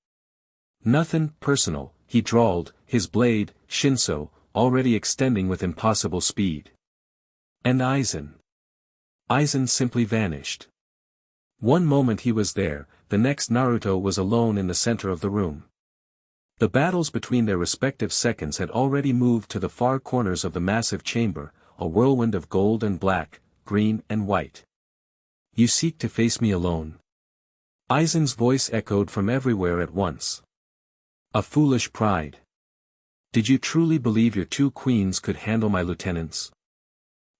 Nothing personal, he drawled, his blade, Shinso, already extending with impossible speed. And Aizen. Aizen simply vanished. One moment he was there, the next Naruto was alone in the center of the room. The battles between their respective seconds had already moved to the far corners of the massive chamber, a whirlwind of gold and black, green and white. You seek to face me alone. Aizen's voice echoed from everywhere at once. A foolish pride. Did you truly believe your two queens could handle my lieutenants?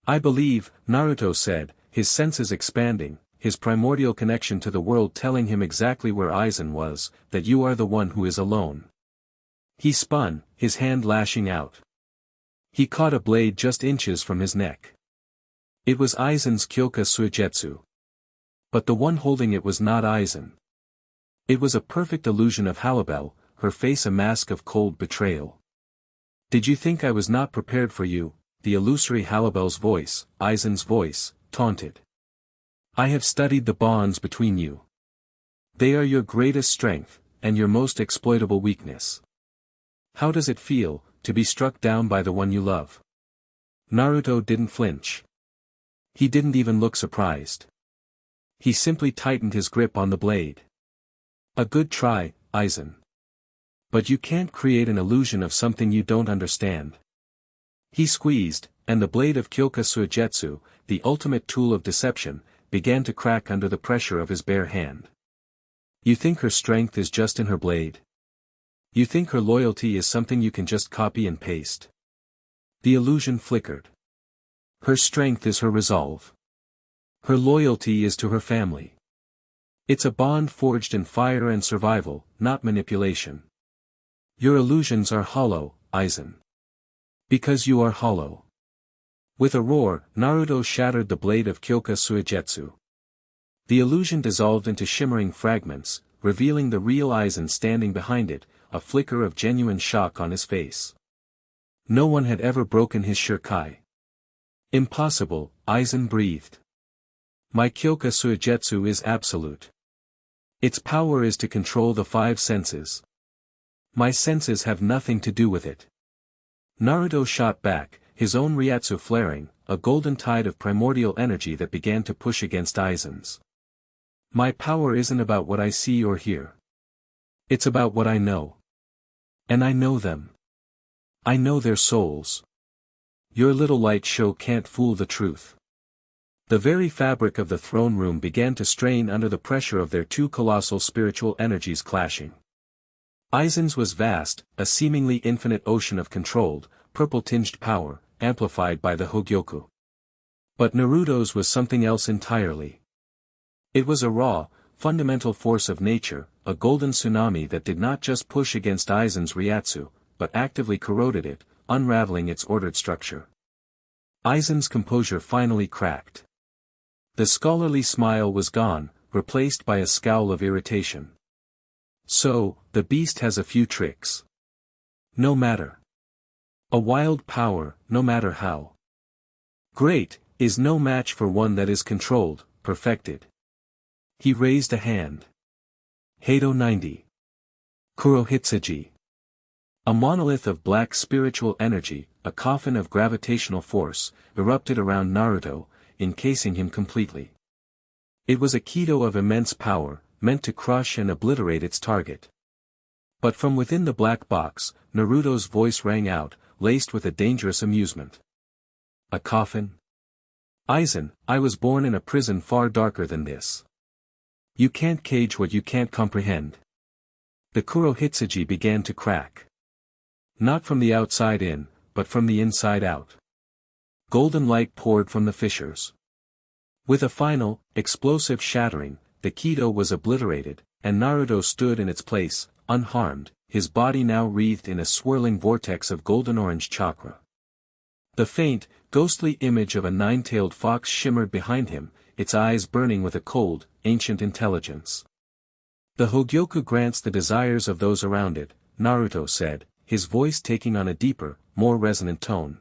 I believe, Naruto said, his senses expanding, his primordial connection to the world telling him exactly where Aizen was, that you are the one who is alone. He spun, his hand lashing out. He caught a blade just inches from his neck. It was Aizen's Kyoka Suigetsu. But the one holding it was not Aizen. It was a perfect illusion of Halibel, her face a mask of cold betrayal. Did you think I was not prepared for you? The illusory Halibel's voice, Aizen's voice, taunted. I have studied the bonds between you. They are your greatest strength, and your most exploitable weakness. How does it feel, to be struck down by the one you love? Naruto didn't flinch. He didn't even look surprised. He simply tightened his grip on the blade. A good try, Aizen. But you can't create an illusion of something you don't understand. He squeezed, and the blade of Kyoka Suigetsu, the ultimate tool of deception, began to crack under the pressure of his bare hand. You think her strength is just in her blade? You think her loyalty is something you can just copy and paste? The illusion flickered. Her strength is her resolve. Her loyalty is to her family. It's a bond forged in fire and survival, not manipulation. Your illusions are hollow, Aizen. Because you are hollow. With a roar, Naruto shattered the blade of Kyoka Suigetsu. The illusion dissolved into shimmering fragments, revealing the real Aizen standing behind it, a flicker of genuine shock on his face. No one had ever broken his Shirkai. Impossible, Aizen breathed. My Kyoka Suigetsu is absolute. Its power is to control the five senses. My senses have nothing to do with it. Naruto shot back, his own Ryatsu flaring, a golden tide of primordial energy that began to push against Aizen's. My power isn't about what I see or hear. It's about what I know. And I know them. I know their souls. Your little light show can't fool the truth. The very fabric of the throne room began to strain under the pressure of their two colossal spiritual energies clashing. Aizen's was vast, a seemingly infinite ocean of controlled, purple-tinged power, amplified by the Hogyoku. But Naruto's was something else entirely. It was a raw, fundamental force of nature, a golden tsunami that did not just push against Aizen's Ryatsu, but actively corroded it, unraveling its ordered structure. Aizen's composure finally cracked. The scholarly smile was gone, replaced by a scowl of irritation. So, the beast has a few tricks. No matter. A wild power, no matter how great, is no match for one that is controlled, perfected. He raised a hand. Heido 90. Kurohitsuji. A monolith of black spiritual energy, a coffin of gravitational force, erupted around Naruto, encasing him completely. It was a Kido of immense power, meant to crush and obliterate its target. But from within the black box, Naruto's voice rang out, laced with a dangerous amusement. A coffin? Aizen, I was born in a prison far darker than this. You can't cage what you can't comprehend. The Kurohitsuji began to crack. Not from the outside in, but from the inside out. Golden light poured from the fissures. With a final, explosive shattering, the Kido was obliterated, and Naruto stood in its place, unharmed, his body now wreathed in a swirling vortex of golden-orange chakra. The faint, ghostly image of a nine-tailed fox shimmered behind him, its eyes burning with a cold, ancient intelligence. The Hogyoku grants the desires of those around it, Naruto said, his voice taking on a deeper, more resonant tone.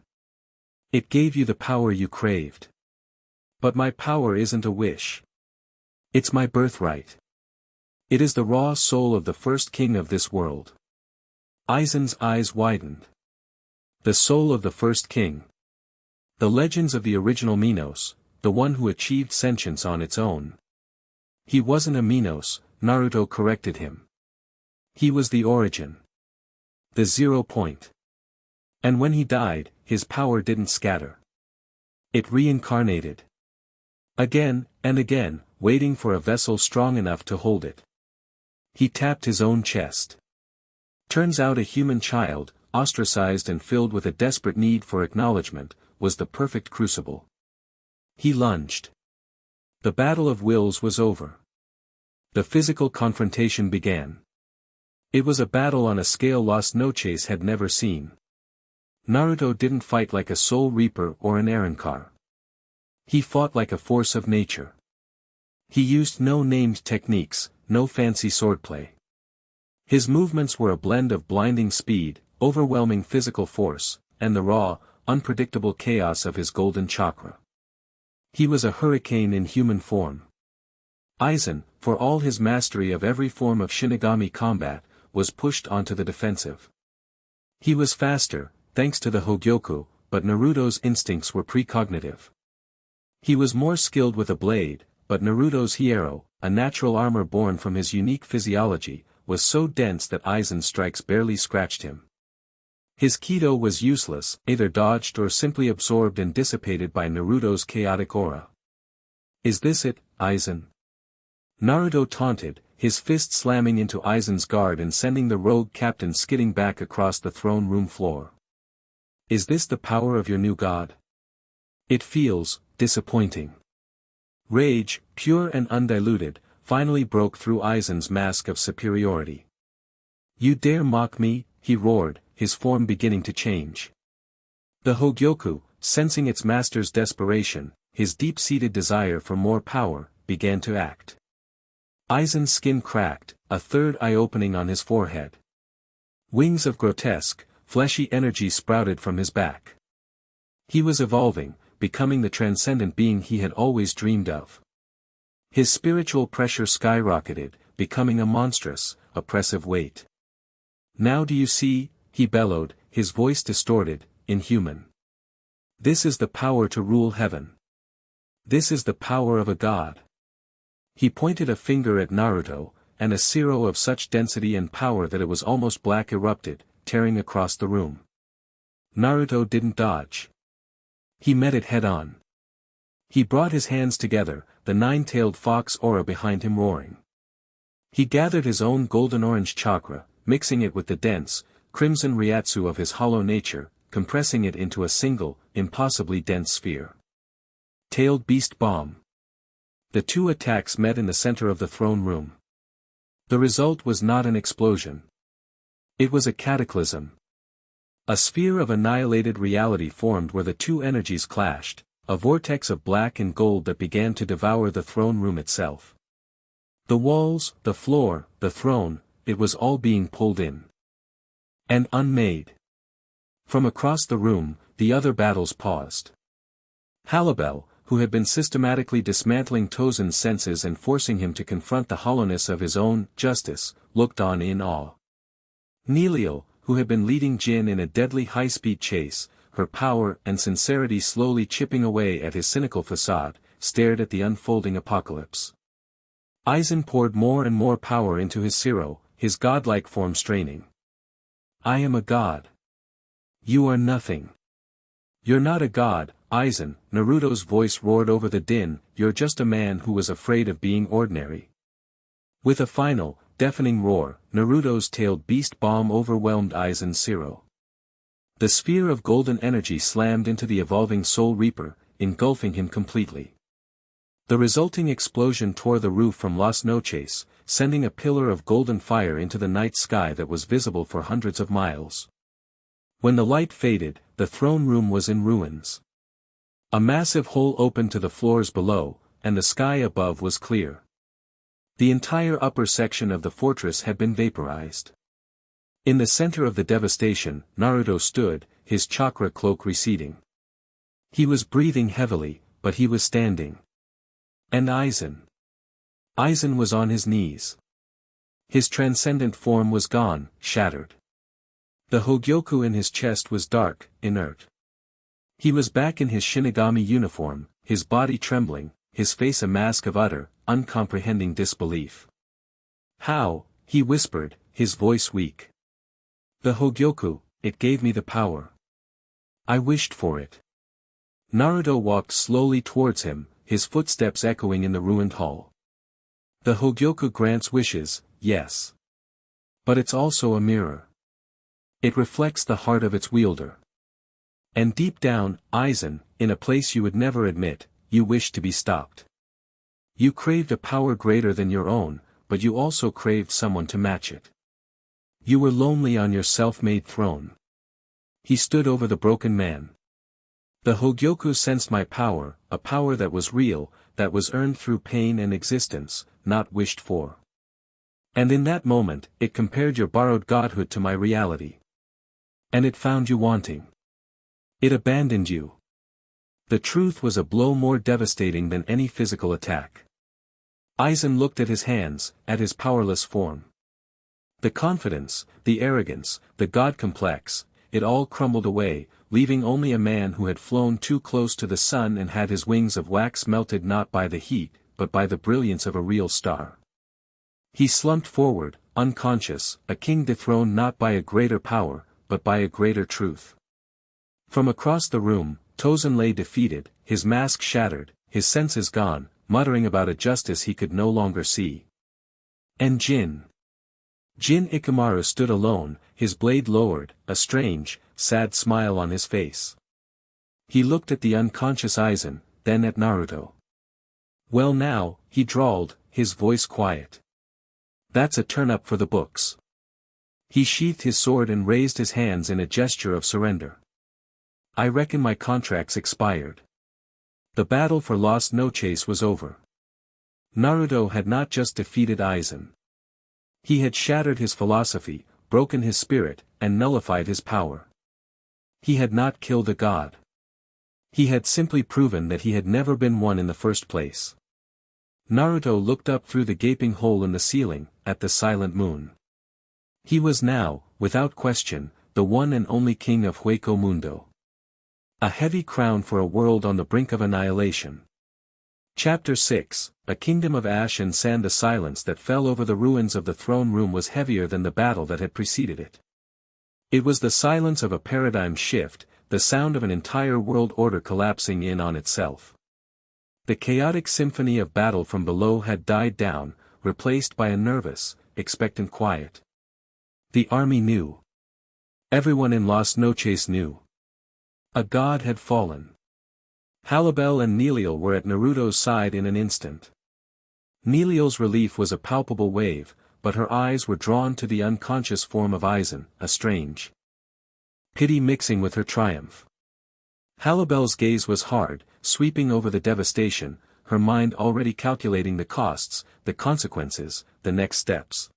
It gave you the power you craved. But my power isn't a wish. It's my birthright. It is the raw soul of the first king of this world. Aizen's eyes widened. The soul of the first king. The legends of the original Minos, the one who achieved sentience on its own. He wasn't a Minos, Naruto corrected him. He was the origin. The 0 point. And when he died, his power didn't scatter. It reincarnated. Again, and again, waiting for a vessel strong enough to hold it. He tapped his own chest. Turns out a human child, ostracized and filled with a desperate need for acknowledgement, was the perfect crucible. He lunged. The battle of wills was over. The physical confrontation began. It was a battle on a scale Las Noches had never seen. Naruto didn't fight like a soul reaper or an Arrancar. He fought like a force of nature. He used no named techniques, no fancy swordplay. His movements were a blend of blinding speed, overwhelming physical force, and the raw, unpredictable chaos of his golden chakra. He was a hurricane in human form. Aizen, for all his mastery of every form of Shinigami combat, was pushed onto the defensive. He was faster, thanks to the Hogyoku, but Naruto's instincts were precognitive. He was more skilled with a blade, but Naruto's Hiero, a natural armor born from his unique physiology, was so dense that Aizen's strikes barely scratched him. His Kido was useless, either dodged or simply absorbed and dissipated by Naruto's chaotic aura. Is this it, Aizen? Naruto taunted, his fist slamming into Aizen's guard and sending the rogue captain skidding back across the throne room floor. Is this the power of your new god? It feels disappointing. Rage, pure and undiluted, finally broke through Aizen's mask of superiority. You dare mock me, he roared, his form beginning to change. The Hogyoku, sensing its master's desperation, his deep-seated desire for more power, began to act. Aizen's skin cracked, a third eye opening on his forehead. Wings of grotesque, fleshy energy sprouted from his back. He was evolving, becoming the transcendent being he had always dreamed of. His spiritual pressure skyrocketed, becoming a monstrous, oppressive weight. Now do you see, he bellowed, his voice distorted, inhuman. This is the power to rule heaven. This is the power of a god. He pointed a finger at Naruto, and a Cero of such density and power that it was almost black erupted, tearing across the room. Naruto didn't dodge. He met it head-on. He brought his hands together, the nine-tailed fox aura behind him roaring. He gathered his own golden-orange chakra, mixing it with the dense, crimson Ryatsu of his hollow nature, compressing it into a single, impossibly dense sphere. Tailed Beast Bomb. The two attacks met in the center of the throne room. The result was not an explosion. It was a cataclysm. A sphere of annihilated reality formed where the two energies clashed, a vortex of black and gold that began to devour the throne room itself. The walls, the floor, the throne, it was all being pulled in. And unmade. From across the room, the other battles paused. Halibel, who had been systematically dismantling Tozen's senses and forcing him to confront the hollowness of his own justice, looked on in awe. Neilio, who had been leading Jin in a deadly high-speed chase, her power and sincerity slowly chipping away at his cynical facade, stared at the unfolding apocalypse. Aizen poured more and more power into his Cero, his godlike form straining. I am a god. You are nothing. You're not a god, Aizen, Naruto's voice roared over the din, you're just a man who was afraid of being ordinary. With a final, deafening roar, Naruto's tailed beast bomb overwhelmed Aizen's Cero. The sphere of golden energy slammed into the evolving Soul Reaper, engulfing him completely. The resulting explosion tore the roof from Las Noches, sending a pillar of golden fire into the night sky that was visible for hundreds of miles. When the light faded, the throne room was in ruins. A massive hole opened to the floors below, and the sky above was clear. The entire upper section of the fortress had been vaporized. In the center of the devastation, Naruto stood, his chakra cloak receding. He was breathing heavily, but he was standing. And Aizen. Aizen was on his knees. His transcendent form was gone, shattered. The Hogyoku in his chest was dark, inert. He was back in his Shinigami uniform, his body trembling, his face a mask of utter, uncomprehending disbelief. "How?" he whispered, his voice weak. "The Hogyoku, it gave me the power. I wished for it." Naruto walked slowly towards him, his footsteps echoing in the ruined hall. "The Hogyoku grants wishes, yes. But it's also a mirror. It reflects the heart of its wielder. And deep down, Aizen, in a place you would never admit, you wished to be stopped. You craved a power greater than your own, but you also craved someone to match it. You were lonely on your self-made throne." He stood over the broken man. "The Hogyoku sensed my power, a power that was real, that was earned through pain and existence, not wished for. And in that moment, it compared your borrowed godhood to my reality. And it found you wanting. It abandoned you." The truth was a blow more devastating than any physical attack. Aizen looked at his hands, at his powerless form. The confidence, the arrogance, the god complex, it all crumbled away, leaving only a man who had flown too close to the sun and had his wings of wax melted not by the heat, but by the brilliance of a real star. He slumped forward, unconscious, a king dethroned not by a greater power, but by a greater truth. From across the room, Tozen lay defeated, his mask shattered, his senses gone, muttering about a justice he could no longer see. And Jin Ikamaru stood alone, his blade lowered, a strange, sad smile on his face. He looked at the unconscious Aizen, then at Naruto. "Well now," he drawled, his voice quiet. "That's a turn-up for the books." He sheathed his sword and raised his hands in a gesture of surrender. "I reckon my contract's expired." The battle for Las Noches was over. Naruto had not just defeated Aizen. He had shattered his philosophy, broken his spirit, and nullified his power. He had not killed a god. He had simply proven that he had never been one in the first place. Naruto looked up through the gaping hole in the ceiling, at the silent moon. He was now, without question, the one and only king of Hueco Mundo. A heavy crown for a world on the brink of annihilation. Chapter 6, A Kingdom of Ash and Sand. The silence that fell over the ruins of the throne room was heavier than the battle that had preceded it. It was the silence of a paradigm shift, the sound of an entire world order collapsing in on itself. The chaotic symphony of battle from below had died down, replaced by a nervous, expectant quiet. The army knew. Everyone in Las Noches knew. A god had fallen. Halibel and Neliel were at Naruto's side in an instant. Neliel's relief was a palpable wave, but her eyes were drawn to the unconscious form of Aizen, a strange pity mixing with her triumph. Halibel's gaze was hard, sweeping over the devastation, her mind already calculating the costs, the consequences, the next steps.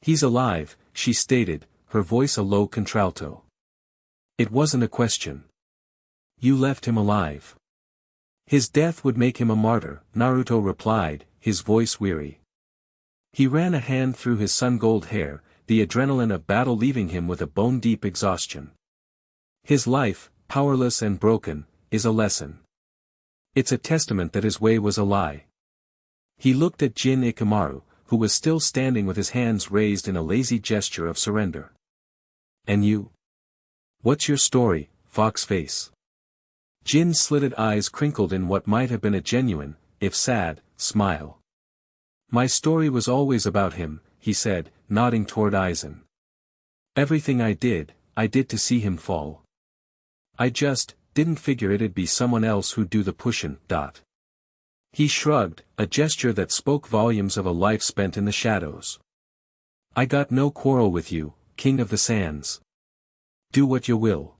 "He's alive," she stated, her voice a low contralto. "It wasn't a question. You left him alive." "His death would make him a martyr," Naruto replied, his voice weary. He ran a hand through his sun-gold hair, the adrenaline of battle leaving him with a bone-deep exhaustion. "His life, powerless and broken, is a lesson. It's a testament that his way was a lie." He looked at Jin Ikamaru, who was still standing with his hands raised in a lazy gesture of surrender. "And you? What's your story, fox face?" Jin's slitted eyes crinkled in what might have been a genuine, if sad, smile. "My story was always about him," he said, nodding toward Aizen. Everything I did to see him fall. I just didn't figure it'd be someone else who'd do the pushing. He shrugged, a gesture that spoke volumes of a life spent in the shadows. I got no quarrel with you, King of the Sands. Do what you will.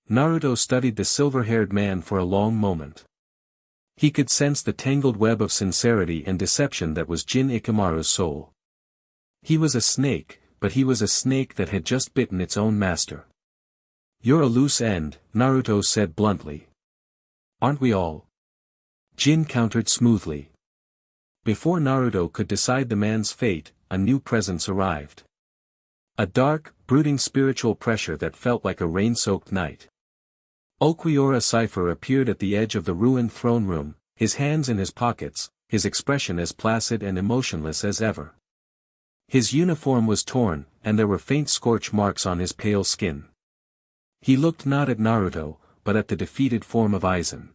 Naruto studied the silver-haired man for a long moment. He could sense the tangled web of sincerity and deception that was Jin Ikamaru's soul. He was a snake, but he was a snake that had just bitten its own master. You're a loose end, Naruto said bluntly. Aren't we all? Jin countered smoothly. Before Naruto could decide the man's fate, a new presence arrived. A dark, brooding spiritual pressure that felt like a rain-soaked night. Ulquiorra Cypher appeared at the edge of the ruined throne room, his hands in his pockets, his expression as placid and emotionless as ever. His uniform was torn, and there were faint scorch marks on his pale skin. He looked not at Naruto, but at the defeated form of Aizen.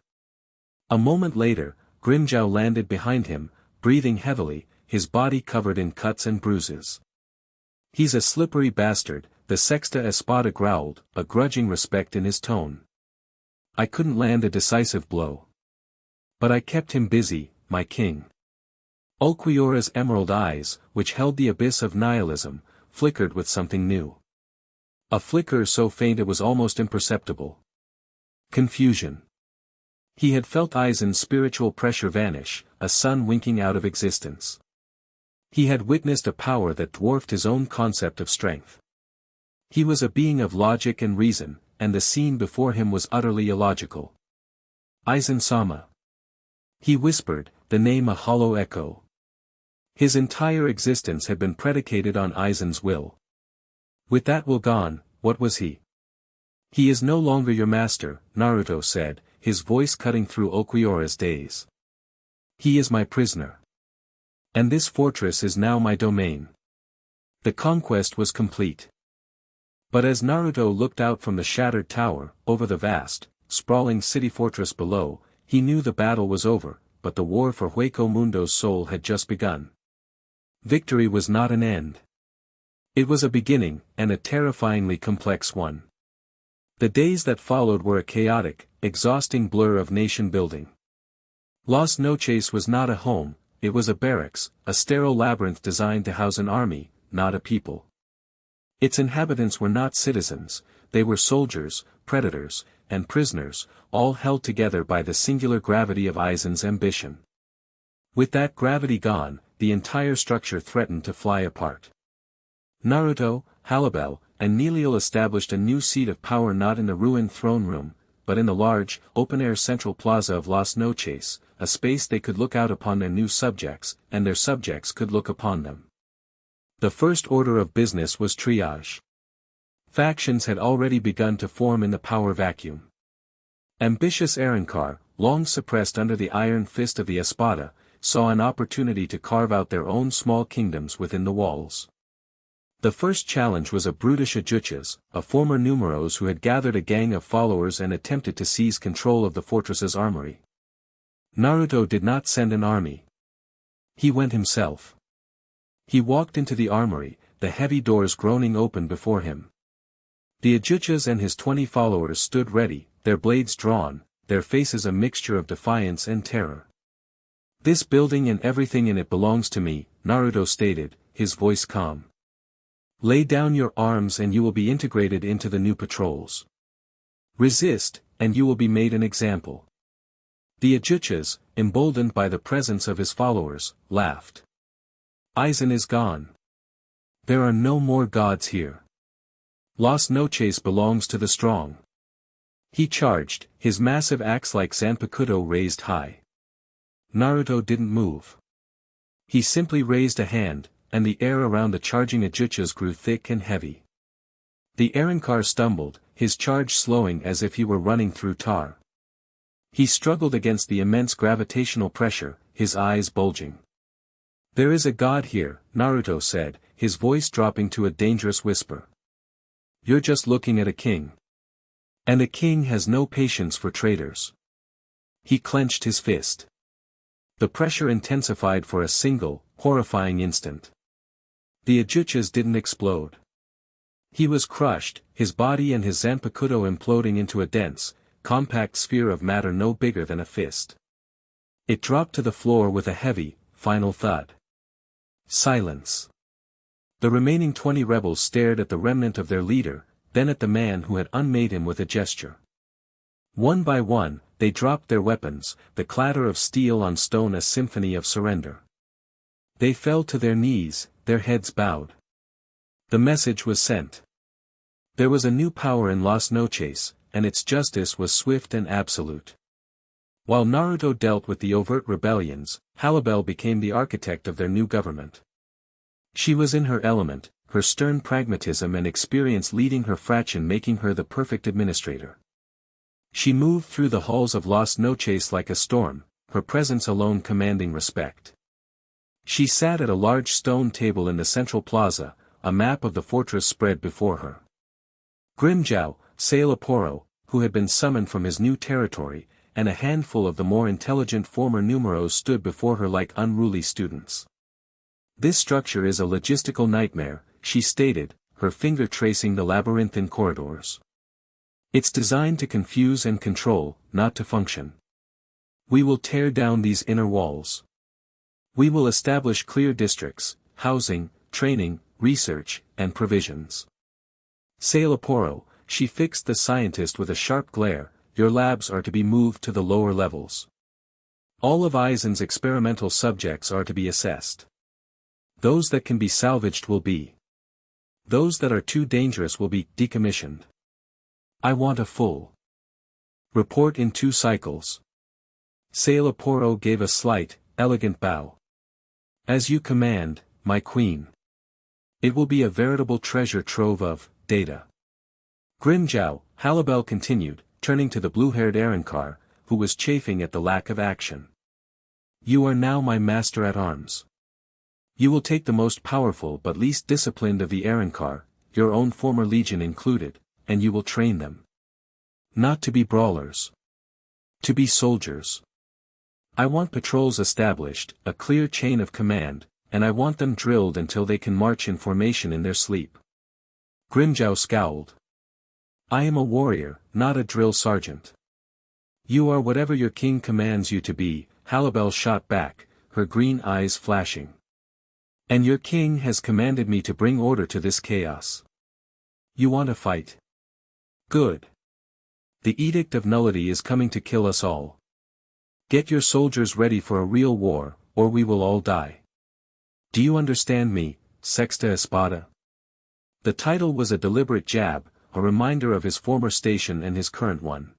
A moment later, Grimmjow landed behind him, breathing heavily, his body covered in cuts and bruises. He's a slippery bastard, the Sexta Espada growled, a grudging respect in his tone. I couldn't land a decisive blow. But I kept him busy, my king. Ulquiorra's emerald eyes, which held the abyss of nihilism, flickered with something new. A flicker so faint it was almost imperceptible. Confusion. He had felt Aizen's spiritual pressure vanish, a sun winking out of existence. He had witnessed a power that dwarfed his own concept of strength. He was a being of logic and reason, and the scene before him was utterly illogical. Aizen-sama. He whispered, the name a hollow echo. His entire existence had been predicated on Aizen's will. With that will gone, what was he? He is no longer your master, Naruto said, his voice cutting through Ulquiorra's daze. He is my prisoner. And this fortress is now my domain. The conquest was complete. But as Naruto looked out from the shattered tower, over the vast, sprawling city fortress below, he knew the battle was over, but the war for Hueco Mundo's soul had just begun. Victory was not an end. It was a beginning, and a terrifyingly complex one. The days that followed were a chaotic, exhausting blur of nation-building. Las Noches was not a home, it was a barracks, a sterile labyrinth designed to house an army, not a people. Its inhabitants were not citizens, they were soldiers, predators, and prisoners, all held together by the singular gravity of Aizen's ambition. With that gravity gone, the entire structure threatened to fly apart. Naruto, Halibel, and Neleal established a new seat of power not in the ruined throne room, but in the large, open-air central plaza of Las Noches, a space they could look out upon their new subjects, and their subjects could look upon them. The first order of business was triage. Factions had already begun to form in the power vacuum. Ambitious Arrancar, long suppressed under the iron fist of the Espada, saw an opportunity to carve out their own small kingdoms within the walls. The first challenge was a brutish Ajuchas, a former numeros who had gathered a gang of followers and attempted to seize control of the fortress's armory. Naruto did not send an army. He went himself. He walked into the armory, the heavy doors groaning open before him. The Ajuchas and his 20 followers stood ready, their blades drawn, their faces a mixture of defiance and terror. This building and everything in it belongs to me, Naruto stated, his voice calm. Lay down your arms and you will be integrated into the new patrols. Resist, and you will be made an example. The Ajuchas, emboldened by the presence of his followers, laughed. Aizen is gone. There are no more gods here. Las Noches belongs to the strong. He charged, his massive axe like Zanpakuto raised high. Naruto didn't move. He simply raised a hand, and the air around the charging Ajuchas grew thick and heavy. The Arrancar stumbled, his charge slowing as if he were running through tar. He struggled against the immense gravitational pressure, his eyes bulging. There is a god here, Naruto said, his voice dropping to a dangerous whisper. You're just looking at a king. And a king has no patience for traitors. He clenched his fist. The pressure intensified for a single, horrifying instant. The Ajuchas didn't explode. He was crushed, his body and his Zanpakuto imploding into a dense, compact sphere of matter no bigger than a fist. It dropped to the floor with a heavy, final thud. Silence. The remaining 20 rebels stared at the remnant of their leader, then at the man who had unmade him with a gesture. One by one, they dropped their weapons, the clatter of steel on stone a symphony of surrender. They fell to their knees, their heads bowed. The message was sent. There was a new power in Las Noches, and its justice was swift and absolute. While Naruto dealt with the overt rebellions, Halibel became the architect of their new government. She was in her element, her stern pragmatism and experience leading her fraction making her the perfect administrator. She moved through the halls of Las Noches like a storm, her presence alone commanding respect. She sat at a large stone table in the central plaza, a map of the fortress spread before her. Grimjow, Sailaporo, who had been summoned from his new territory, and a handful of the more intelligent former numeros stood before her like unruly students. This structure is a logistical nightmare, she stated, her finger tracing the labyrinthine corridors. It's designed to confuse and control, not to function. We will tear down these inner walls. We will establish clear districts, housing, training, research, and provisions. Sailaporo, she fixed the scientist with a sharp glare, your labs are to be moved to the lower levels. All of Aizen's experimental subjects are to be assessed. Those that can be salvaged will be. Those that are too dangerous will be decommissioned. I want a full report in 2 cycles. Sailaporo gave a slight, elegant bow. As you command, my queen. It will be a veritable treasure trove of data. Grimjow, Halibel continued, turning to the blue-haired Arankar, who was chafing at the lack of action. You are now my master-at-arms. You will take the most powerful but least disciplined of the Arankar, your own former legion included, and you will train them. Not to be brawlers. To be soldiers. I want patrols established, a clear chain of command, and I want them drilled until they can march in formation in their sleep. Grimjow scowled. I am a warrior, not a drill sergeant. You are whatever your king commands you to be, Halibel shot back, her green eyes flashing. And your king has commanded me to bring order to this chaos. You want to fight? Good. The Edict of Nullity is coming to kill us all. Get your soldiers ready for a real war, or we will all die. Do you understand me, Sexta Espada? The title was a deliberate jab, a reminder of his former station and his current one.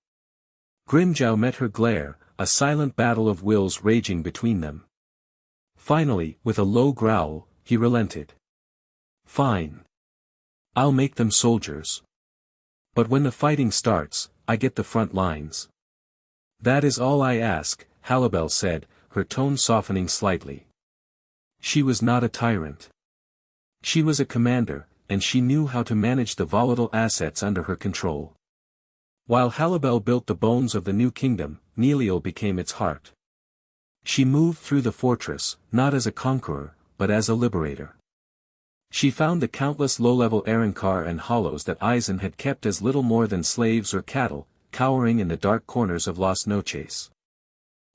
Grimjow met her glare, a silent battle of wills raging between them. Finally, with a low growl, he relented. Fine. I'll make them soldiers. But when the fighting starts, I get the front lines. That is all I ask, Halibel said, her tone softening slightly. She was not a tyrant. She was a commander, and she knew how to manage the volatile assets under her control. While Halibel built the bones of the new kingdom, Neliel became its heart. She moved through the fortress, not as a conqueror, but as a liberator. She found the countless low-level Arankar and hollows that Aizen had kept as little more than slaves or cattle, cowering in the dark corners of Las Noches.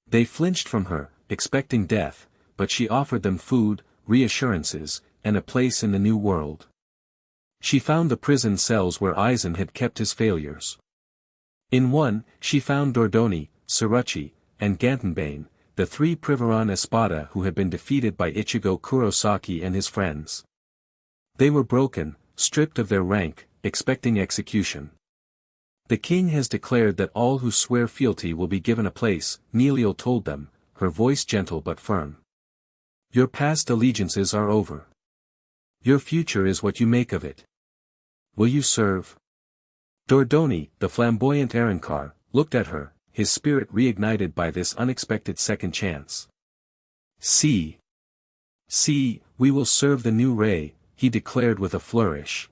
They flinched from her, expecting death, but she offered them food, reassurances, and a place in the new world. She found the prison cells where Aizen had kept his failures. In one, she found Dordoni, Surachi, and Gantenbane, the 3 Privaron Espada who had been defeated by Ichigo Kurosaki and his friends. They were broken, stripped of their rank, expecting execution. The king has declared that all who swear fealty will be given a place, Neliel told them, her voice gentle but firm. Your past allegiances are over. Your future is what you make of it. Will you serve? Dordoni, the flamboyant Arankar, looked at her, his spirit reignited by this unexpected second chance. See, we will serve the new Ray, he declared with a flourish.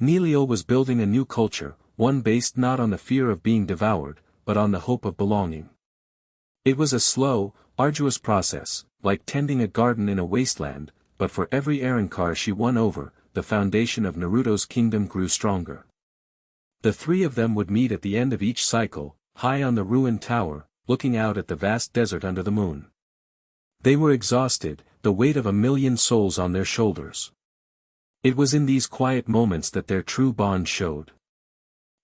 Neliel was building a new culture, one based not on the fear of being devoured, but on the hope of belonging. It was a slow, arduous process, like tending a garden in a wasteland, but for every Arrancar she won over, the foundation of Naruto's kingdom grew stronger. The three of them would meet at the end of each cycle, high on the ruined tower, looking out at the vast desert under the moon. They were exhausted, the weight of 1,000,000 souls on their shoulders. It was in these quiet moments that their true bond showed.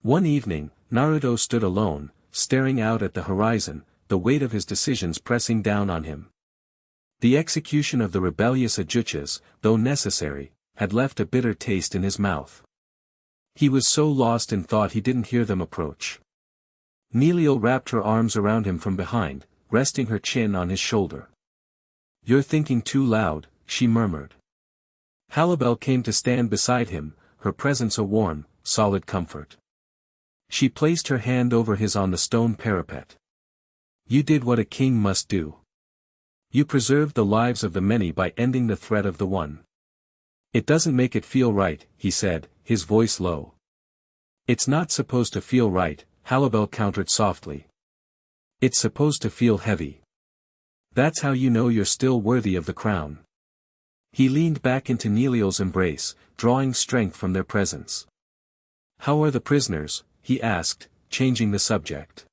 One evening, Naruto stood alone, staring out at the horizon, the weight of his decisions pressing down on him. The execution of the rebellious Ajuchas, though necessary, had left a bitter taste in his mouth. He was so lost in thought he didn't hear them approach. Neliel wrapped her arms around him from behind, resting her chin on his shoulder. "You're thinking too loud," she murmured. Halibel came to stand beside him, her presence a warm, solid comfort. She placed her hand over his on the stone parapet. "You did what a king must do. You preserved the lives of the many by ending the threat of the one." "It doesn't make it feel right," he said, his voice low. "It's not supposed to feel right," Halibel countered softly. "It's supposed to feel heavy. That's how you know you're still worthy of the crown." He leaned back into Neliel's embrace, drawing strength from their presence. "How are the prisoners?" he asked, changing the subject.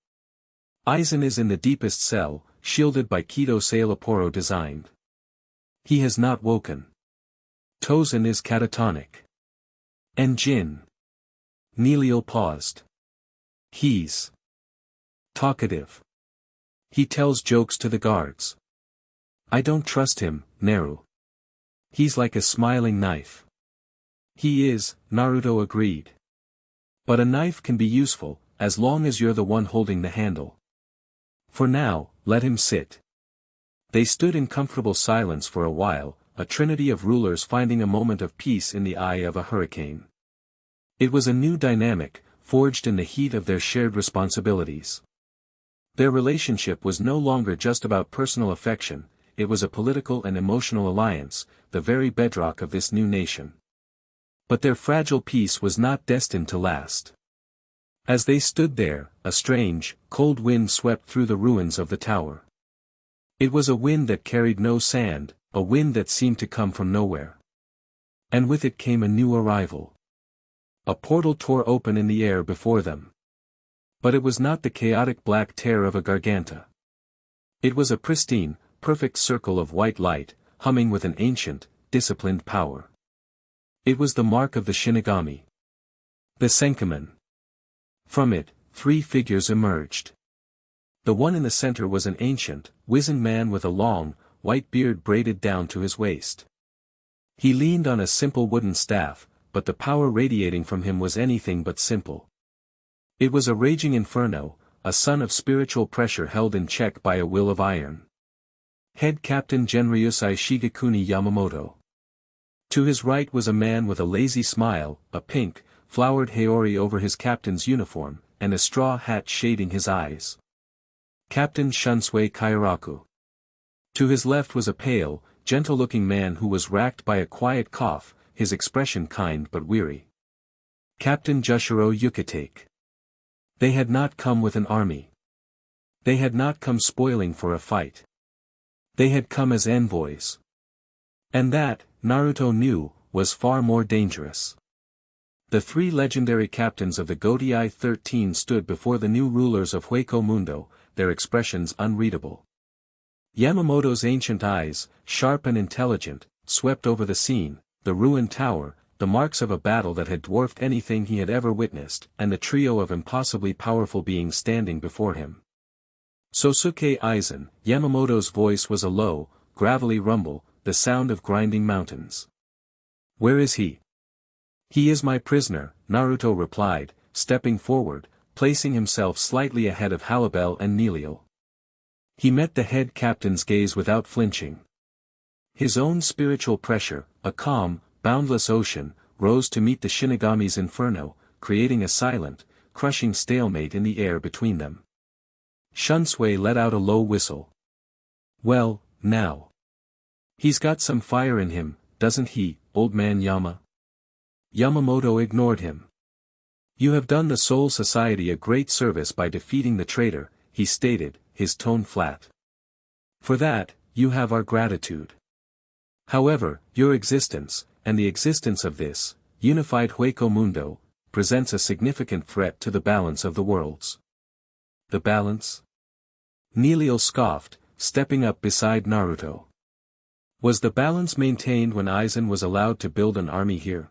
"Aizen is in the deepest cell, shielded by Kido Sailaporo designed. He has not woken. Tozen is catatonic. And Jin." Neliel paused. "He's talkative. He tells jokes to the guards. I don't trust him, Naru. He's like a smiling knife." "He is," Naruto agreed. "But a knife can be useful, as long as you're the one holding the handle. For now, let him sit." They stood in comfortable silence for a while, a trinity of rulers finding a moment of peace in the eye of a hurricane. It was a new dynamic, forged in the heat of their shared responsibilities. Their relationship was no longer just about personal affection, it was a political and emotional alliance, the very bedrock of this new nation. But their fragile peace was not destined to last. As they stood there, a strange, cold wind swept through the ruins of the tower. It was a wind that carried no sand, a wind that seemed to come from nowhere. And with it came a new arrival. A portal tore open in the air before them. But it was not the chaotic black tear of a Garganta. It was a pristine, perfect circle of white light, humming with an ancient, disciplined power. It was the mark of the Shinigami. The Senkaman. From it, three figures emerged. The one in the center was an ancient, wizened man with a long, white beard braided down to his waist. He leaned on a simple wooden staff, but the power radiating from him was anything but simple. It was a raging inferno, a sun of spiritual pressure held in check by a will of iron. Head Captain Genryusai Shigekuni Yamamoto. To his right was a man with a lazy smile, a pink, flowered haori over his captain's uniform, and a straw hat shading his eyes. Captain Shunsui Kairaku. To his left was a pale, gentle-looking man who was racked by a quiet cough, his expression kind but weary. Captain Jushiro Yukitake. They had not come with an army. They had not come spoiling for a fight. They had come as envoys. And that, Naruto knew, was far more dangerous. The three legendary captains of the Gotei 13 stood before the new rulers of Hueco Mundo, their expressions unreadable. Yamamoto's ancient eyes, sharp and intelligent, swept over the scene, the ruined tower, the marks of a battle that had dwarfed anything he had ever witnessed, and the trio of impossibly powerful beings standing before him. Sosuke Aizen, Yamamoto's voice was a low, gravelly rumble, the sound of grinding mountains. "Where is he?" "He is my prisoner," Naruto replied, stepping forward, placing himself slightly ahead of Halibel and Neliel. He met the head captain's gaze without flinching. His own spiritual pressure, a calm, boundless ocean, rose to meet the Shinigami's inferno, creating a silent, crushing stalemate in the air between them. Shunsui let out a low whistle. "Well, now. He's got some fire in him, doesn't he, old man Yama?" Yamamoto ignored him. "You have done the Soul Society a great service by defeating the traitor," he stated, his tone flat. "For that, you have our gratitude." However, your existence, and the existence of this, unified Hueco Mundo, presents a significant threat to the balance of the worlds. The balance? Nilio scoffed, stepping up beside Naruto. Was the balance maintained when Aizen was allowed to build an army here?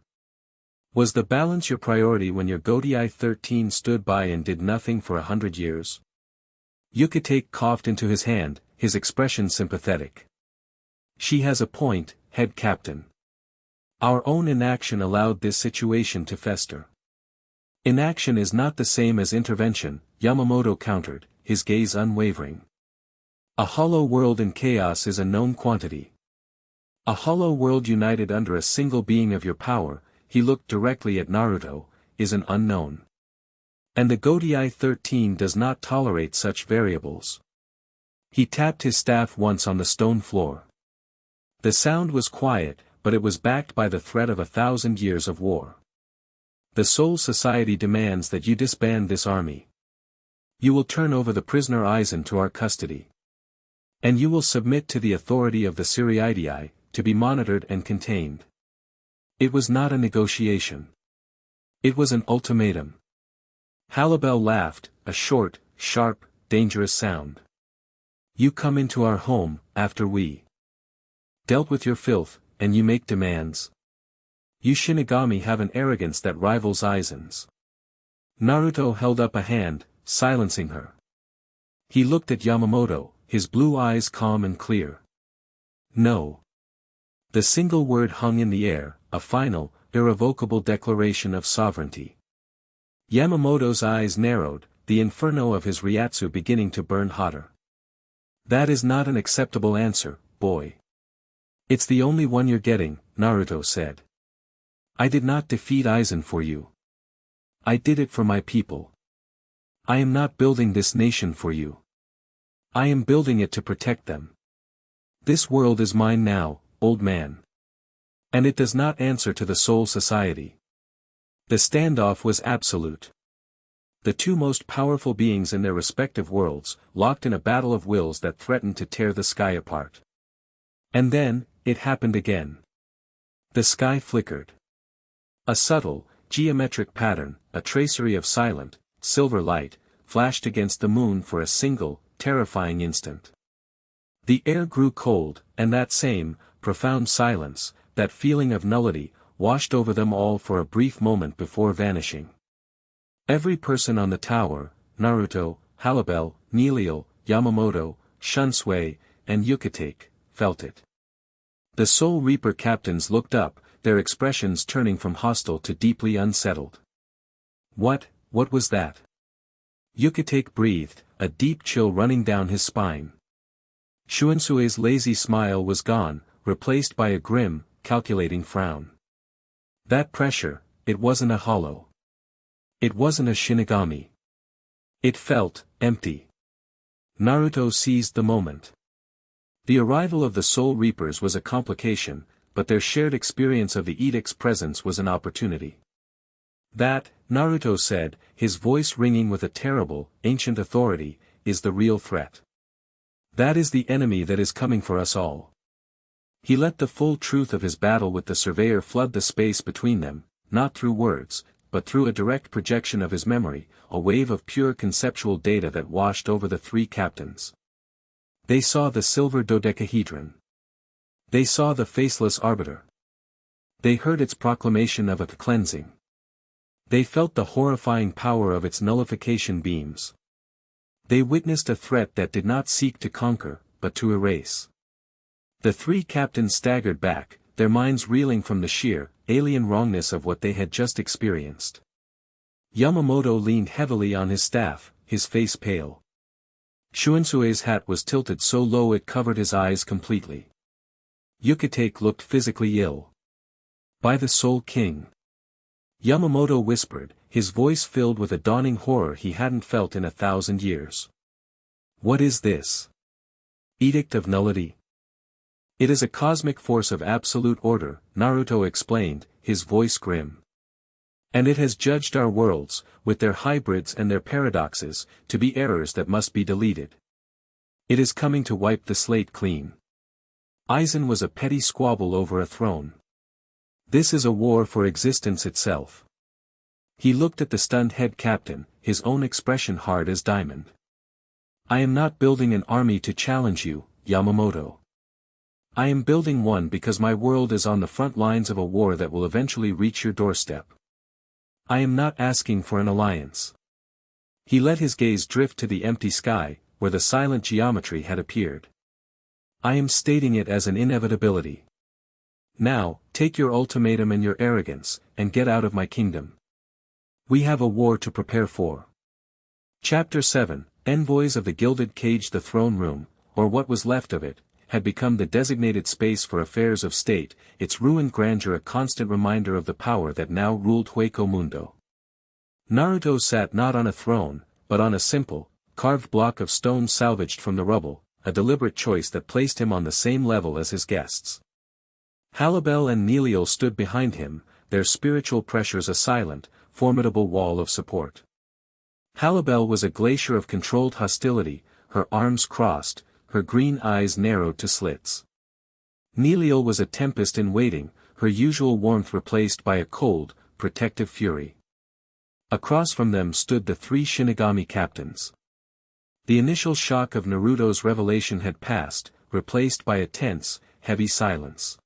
Was the balance your priority when your Godai 13 stood by and did nothing for 100 years? Yukitake coughed into his hand, his expression sympathetic. She has a point, head captain. Our own inaction allowed this situation to fester. Inaction is not the same as intervention, Yamamoto countered, his gaze unwavering. A hollow world in chaos is a known quantity. A hollow world united under a single being of your power, he looked directly at Naruto, is an unknown. And the Godai 13 does not tolerate such variables. He tapped his staff once on the stone floor. The sound was quiet, but it was backed by the threat of 1,000 years of war. The Soul Society demands that you disband this army. You will turn over the prisoner Aizen to our custody. And you will submit to the authority of the Siriidii, to be monitored and contained. It was not a negotiation. It was an ultimatum. Halibel laughed, a short, sharp, dangerous sound. You come into our home, after we dealt with your filth, and you make demands. You Shinigami have an arrogance that rivals Aizen's. Naruto held up a hand, silencing her. He looked at Yamamoto, his blue eyes calm and clear. No. The single word hung in the air, a final, irrevocable declaration of sovereignty. Yamamoto's eyes narrowed, the inferno of his Ryatsu beginning to burn hotter. That is not an acceptable answer, boy. It's the only one you're getting, Naruto said. I did not defeat Aizen for you. I did it for my people. I am not building this nation for you. I am building it to protect them. This world is mine now, old man. And it does not answer to the Soul Society. The standoff was absolute. The two most powerful beings in their respective worlds, locked in a battle of wills that threatened to tear the sky apart. And then, it happened again. The sky flickered. A subtle, geometric pattern, a tracery of silent, silver light, flashed against the moon for a single, terrifying instant. The air grew cold, and that same, profound silence, that feeling of nullity, washed over them all for a brief moment before vanishing. Every person on the tower, Naruto, Halibel, Nilio, Yamamoto, Shunsui, and Yukitake, felt it. The Soul Reaper captains looked up, their expressions turning from hostile to deeply unsettled. What was that? Yukitake breathed, a deep chill running down his spine. Shuansue's lazy smile was gone, replaced by a grim, calculating frown. That pressure, it wasn't a hollow. It wasn't a Shinigami. It felt empty. Naruto seized the moment. The arrival of the Soul Reapers was a complication, but their shared experience of the Edict's presence was an opportunity. That, Naruto said, his voice ringing with a terrible, ancient authority, is the real threat. That is the enemy that is coming for us all. He let the full truth of his battle with the Surveyor flood the space between them, not through words, but through a direct projection of his memory, a wave of pure conceptual data that washed over the three captains. They saw the silver dodecahedron. They saw the faceless arbiter. They heard its proclamation of a cleansing. They felt the horrifying power of its nullification beams. They witnessed a threat that did not seek to conquer, but to erase. The three captains staggered back, their minds reeling from the sheer, alien wrongness of what they had just experienced. Yamamoto leaned heavily on his staff, his face pale. Shuansue's hat was tilted so low it covered his eyes completely. Yukitake looked physically ill. By the Soul King. Yamamoto whispered, his voice filled with a dawning horror he hadn't felt in 1,000 years. What is this? Edict of Nullity? It is a cosmic force of absolute order, Naruto explained, his voice grim. And it has judged our worlds, with their hybrids and their paradoxes, to be errors that must be deleted. It is coming to wipe the slate clean. Aizen was a petty squabble over a throne. This is a war for existence itself. He looked at the stunned head captain, his own expression hard as diamond. I am not building an army to challenge you, Yamamoto. I am building one because my world is on the front lines of a war that will eventually reach your doorstep. I am not asking for an alliance. He let his gaze drift to the empty sky, where the silent geometry had appeared. I am stating it as an inevitability. Now, take your ultimatum and your arrogance, and get out of my kingdom. We have a war to prepare for. Chapter 7, Envoys of the Gilded Cage. The throne room, or what was left of it, had become the designated space for affairs of state, its ruined grandeur a constant reminder of the power that now ruled Hueco Mundo. Naruto sat not on a throne, but on a simple, carved block of stone salvaged from the rubble, a deliberate choice that placed him on the same level as his guests. Halibel and Neleal stood behind him, their spiritual pressures a silent, formidable wall of support. Halibel was a glacier of controlled hostility, her arms crossed, her green eyes narrowed to slits. Neleal was a tempest in waiting, her usual warmth replaced by a cold, protective fury. Across from them stood the three Shinigami captains. The initial shock of Naruto's revelation had passed, replaced by a tense, heavy silence.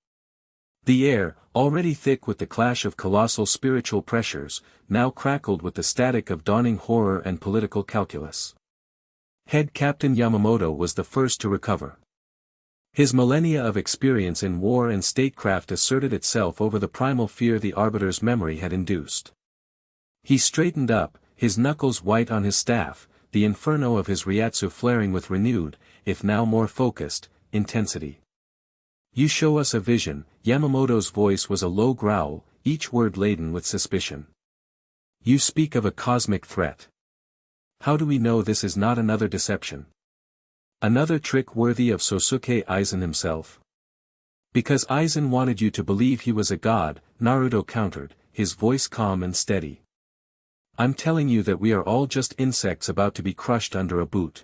The air, already thick with the clash of colossal spiritual pressures, now crackled with the static of dawning horror and political calculus. Head Captain Yamamoto was the first to recover. His millennia of experience in war and statecraft asserted itself over the primal fear the Arbiter's memory had induced. He straightened up, his knuckles white on his staff, the inferno of his Ryatsu flaring with renewed, if now more focused, intensity. You show us a vision. Yamamoto's voice was a low growl, each word laden with suspicion. You speak of a cosmic threat. How do we know this is not another deception? Another trick worthy of Sosuke Aizen himself? Because Aizen wanted you to believe he was a god, Naruto countered, his voice calm and steady. I'm telling you that we are all just insects about to be crushed under a boot.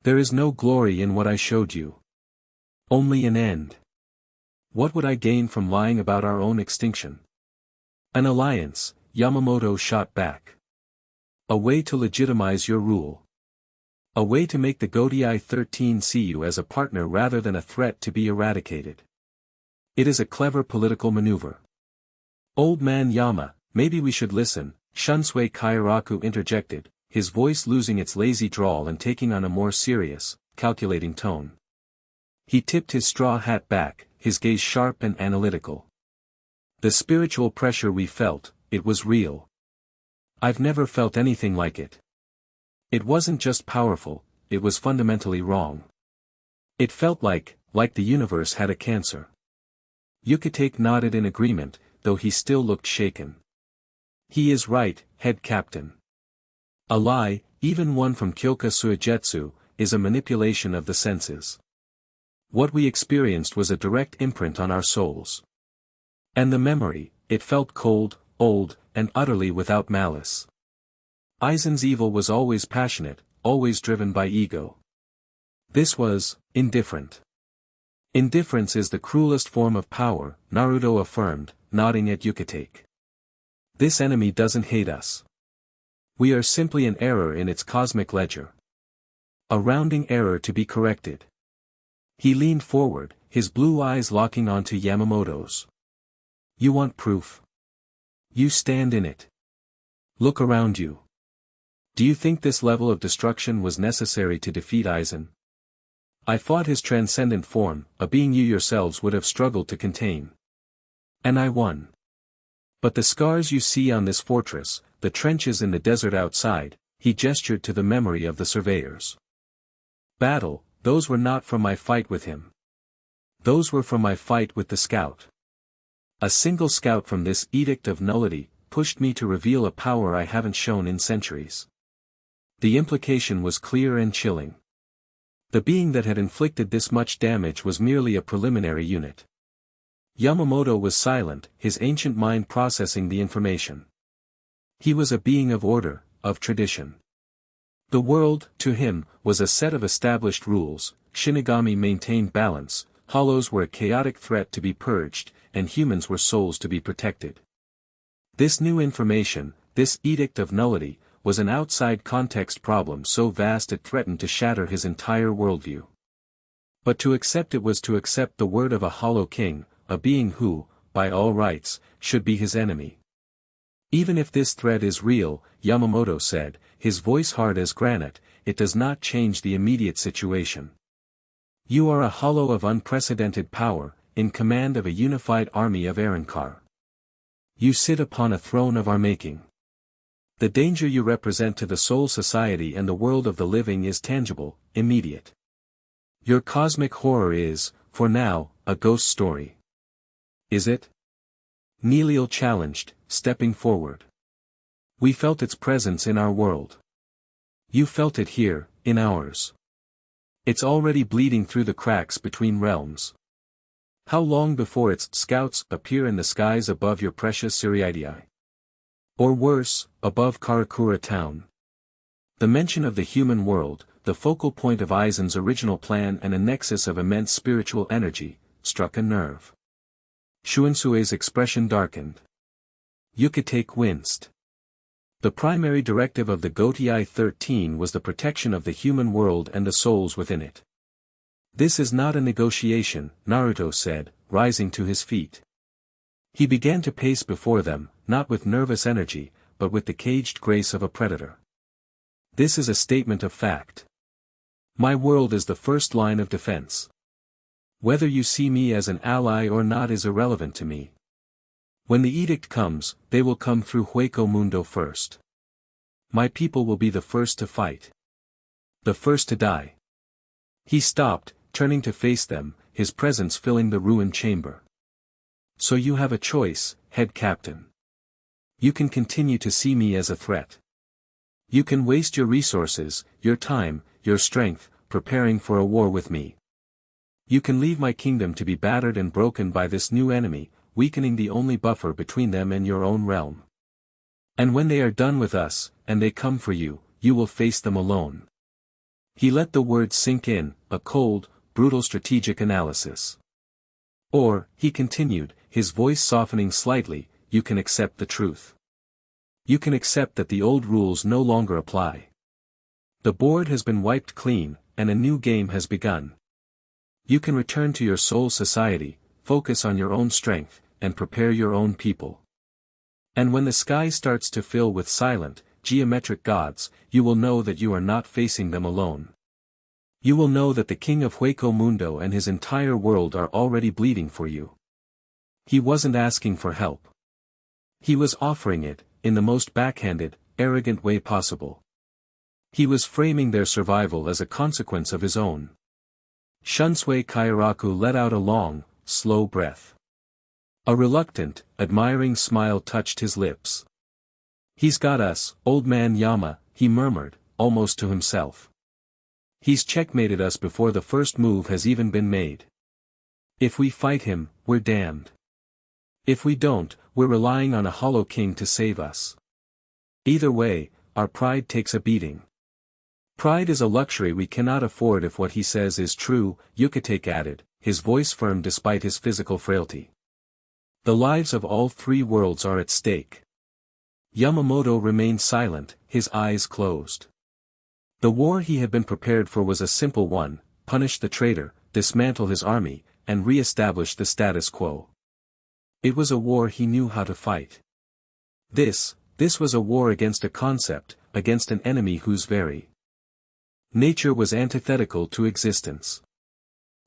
There is no glory in what I showed you. Only an end. What would I gain from lying about our own extinction? An alliance, Yamamoto shot back. A way to legitimize your rule. A way to make the Godai 13 see you as a partner rather than a threat to be eradicated. It is a clever political maneuver. Old man Yama, maybe we should listen, Shunsui Kairaku interjected, his voice losing its lazy drawl and taking on a more serious, calculating tone. He tipped his straw hat back, his gaze sharp and analytical. The spiritual pressure we felt, it was real. I've never felt anything like it. It wasn't just powerful, it was fundamentally wrong. It felt like the universe had a cancer. Yukitake nodded in agreement, though he still looked shaken. He is right, head captain. A lie, even one from Kyoka Suigetsu, is a manipulation of the senses. What we experienced was a direct imprint on our souls. And the memory, it felt cold, old, and utterly without malice. Aizen's evil was always passionate, always driven by ego. This was indifferent. Indifference is the cruelest form of power, Naruto affirmed, nodding at Yukitake. This enemy doesn't hate us. We are simply an error in its cosmic ledger. A rounding error to be corrected. He leaned forward, his blue eyes locking onto Yamamoto's. You want proof? You stand in it. Look around you. Do you think this level of destruction was necessary to defeat Aizen? I fought his transcendent form, a being you yourselves would have struggled to contain. And I won. But the scars you see on this fortress, the trenches in the desert outside, he gestured to the memory of the surveyors. Battle, those were not from my fight with him. Those were from my fight with the scout. A single scout from this edict of nullity, pushed me to reveal a power I haven't shown in centuries. The implication was clear and chilling. The being that had inflicted this much damage was merely a preliminary unit. Yamamoto was silent, his ancient mind processing the information. He was a being of order, of tradition. The world, to him, was a set of established rules. Shinigami maintained balance, hollows were a chaotic threat to be purged, and humans were souls to be protected. This new information, this edict of nullity, was an outside context problem so vast it threatened to shatter his entire worldview. But to accept it was to accept the word of a hollow king, a being who, by all rights, should be his enemy. Even if this threat is real, Yamamoto said, his voice hard as granite, it does not change the immediate situation. You are a hollow of unprecedented power, in command of a unified army of Arankar. You sit upon a throne of our making. The danger you represent to the soul society and the world of the living is tangible, immediate. Your cosmic horror is, for now, a ghost story. Is it? Neliel challenged, stepping forward. We felt its presence in our world. You felt it here, in ours. It's already bleeding through the cracks between realms. How long before its scouts appear in the skies above your precious Siriidii? Or worse, above Karakura town? The mention of the human world, the focal point of Aizen's original plan and a nexus of immense spiritual energy, struck a nerve. Shuansue's expression darkened. Yucatake winced. The primary directive of the Gotei 13 was the protection of the human world and the souls within it. This is not a negotiation, Naruto said, rising to his feet. He began to pace before them, not with nervous energy, but with the caged grace of a predator. This is a statement of fact. My world is the first line of defense. Whether you see me as an ally or not is irrelevant to me. When the edict comes, they will come through Hueco Mundo first. My people will be the first to fight. The first to die. He stopped, turning to face them, his presence filling the ruined chamber. So you have a choice, head captain. You can continue to see me as a threat. You can waste your resources, your time, your strength, preparing for a war with me. You can leave my kingdom to be battered and broken by this new enemy, weakening the only buffer between them and your own realm. And when they are done with us, and they come for you, you will face them alone. He let the words sink in, a cold, brutal strategic analysis. Or, he continued, his voice softening slightly, you can accept the truth. You can accept that the old rules no longer apply. The board has been wiped clean, and a new game has begun. You can return to your soul society, focus on your own strength, and prepare your own people. And when the sky starts to fill with silent, geometric gods, you will know that you are not facing them alone. You will know that the king of Hueco Mundo and his entire world are already bleeding for you. He wasn't asking for help. He was offering it, in the most backhanded, arrogant way possible. He was framing their survival as a consequence of his own. Shunsui Kairaku let out a long, slow breath. A reluctant, admiring smile touched his lips. He's got us, old man Yama, he murmured, almost to himself. He's checkmated us before the first move has even been made. If we fight him, we're damned. If we don't, we're relying on a hollow king to save us. Either way, our pride takes a beating. Pride is a luxury we cannot afford if what he says is true, Yucatake added, his voice firm despite his physical frailty. The lives of all three worlds are at stake. Yamamoto remained silent, his eyes closed. The war he had been prepared for was a simple one, punish the traitor, dismantle his army, and re-establish the status quo. It was a war he knew how to fight. This was a war against a concept, against an enemy whose very nature was antithetical to existence.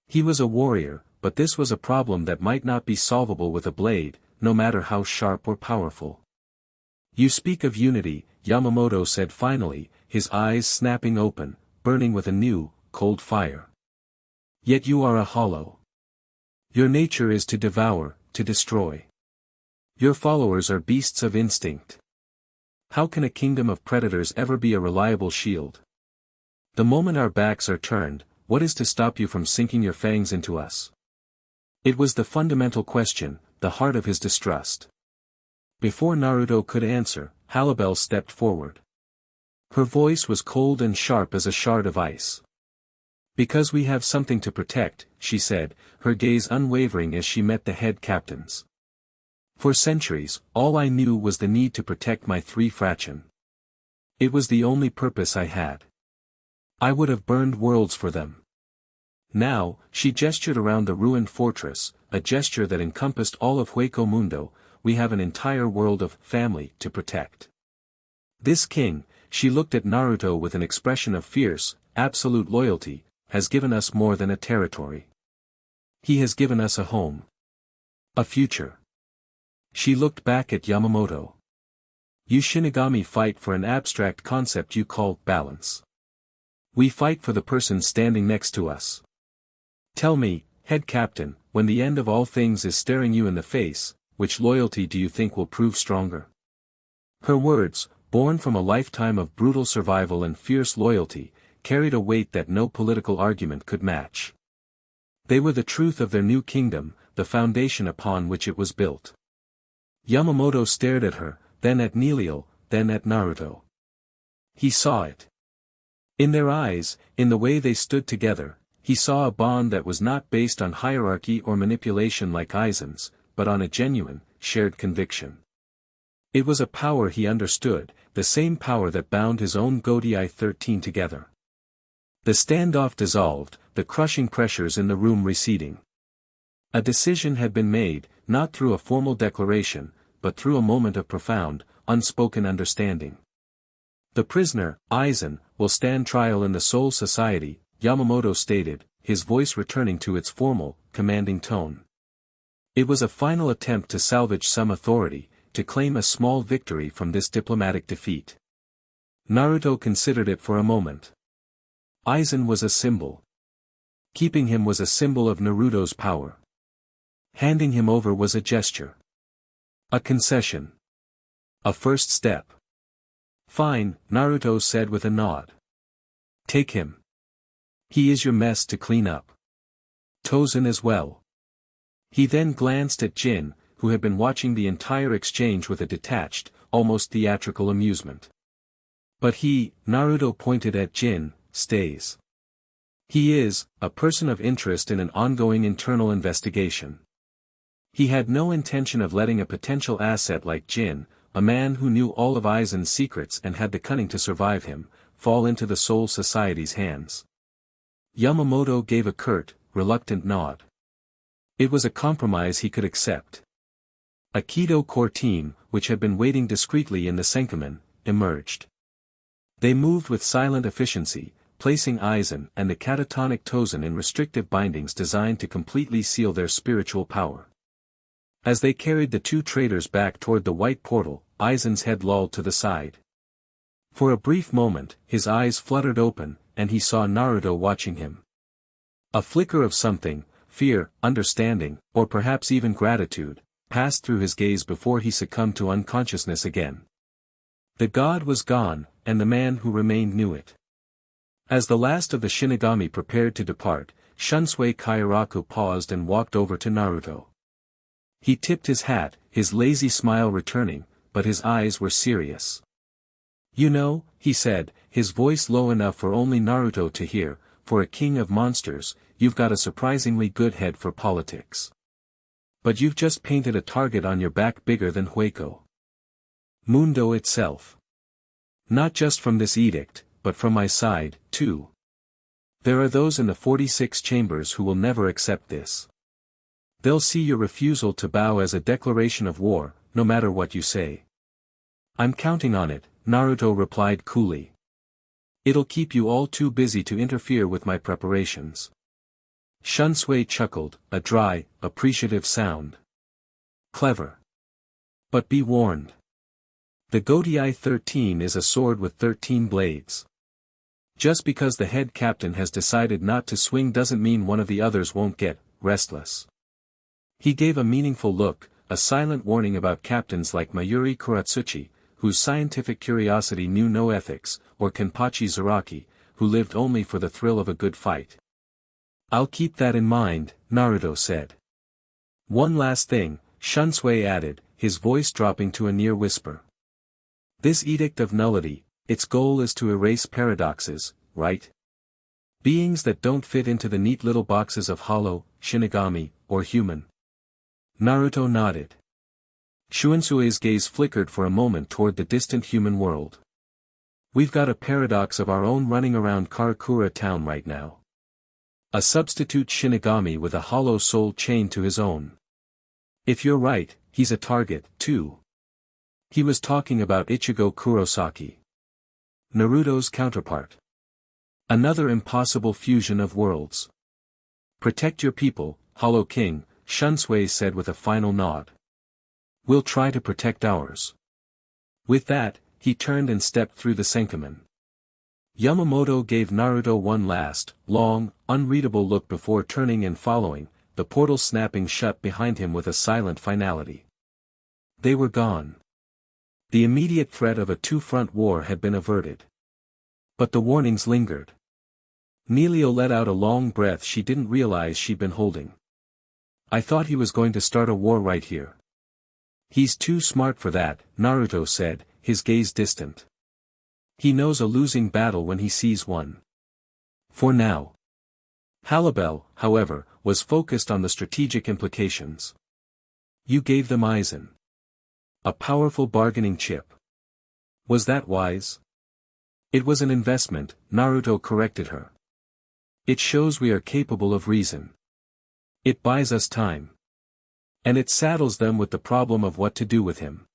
He was a warrior, but this was a problem that might not be solvable with a blade, no matter how sharp or powerful. You speak of unity, Yamamoto said finally, his eyes snapping open, burning with a new, cold fire. Yet you are a hollow. Your nature is to devour, to destroy. Your followers are beasts of instinct. How can a kingdom of predators ever be a reliable shield? The moment our backs are turned, what is to stop you from sinking your fangs into us? It was the fundamental question, the heart of his distrust. Before Naruto could answer, Halibel stepped forward. Her voice was cold and sharp as a shard of ice. Because we have something to protect, she said, her gaze unwavering as she met the head captain's. For centuries, all I knew was the need to protect my 3 fraction. It was the only purpose I had. I would have burned worlds for them. Now, she gestured around the ruined fortress, a gesture that encompassed all of Hueco Mundo. We have an entire world of family to protect. This king, she looked at Naruto with an expression of fierce, absolute loyalty, has given us more than a territory. He has given us a home. A future. She looked back at Yamamoto. You Shinigami fight for an abstract concept you call balance. We fight for the person standing next to us. Tell me, head captain, when the end of all things is staring you in the face, which loyalty do you think will prove stronger? Her words, born from a lifetime of brutal survival and fierce loyalty, carried a weight that no political argument could match. They were the truth of their new kingdom, the foundation upon which it was built. Yamamoto stared at her, then at Neilio, then at Naruto. He saw it. In their eyes, in the way they stood together, he saw a bond that was not based on hierarchy or manipulation like Aizen's, but on a genuine, shared conviction. It was a power he understood, the same power that bound his own Godai 13 together. The standoff dissolved, the crushing pressures in the room receding. A decision had been made, not through a formal declaration, but through a moment of profound, unspoken understanding. The prisoner, Aizen, will stand trial in the Soul Society, Yamamoto stated, his voice returning to its formal, commanding tone. It was a final attempt to salvage some authority, to claim a small victory from this diplomatic defeat. Naruto considered it for a moment. Aizen was a symbol. Keeping him was a symbol of Naruto's power. Handing him over was a gesture. A concession. A first step. Fine, Naruto said with a nod. Take him. He is your mess to clean up. Tozen as well. He then glanced at Jin, who had been watching the entire exchange with a detached, almost theatrical amusement. But he, Naruto pointed at Jin, stays. He is, a person of interest in an ongoing internal investigation. He had no intention of letting a potential asset like Jin, a man who knew all of Aizen's secrets and had the cunning to survive him, fall into the Soul Society's hands. Yamamoto gave a curt, reluctant nod. It was a compromise he could accept. A Kido core team, which had been waiting discreetly in the Senkamen, emerged. They moved with silent efficiency, placing Aizen and the catatonic Tozen in restrictive bindings designed to completely seal their spiritual power. As they carried the 2 traitors back toward the white portal, Aizen's head lolled to the side. For a brief moment, his eyes fluttered open, and he saw Naruto watching him. A flicker of something, fear, understanding, or perhaps even gratitude, passed through his gaze before he succumbed to unconsciousness again. The god was gone, and the man who remained knew it. As the last of the Shinigami prepared to depart, Shunsui Kairaku paused and walked over to Naruto. He tipped his hat, his lazy smile returning, but his eyes were serious. You know, he said, his voice low enough for only Naruto to hear, for a king of monsters, you've got a surprisingly good head for politics. But you've just painted a target on your back bigger than Hueco Mundo itself. Not just from this edict, but from my side, too. There are those in the 46 chambers who will never accept this. They'll see your refusal to bow as a declaration of war, no matter what you say. I'm counting on it, Naruto replied coolly. It'll keep you all too busy to interfere with my preparations. Shunsui chuckled, a dry, appreciative sound. Clever. But be warned. The Godai 13 is a sword with 13 blades. Just because the head captain has decided not to swing doesn't mean one of the others won't get restless. He gave a meaningful look, a silent warning about captains like Mayuri Kuratsuchi, whose scientific curiosity knew no ethics, or Kenpachi Zaraki, who lived only for the thrill of a good fight. I'll keep that in mind, Naruto said. One last thing, Shunsui added, his voice dropping to a near whisper. This edict of nullity, its goal is to erase paradoxes, right? Beings that don't fit into the neat little boxes of hollow, Shinigami, or human. Naruto nodded. Shuensue's gaze flickered for a moment toward the distant human world. We've got a paradox of our own running around Karakura town right now. A substitute Shinigami with a hollow soul chained to his own. If you're right, he's a target, too. He was talking about Ichigo Kurosaki. Naruto's counterpart. Another impossible fusion of worlds. Protect your people, Hollow King, Shunsui said with a final nod. We'll try to protect ours. With that, he turned and stepped through the Senkamen. Yamamoto gave Naruto one last, long, unreadable look before turning and following, the portal snapping shut behind him with a silent finality. They were gone. The immediate threat of a two-front war had been averted. But the warnings lingered. Neelio let out a long breath she didn't realize she'd been holding. I thought he was going to start a war right here. He's too smart for that, Naruto said, his gaze distant. He knows a losing battle when he sees one. For now. Halibel, however, was focused on the strategic implications. You gave them Aizen. A powerful bargaining chip. Was that wise? It was an investment, Naruto corrected her. It shows we are capable of reason. It buys us time. And it saddles them with the problem of what to do with him.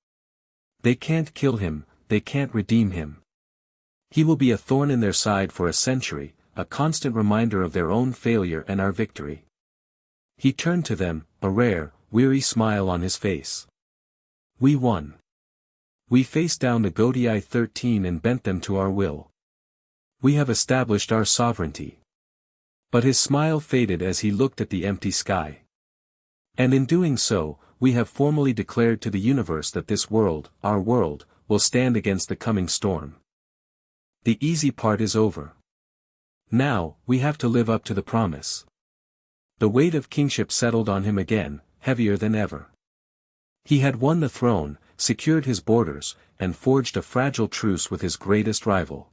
They can't kill him, they can't redeem him. He will be a thorn in their side for a century, a constant reminder of their own failure and our victory. He turned to them, a rare, weary smile on his face. We won. We faced down the Godii 13 and bent them to our will. We have established our sovereignty. But his smile faded as he looked at the empty sky. And in doing so, we have formally declared to the universe that this world, our world, will stand against the coming storm. The easy part is over. Now, we have to live up to the promise. The weight of kingship settled on him again, heavier than ever. He had won the throne, secured his borders, and forged a fragile truce with his greatest rival.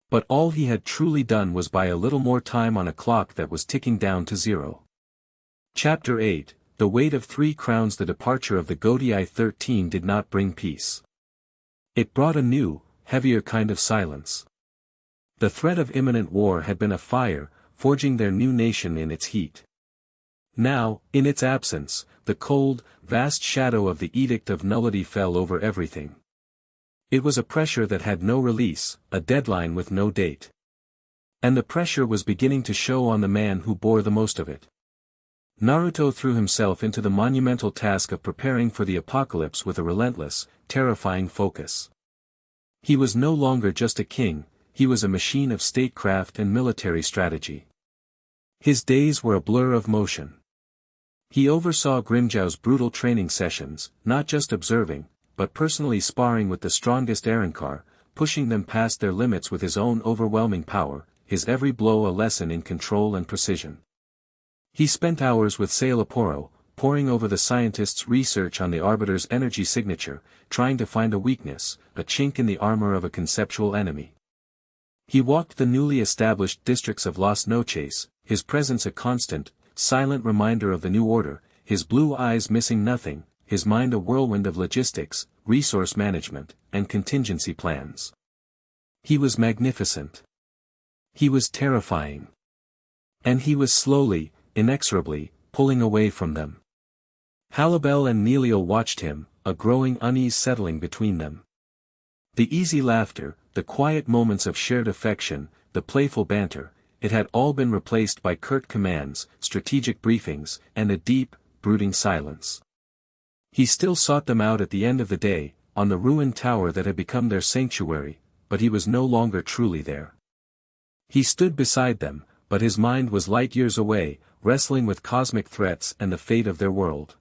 But all he had truly done was buy a little more time on a clock that was ticking down to zero. Chapter 8, The Weight of 3 Crowns. The departure of the Godii 13 did not bring peace. It brought a new, heavier kind of silence. The threat of imminent war had been a fire, forging their new nation in its heat. Now, in its absence, the cold, vast shadow of the Edict of Nullity fell over everything. It was a pressure that had no release, a deadline with no date. And the pressure was beginning to show on the man who bore the most of it. Naruto threw himself into the monumental task of preparing for the apocalypse with a relentless, terrifying focus. He was no longer just a king, he was a machine of statecraft and military strategy. His days were a blur of motion. He oversaw Grimmjow's brutal training sessions, not just observing, but personally sparring with the strongest Arrancar, pushing them past their limits with his own overwhelming power, his every blow a lesson in control and precision. He spent hours with Sailaporo, poring over the scientist's research on the Arbiter's energy signature, trying to find a weakness, a chink in the armor of a conceptual enemy. He walked the newly established districts of Las Noches, his presence a constant, silent reminder of the new order, his blue eyes missing nothing, his mind a whirlwind of logistics, resource management, and contingency plans. He was magnificent. He was terrifying. And he was slowly, inexorably, pulling away from them. Halibel and Neelio watched him, a growing unease settling between them. The easy laughter, the quiet moments of shared affection, the playful banter, it had all been replaced by curt commands, strategic briefings, and a deep, brooding silence. He still sought them out at the end of the day, on the ruined tower that had become their sanctuary, but he was no longer truly there. He stood beside them, but his mind was light years away, wrestling with cosmic threats and the fate of their world.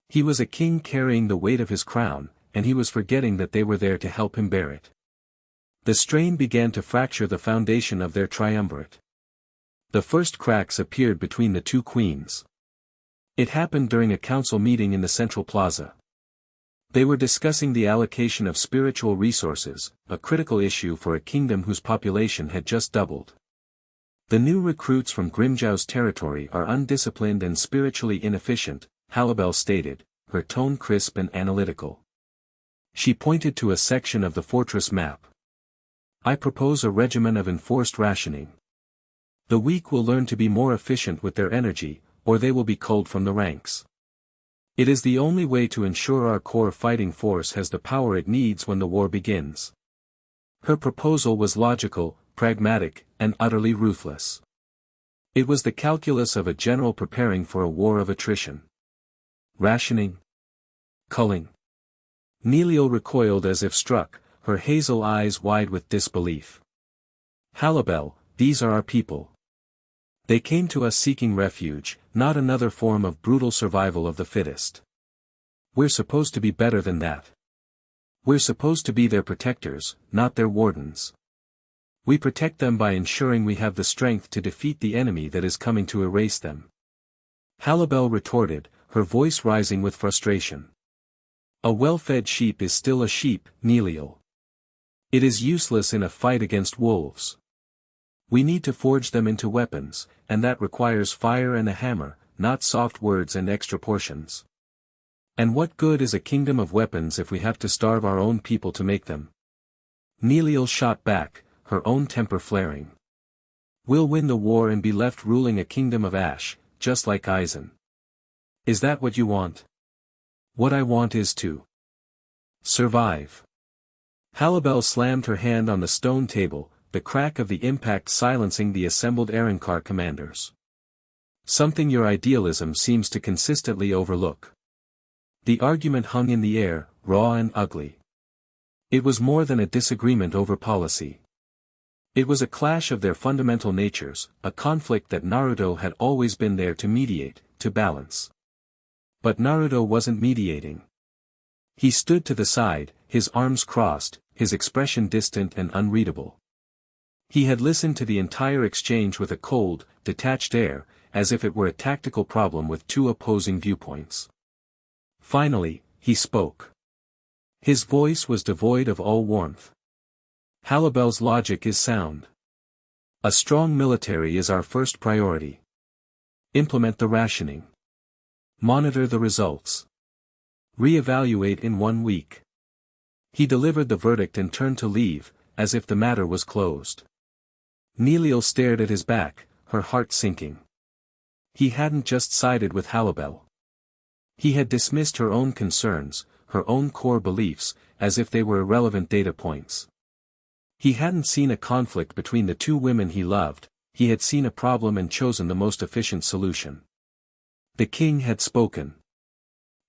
He was a king carrying the weight of his crown, and he was forgetting that they were there to help him bear it. The strain began to fracture the foundation of their triumvirate. The first cracks appeared between the two queens. It happened during a council meeting in the central plaza. They were discussing the allocation of spiritual resources, a critical issue for a kingdom whose population had just doubled. The new recruits from Grimjow's territory are undisciplined and spiritually inefficient, Halibel stated, her tone crisp and analytical. She pointed to a section of the fortress map. I propose a regimen of enforced rationing. The weak will learn to be more efficient with their energy, or they will be culled from the ranks. It is the only way to ensure our core fighting force has the power it needs when the war begins. Her proposal was logical, pragmatic, and utterly ruthless. It was the calculus of a general preparing for a war of attrition. Rationing? Culling? Neliel recoiled as if struck, her hazel eyes wide with disbelief. Halibel, these are our people. They came to us seeking refuge, not another form of brutal survival of the fittest. We're supposed to be better than that. We're supposed to be their protectors, not their wardens. We protect them by ensuring we have the strength to defeat the enemy that is coming to erase them. Halibel retorted, her voice rising with frustration. A well-fed sheep is still a sheep, Neliel. It is useless in a fight against wolves. We need to forge them into weapons, and that requires fire and a hammer, not soft words and extra portions. And what good is a kingdom of weapons if we have to starve our own people to make them? Neliel shot back, her own temper flaring. We'll win the war and be left ruling a kingdom of ash, just like Eisen. Is that what you want? What I want is to survive. Halibel slammed her hand on the stone table, the crack of the impact silencing the assembled Arrancar commanders. Something your idealism seems to consistently overlook. The argument hung in the air, raw and ugly. It was more than a disagreement over policy. It was a clash of their fundamental natures, a conflict that Naruto had always been there to mediate, to balance. But Naruto wasn't mediating. He stood to the side, his arms crossed, his expression distant and unreadable. He had listened to the entire exchange with a cold, detached air, as if it were a tactical problem with two opposing viewpoints. Finally, he spoke. His voice was devoid of all warmth. Halibel's logic is sound. A strong military is our first priority. Implement the rationing. Monitor the results. Re-evaluate in 1 week. He delivered the verdict and turned to leave, as if the matter was closed. Neliel stared at his back, her heart sinking. He hadn't just sided with Halibel. He had dismissed her own concerns, her own core beliefs, as if they were irrelevant data points. He hadn't seen a conflict between the two women he loved, he had seen a problem and chosen the most efficient solution. The king had spoken.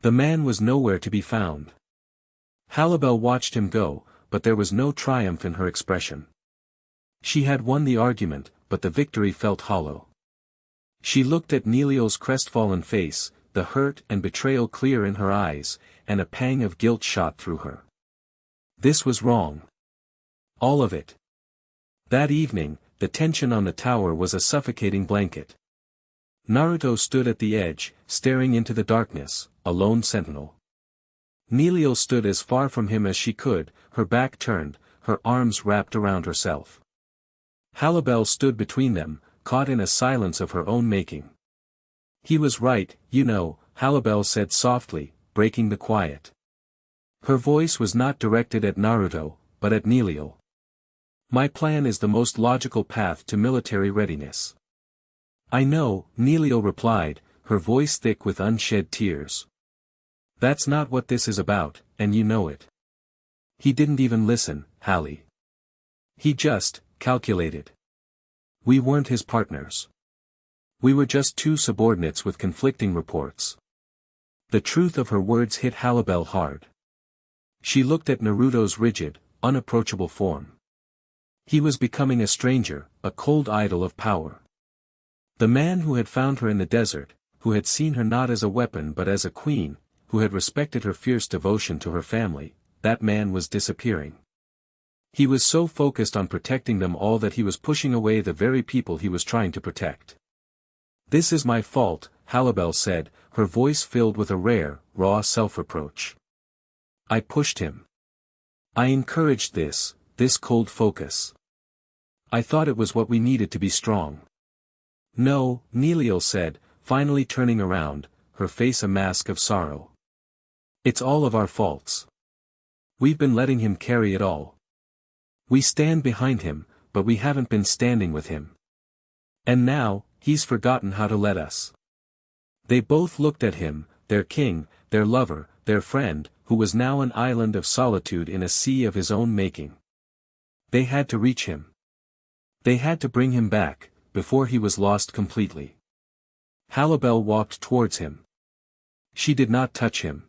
The man was nowhere to be found. Halibel watched him go, but there was no triumph in her expression. She had won the argument, but the victory felt hollow. She looked at Neliel's crestfallen face, the hurt and betrayal clear in her eyes, and a pang of guilt shot through her. This was wrong. All of it. That evening, the tension on the tower was a suffocating blanket. Naruto stood at the edge, staring into the darkness, a lone sentinel. Neliel stood as far from him as she could, her back turned, her arms wrapped around herself. Halibel stood between them, caught in a silence of her own making. He was right, you know, Halibel said softly, breaking the quiet. Her voice was not directed at Naruto, but at Neliel. My plan is the most logical path to military readiness. I know, Neliel replied, her voice thick with unshed tears. That's not what this is about, and you know it. He didn't even listen, Hallie. He just calculated. We weren't his partners. We were just two subordinates with conflicting reports. The truth of her words hit Halibel hard. She looked at Naruto's rigid, unapproachable form. He was becoming a stranger, a cold idol of power. The man who had found her in the desert, who had seen her not as a weapon but as a queen, who had respected her fierce devotion to her family, that man was disappearing. He was so focused on protecting them all that he was pushing away the very people he was trying to protect. This is my fault, Halibel said, her voice filled with a rare, raw self-reproach. I pushed him. I encouraged this cold focus. I thought it was what we needed to be strong. No, Neliel said, finally turning around, her face a mask of sorrow. It's all of our faults. We've been letting him carry it all. We stand behind him, but we haven't been standing with him. And now, he's forgotten how to let us. They both looked at him, their king, their lover, their friend, who was now an island of solitude in a sea of his own making. They had to reach him. They had to bring him back, before he was lost completely. Halibel walked towards him. She did not touch him.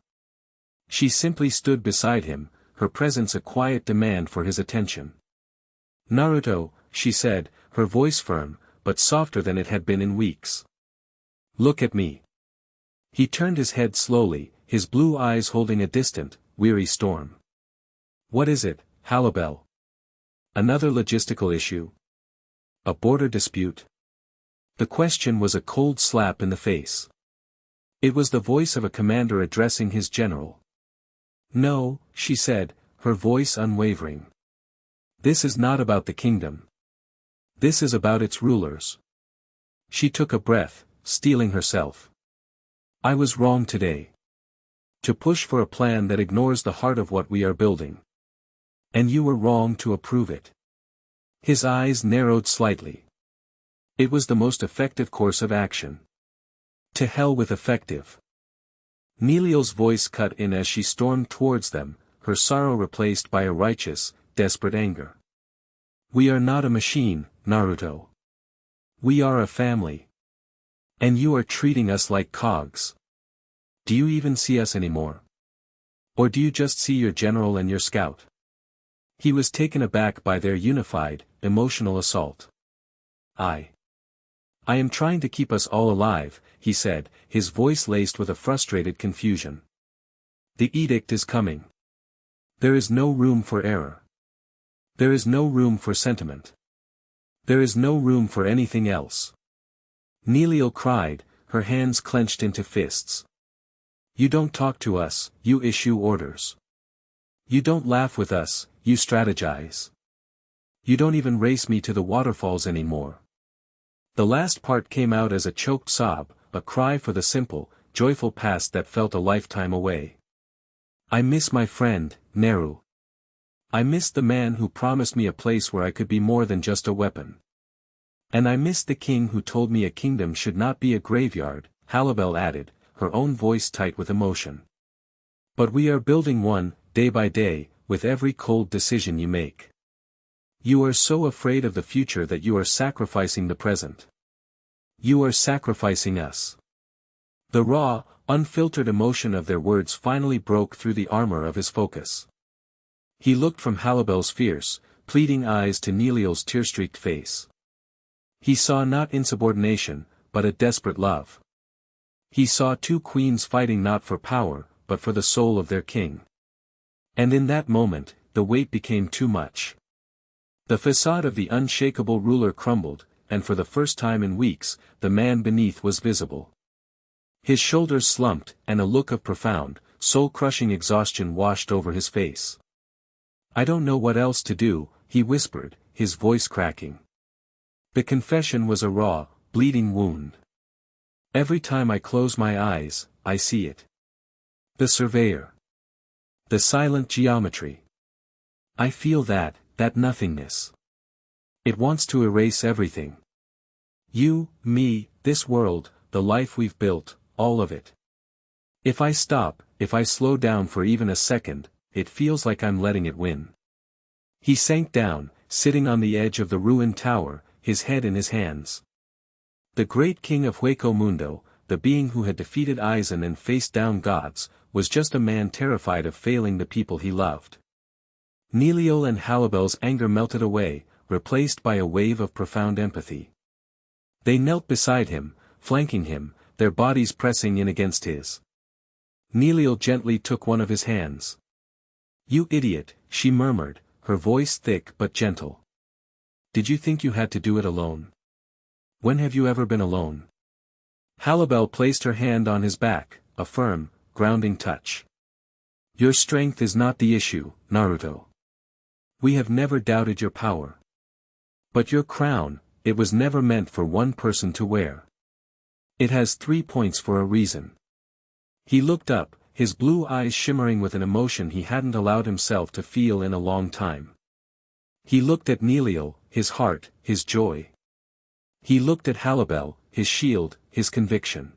She simply stood beside him, her presence a quiet demand for his attention. Naruto, she said, her voice firm, but softer than it had been in weeks. Look at me. He turned his head slowly, his blue eyes holding a distant, weary storm. What is it, Halibel? Another logistical issue? A border dispute? The question was a cold slap in the face. It was the voice of a commander addressing his general. No, she said, her voice unwavering. This is not about the kingdom. This is about its rulers. She took a breath, steeling herself. I was wrong today. To push for a plan that ignores the heart of what we are building. And you were wrong to approve it. His eyes narrowed slightly. It was the most effective course of action. To hell with effective. Neliel's voice cut in as she stormed towards them, her sorrow replaced by a righteous, desperate anger. We are not a machine, Naruto. We are a family. And you are treating us like cogs. Do you even see us anymore? Or do you just see your general and your scout? He was taken aback by their unified, emotional assault. I am trying to keep us all alive, he said, his voice laced with a frustrated confusion. The edict is coming. There is no room for error. There is no room for sentiment. There is no room for anything else. Neliel cried, her hands clenched into fists. You don't talk to us, you issue orders. You don't laugh with us, you strategize. You don't even race me to the waterfalls anymore. The last part came out as a choked sob, a cry for the simple, joyful past that felt a lifetime away. I miss my friend, Naru. I miss the man who promised me a place where I could be more than just a weapon. And I miss the king who told me a kingdom should not be a graveyard, Halibel added, her own voice tight with emotion. But we are building one, day by day, with every cold decision you make. You are so afraid of the future that you are sacrificing the present. You are sacrificing us. The raw, unfiltered emotion of their words finally broke through the armor of his focus. He looked from Halibel's fierce, pleading eyes to Neliel's tear-streaked face. He saw not insubordination, but a desperate love. He saw two queens fighting not for power, but for the soul of their king. And in that moment, the weight became too much. The facade of the unshakable ruler crumbled, and for the first time in weeks, the man beneath was visible. His shoulders slumped, and a look of profound, soul-crushing exhaustion washed over his face. I don't know what else to do, he whispered, his voice cracking. The confession was a raw, bleeding wound. Every time I close my eyes, I see it. The surveyor. The silent geometry. I feel that nothingness. It wants to erase everything. You, me, this world, the life we've built, all of it. If I stop, if I slow down for even a second, it feels like I'm letting it win. He sank down, sitting on the edge of the ruined tower, his head in his hands. The great king of Hueco Mundo, the being who had defeated Aizen and faced down gods, was just a man terrified of failing the people he loved. Neliel and Halibel's anger melted away, replaced by a wave of profound empathy. They knelt beside him, flanking him, their bodies pressing in against his. Neliel gently took one of his hands. You idiot, she murmured, her voice thick but gentle. Did you think you had to do it alone? When have you ever been alone? Halibel placed her hand on his back, a firm, grounding touch. Your strength is not the issue, Naruto. We have never doubted your power. But your crown, it was never meant for one person to wear. It has 3 points for a reason. He looked up, his blue eyes shimmering with an emotion he hadn't allowed himself to feel in a long time. He looked at Neliel, his heart, his joy. He looked at Halibel, his shield, his conviction.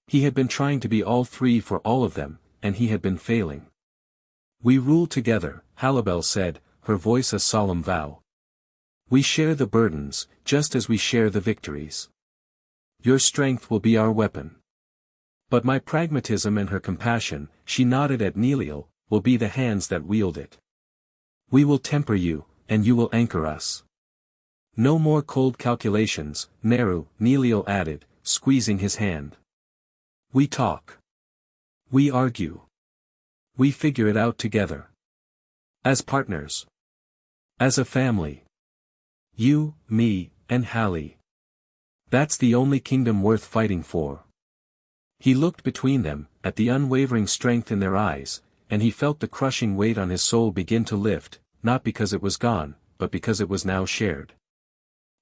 He had been trying to be all three for all of them, and he had been failing. "We rule together," Halibel said, her voice a solemn vow. "We share the burdens, just as we share the victories. Your strength will be our weapon. But my pragmatism and her compassion," she nodded at Neliel, "will be the hands that wield it. We will temper you, and you will anchor us. No more cold calculations, Naru," Neliel added, squeezing his hand. "We talk. We argue. We figure it out together. As partners. As a family. You, me, and Hallie. That's the only kingdom worth fighting for." He looked between them, at the unwavering strength in their eyes, and he felt the crushing weight on his soul begin to lift, not because it was gone, but because it was now shared.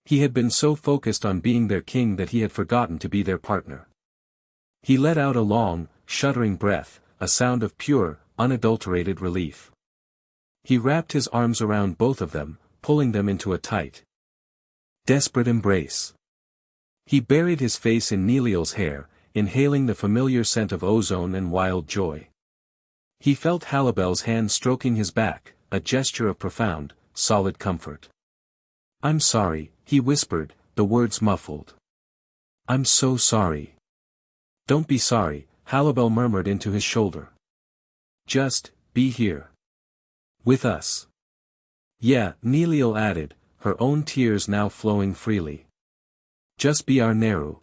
He had been so focused on being their king that he had forgotten to be their partner. He let out a long, shuddering breath, a sound of pure, unadulterated relief. He wrapped his arms around both of them, pulling them into a tight, desperate embrace. He buried his face in Neliel's hair, inhaling the familiar scent of ozone and wild joy. He felt Halibel's hand stroking his back, a gesture of profound, solid comfort. "I'm sorry," he whispered, the words muffled. "I'm so sorry." "Don't be sorry," Halibel murmured into his shoulder. "Just, be here. With us." "Yeah," Neliel added, her own tears now flowing freely. "Just be our Naru."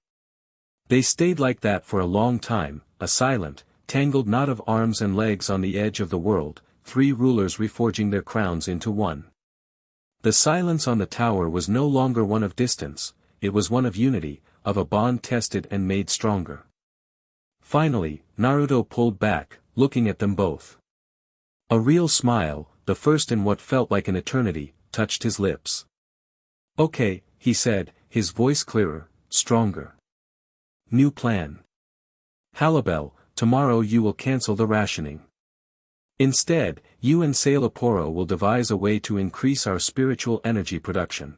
They stayed like that for a long time, a silent, tangled knot of arms and legs on the edge of the world, three rulers reforging their crowns into one. The silence on the tower was no longer one of distance, it was one of unity, of a bond tested and made stronger. Finally, Naruto pulled back, looking at them both. A real smile, the first in what felt like an eternity, touched his lips. "Okay," he said, his voice clearer, stronger. "New plan. Halibel, tomorrow you will cancel the rationing. Instead, you and Sailaporo will devise a way to increase our spiritual energy production.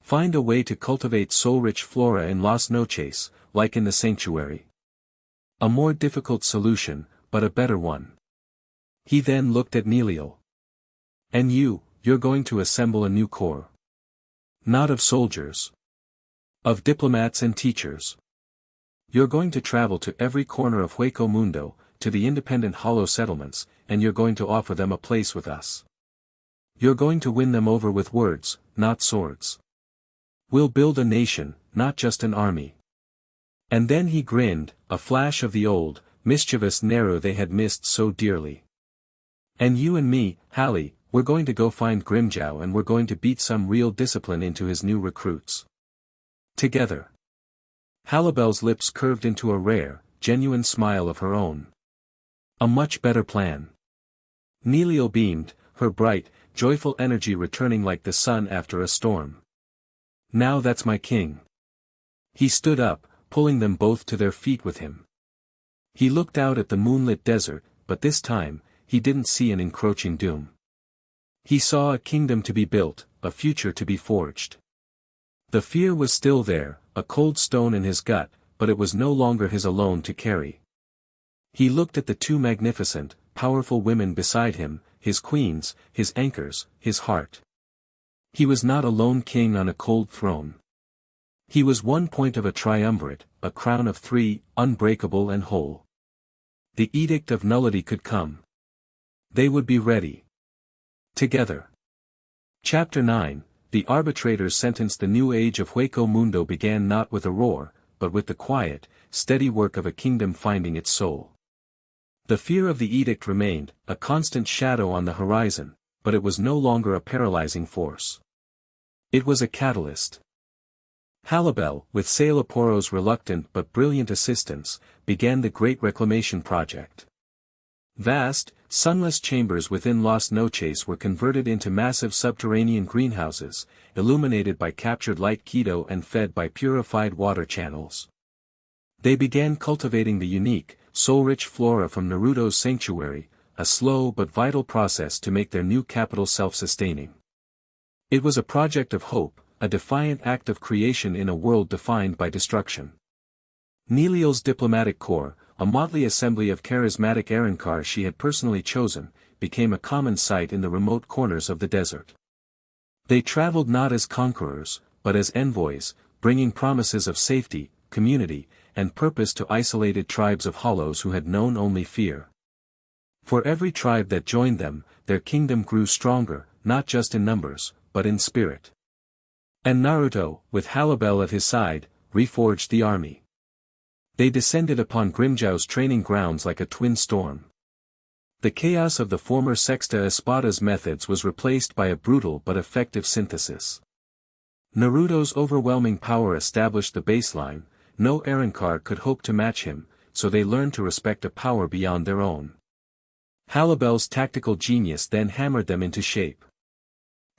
Find a way to cultivate soul-rich flora in Las Noches, like in the sanctuary. A more difficult solution, but a better one." He then looked at Neliel. "And you're going to assemble a new corps. Not of soldiers. Of diplomats and teachers. You're going to travel to every corner of Hueco Mundo, to the independent hollow settlements, and you're going to offer them a place with us. You're going to win them over with words, not swords. We'll build a nation, not just an army." And then he grinned, a flash of the old, mischievous Naru they had missed so dearly. "And you and me, Hallie, we're going to go find Grimjow and we're going to beat some real discipline into his new recruits. Together." Halibel's lips curved into a rare, genuine smile of her own. "A much better plan." Neliel beamed, her bright, joyful energy returning like the sun after a storm. "Now that's my king." He stood up, pulling them both to their feet with him. He looked out at the moonlit desert, but this time, he didn't see an encroaching doom. He saw a kingdom to be built, a future to be forged. The fear was still there, a cold stone in his gut, but it was no longer his alone to carry. He looked at the two magnificent, powerful women beside him, his queens, his anchors, his heart. He was not a lone king on a cold throne. He was one point of a triumvirate, a crown of three, unbreakable and whole. The edict of nullity could come. They would be ready. Together. Chapter 9, the arbitrators sentenced. The new age of Hueco Mundo began not with a roar, but with the quiet, steady work of a kingdom finding its soul. The fear of the edict remained, a constant shadow on the horizon, but it was no longer a paralyzing force. It was a catalyst. Halibel, with Sailaporo's reluctant but brilliant assistance, began the Great Reclamation Project. Vast, sunless chambers within Las Noches were converted into massive subterranean greenhouses, illuminated by captured light Keto and fed by purified water channels. They began cultivating the unique, soul-rich flora from Naruto's sanctuary, a slow but vital process to make their new capital self-sustaining. It was a project of hope, a defiant act of creation in a world defined by destruction. Neleal's diplomatic corps, a motley assembly of charismatic Arrancars she had personally chosen, became a common sight in the remote corners of the desert. They traveled not as conquerors, but as envoys, bringing promises of safety, community, and purpose to isolated tribes of hollows who had known only fear. For every tribe that joined them, their kingdom grew stronger, not just in numbers, but in spirit. And Naruto, with Halibel at his side, reforged the army. They descended upon Grimmjow's training grounds like a twin storm. The chaos of the former Sexta Espada's methods was replaced by a brutal but effective synthesis. Naruto's overwhelming power established the baseline, no Arrancar could hope to match him, so they learned to respect a power beyond their own. Halibel's tactical genius then hammered them into shape.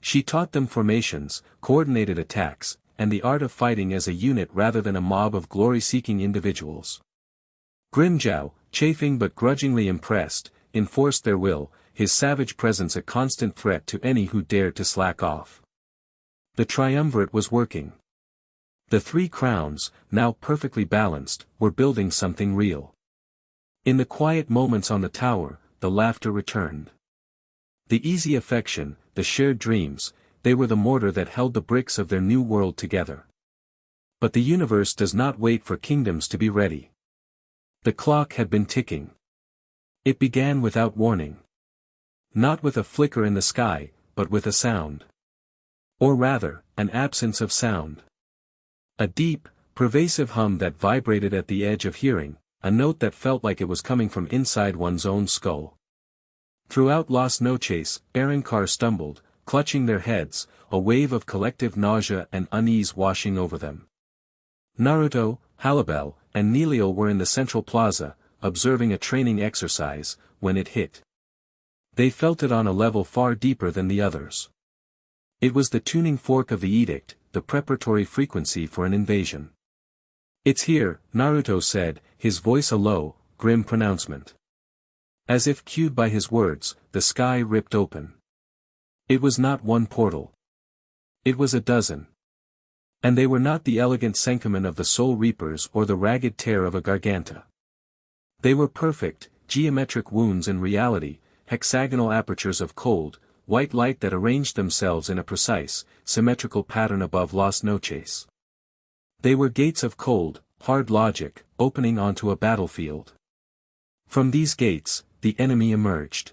She taught them formations, coordinated attacks, and the art of fighting as a unit rather than a mob of glory-seeking individuals. Grimmjow, chafing but grudgingly impressed, enforced their will, his savage presence a constant threat to any who dared to slack off. The triumvirate was working. The three crowns, now perfectly balanced, were building something real. In the quiet moments on the tower, the laughter returned. The easy affection, the shared dreams, they were the mortar that held the bricks of their new world together. But the universe does not wait for kingdoms to be ready. The clock had been ticking. It began without warning. Not with a flicker in the sky, but with a sound. Or rather, an absence of sound. A deep, pervasive hum that vibrated at the edge of hearing, a note that felt like it was coming from inside one's own skull. Throughout Las Noches, Arrancar stumbled, clutching their heads, a wave of collective nausea and unease washing over them. Naruto, Halibel, and Neleal were in the central plaza, observing a training exercise, when it hit. They felt it on a level far deeper than the others. It was the tuning fork of the edict, the preparatory frequency for an invasion. "It's here," Naruto said, his voice a low, grim pronouncement. As if cued by his words, the sky ripped open. It was not one portal. It was a dozen. And they were not the elegant Senkamen of the Soul Reapers or the ragged tear of a Garganta. They were perfect, geometric wounds in reality, hexagonal apertures of cold, white light that arranged themselves in a precise, symmetrical pattern above Las Noches. They were gates of cold, hard logic, opening onto a battlefield. From these gates, the enemy emerged.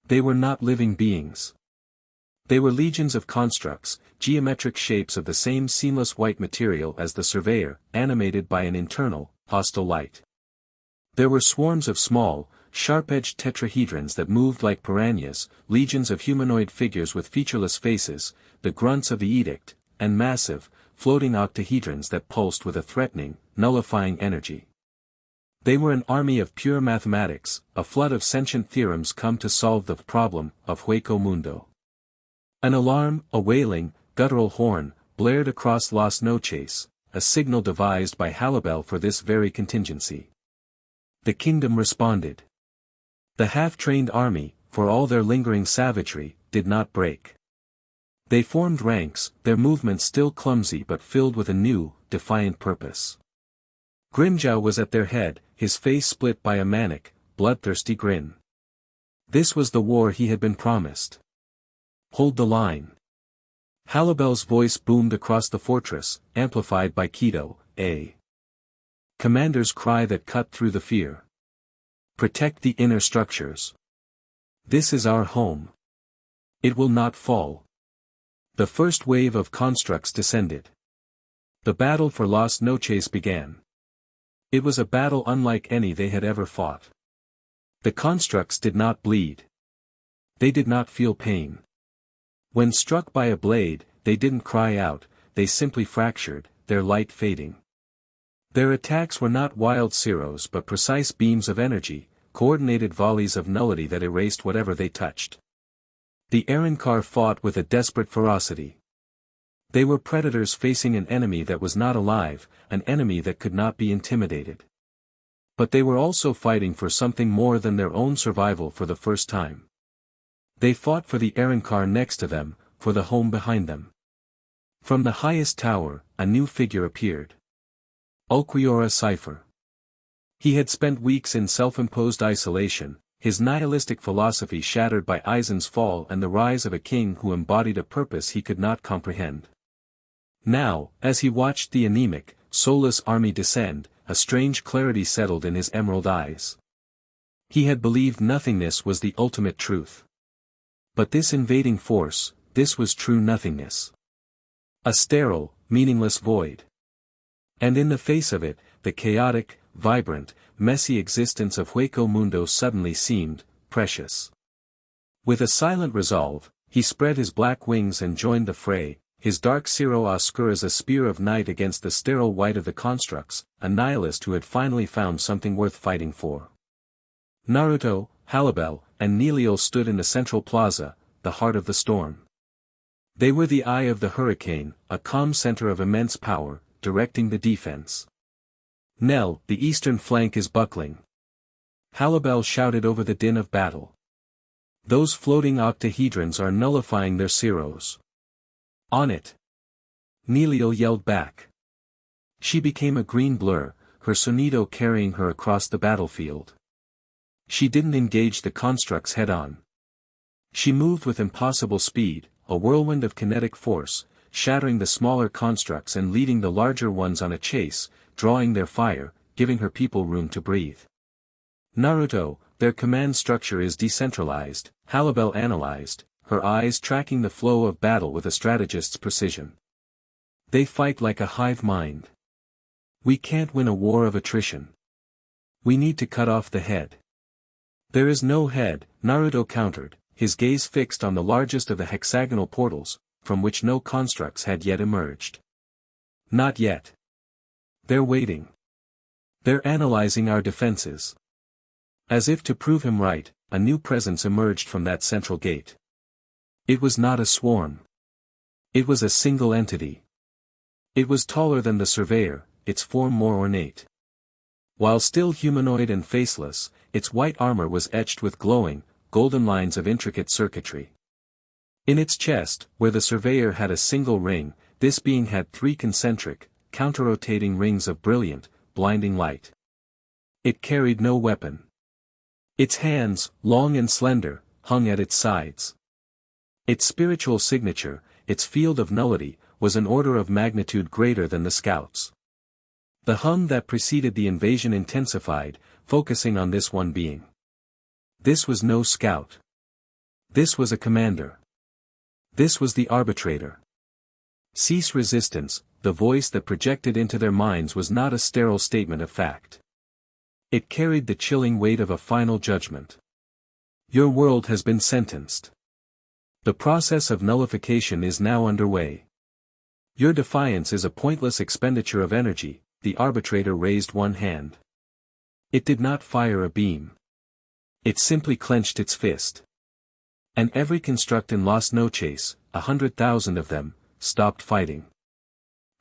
They were not living beings. They were legions of constructs, geometric shapes of the same seamless white material as the surveyor, animated by an internal, hostile light. There were swarms of small, sharp-edged tetrahedrons that moved like piranhas, legions of humanoid figures with featureless faces, the grunts of the edict, and massive, floating octahedrons that pulsed with a threatening, nullifying energy. They were an army of pure mathematics, a flood of sentient theorems come to solve the problem of Hueco Mundo. An alarm, a wailing, guttural horn, blared across Las Noches, a signal devised by Halibel for this very contingency. The kingdom responded. The half-trained army, for all their lingering savagery, did not break. They formed ranks, their movements still clumsy but filled with a new, defiant purpose. Grimmjow was at their head, his face split by a manic, bloodthirsty grin. This was the war he had been promised. "Hold the line." Halibel's voice boomed across the fortress, amplified by Keto, a commander's cry that cut through the fear. "Protect the inner structures. This is our home. It will not fall." The first wave of constructs descended. The battle for Las Noches began. It was a battle unlike any they had ever fought. The constructs did not bleed. They did not feel pain. When struck by a blade, they didn't cry out, they simply fractured, their light fading. Their attacks were not wild Ceros but precise beams of energy, coordinated volleys of nullity that erased whatever they touched. The Arrancar fought with a desperate ferocity. They were predators facing an enemy that was not alive, an enemy that could not be intimidated. But they were also fighting for something more than their own survival for the first time. They fought for the Arrancar next to them, for the home behind them. From the highest tower, a new figure appeared. Ulquiorra Cypher. He had spent weeks in self-imposed isolation, his nihilistic philosophy shattered by Aizen's fall and the rise of a king who embodied a purpose he could not comprehend. Now, as he watched the anemic, soulless army descend, a strange clarity settled in his emerald eyes. He had believed nothingness was the ultimate truth. But this invading force, this was true nothingness. A sterile, meaningless void. And in the face of it, the chaotic, vibrant, messy existence of Hueco Mundo suddenly seemed precious. With a silent resolve, he spread his black wings and joined the fray, his dark Cero Oscur as a spear of night against the sterile white of the constructs, a nihilist who had finally found something worth fighting for. Naruto, Halibel, and Neleal stood in the central plaza, the heart of the storm. They were the eye of the hurricane, a calm center of immense power, directing the defense. Nell, the eastern flank is buckling. Halibel shouted over the din of battle. Those floating octahedrons are nullifying their Ceros. On it. Neleal yelled back. She became a green blur, her sonido carrying her across the battlefield. She didn't engage the constructs head-on. She moved with impossible speed, a whirlwind of kinetic force, shattering the smaller constructs and leading the larger ones on a chase, drawing their fire, giving her people room to breathe. Naruto, their command structure is decentralized, Halibel analyzed, her eyes tracking the flow of battle with a strategist's precision. They fight like a hive mind. We can't win a war of attrition. We need to cut off the head. There is no head, Naruto countered, his gaze fixed on the largest of the hexagonal portals, from which no constructs had yet emerged. Not yet. They're waiting. They're analyzing our defenses. As if to prove him right, a new presence emerged from that central gate. It was not a swarm. It was a single entity. It was taller than the surveyor, its form more ornate. While still humanoid and faceless, its white armor was etched with glowing, golden lines of intricate circuitry. In its chest, where the surveyor had a single ring, this being had 3 concentric, counter-rotating rings of brilliant, blinding light. It carried no weapon. Its hands, long and slender, hung at its sides. Its spiritual signature, its field of nullity, was an order of magnitude greater than the scouts. The hum that preceded the invasion intensified, focusing on this one being. This was no scout. This was a commander. This was the arbitrator. Cease resistance, the voice that projected into their minds was not a sterile statement of fact. It carried the chilling weight of a final judgment. Your world has been sentenced. The process of nullification is now underway. Your defiance is a pointless expenditure of energy, the arbitrator raised one hand. It did not fire a beam. It simply clenched its fist. And every construct in Las Noches, 100,000 of them, stopped fighting.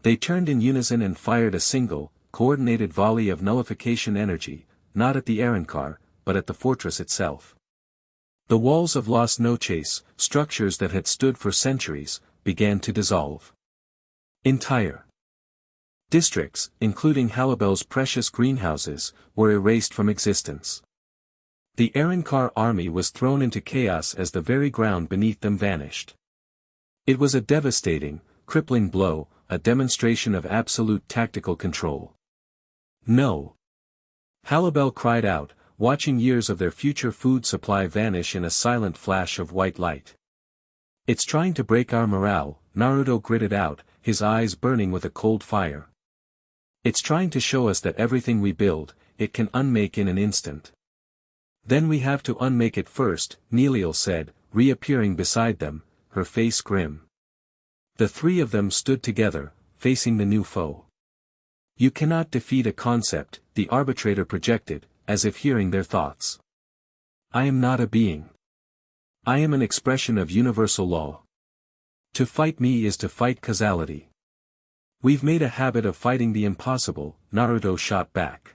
They turned in unison and fired a single, coordinated volley of nullification energy, not at the Arrancar, but at the fortress itself. The walls of Las Noches, structures that had stood for centuries, began to dissolve. Entire districts, including Halibel's precious greenhouses, were erased from existence. The Arrancar army was thrown into chaos as the very ground beneath them vanished. It was a devastating, crippling blow, a demonstration of absolute tactical control. No. Halibel cried out, watching years of their future food supply vanish in a silent flash of white light. It's trying to break our morale, Naruto gritted out, his eyes burning with a cold fire. It's trying to show us that everything we build, it can unmake in an instant. Then we have to unmake it first, Neleal said, reappearing beside them, her face grim. The 3 of them stood together, facing the new foe. You cannot defeat a concept, the arbitrator projected, as if hearing their thoughts. I am not a being. I am an expression of universal law. To fight me is to fight causality. We've made a habit of fighting the impossible, Naruto shot back.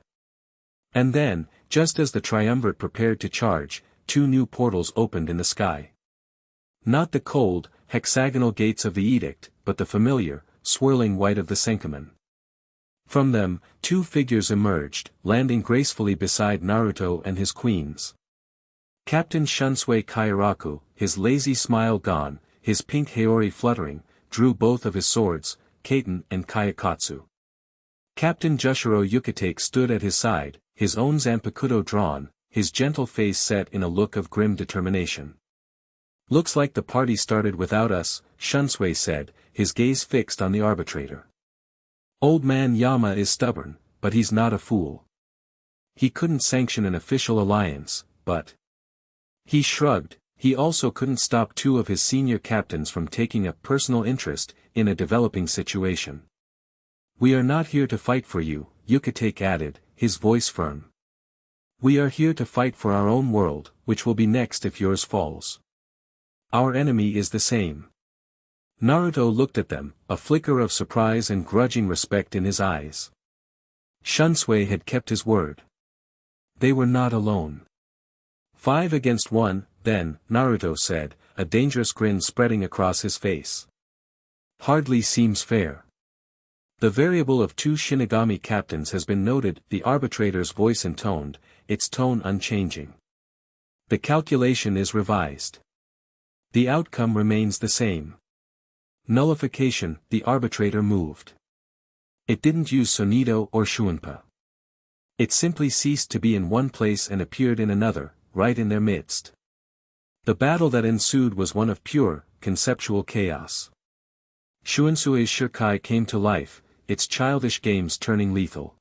And then, just as the triumvirate prepared to charge, two new portals opened in the sky. Not the cold, hexagonal gates of the edict, but the familiar, swirling white of the Senkamen. From them, two figures emerged, landing gracefully beside Naruto and his queens. Captain Shunsui Kairaku, his lazy smile gone, his pink haori fluttering, drew both of his swords, Kaiten and Kayakatsu. Captain Jushiro Yukitake stood at his side, his own Zanpakuto drawn, his gentle face set in a look of grim determination. Looks like the party started without us, Shunsui said, his gaze fixed on the arbitrator. Old man Yama is stubborn, but he's not a fool. He couldn't sanction an official alliance, but... He shrugged. He also couldn't stop two of his senior captains from taking a personal interest in a developing situation. We are not here to fight for you, Yukitake added, his voice firm. We are here to fight for our own world, which will be next if yours falls. Our enemy is the same. Naruto looked at them, a flicker of surprise and grudging respect in his eyes. Shunsui had kept his word. They were not alone. 5 against 1, then, Naruto said, a dangerous grin spreading across his face. Hardly seems fair. The variable of two Shinigami captains has been noted, the arbitrator's voice intoned, its tone unchanging. The calculation is revised. The outcome remains the same. Nullification, the arbitrator moved. It didn't use Sonido or Shuunpa. It simply ceased to be in one place and appeared in another, right in their midst. The battle that ensued was one of pure, conceptual chaos. Shuunsui's Shirkai came to life, its childish games turning lethal.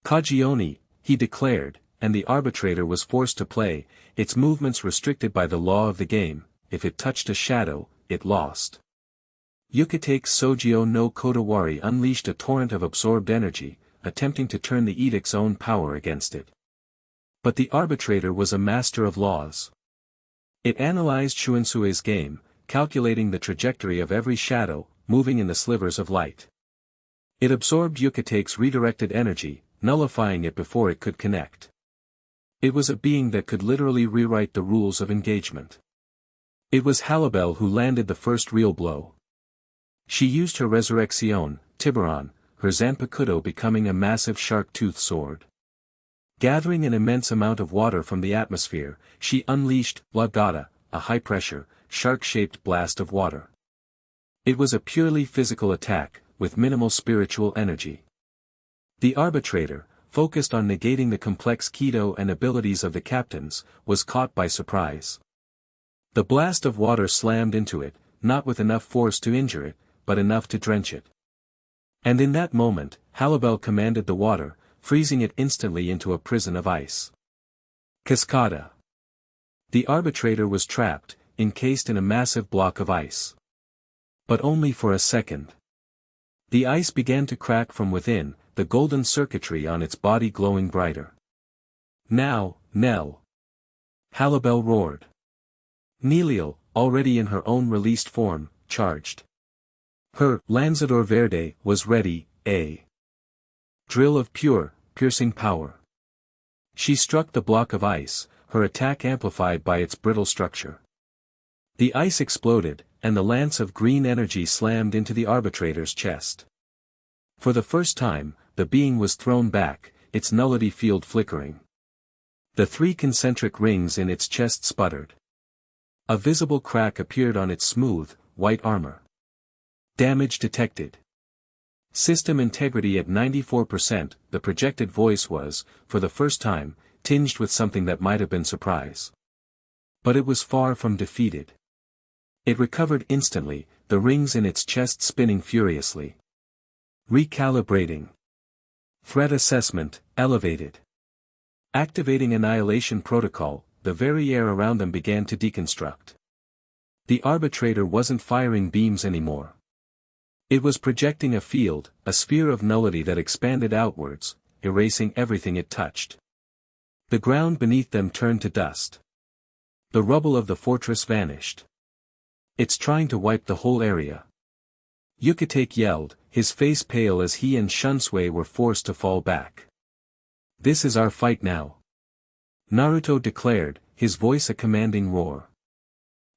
Kajioni, he declared, and the arbitrator was forced to play, its movements restricted by the law of the game, if it touched a shadow, it lost. Yukitake's Sojio no Kodawari unleashed a torrent of absorbed energy, attempting to turn the edict's own power against it. But the arbitrator was a master of laws. It analyzed Shuunsui's game, calculating the trajectory of every shadow, moving in the slivers of light. It absorbed Yukitake's redirected energy, nullifying it before it could connect. It was a being that could literally rewrite the rules of engagement. It was Halibel who landed the first real blow. She used her Resurrection, Tiburon, her Zanpakuto becoming a massive shark-tooth sword. Gathering an immense amount of water from the atmosphere, she unleashed Lagata, a high-pressure, shark-shaped blast of water. It was a purely physical attack, with minimal spiritual energy. The arbitrator, focused on negating the complex Kido and abilities of the captains, was caught by surprise. The blast of water slammed into it, not with enough force to injure it, but enough to drench it. And in that moment, Halibel commanded the water, freezing it instantly into a prison of ice. Cascada. The arbitrator was trapped, encased in a massive block of ice. But only for a second. The ice began to crack from within, the golden circuitry on its body glowing brighter. Now, Nell! Halibel roared. Neliel, already in her own released form, charged. Her Lanzador Verde was ready, a drill of pure, piercing power. She struck the block of ice, her attack amplified by its brittle structure. The ice exploded, and the lance of green energy slammed into the arbitrator's chest. For the first time, the being was thrown back, its nullity field flickering. The 3 concentric rings in its chest sputtered. A visible crack appeared on its smooth, white armor. Damage detected. System integrity at 94%, the projected voice was, for the first time, tinged with something that might have been surprise. But it was far from defeated. It recovered instantly, the rings in its chest spinning furiously. Recalibrating. Threat assessment, elevated. Activating annihilation protocol, the very air around them began to deconstruct. The arbitrator wasn't firing beams anymore. It was projecting a field, a sphere of nullity that expanded outwards, erasing everything it touched. The ground beneath them turned to dust. The rubble of the fortress vanished. It's trying to wipe the whole area. Yukitake yelled, his face pale as he and Shunsui were forced to fall back. This is our fight now. Naruto declared, his voice a commanding roar.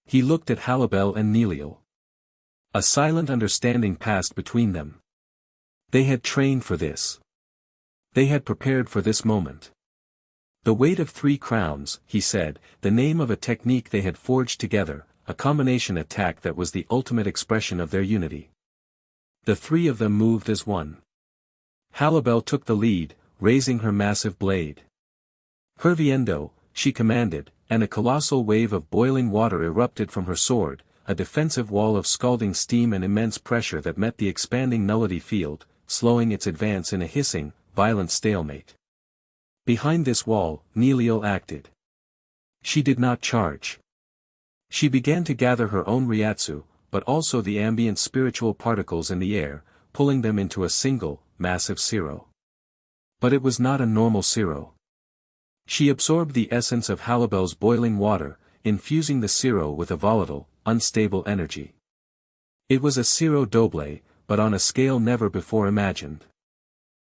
He looked at Halibel and Neleal. A silent understanding passed between them. They had trained for this. They had prepared for this moment. The weight of 3 crowns, he said, the name of a technique they had forged together, a combination attack that was the ultimate expression of their unity. The 3 of them moved as one. Halibel took the lead, raising her massive blade. Hirviendo, she commanded, and a colossal wave of boiling water erupted from her sword, a defensive wall of scalding steam and immense pressure that met the expanding nullity field, slowing its advance in a hissing, violent stalemate. Behind this wall, Neleal acted. She did not charge. She began to gather her own Ryatsu, but also the ambient spiritual particles in the air, pulling them into a single, massive Cero. But it was not a normal Cero. She absorbed the essence of Halibel's boiling water, infusing the Cero with a volatile, unstable energy. It was a Cero doble, but on a scale never before imagined.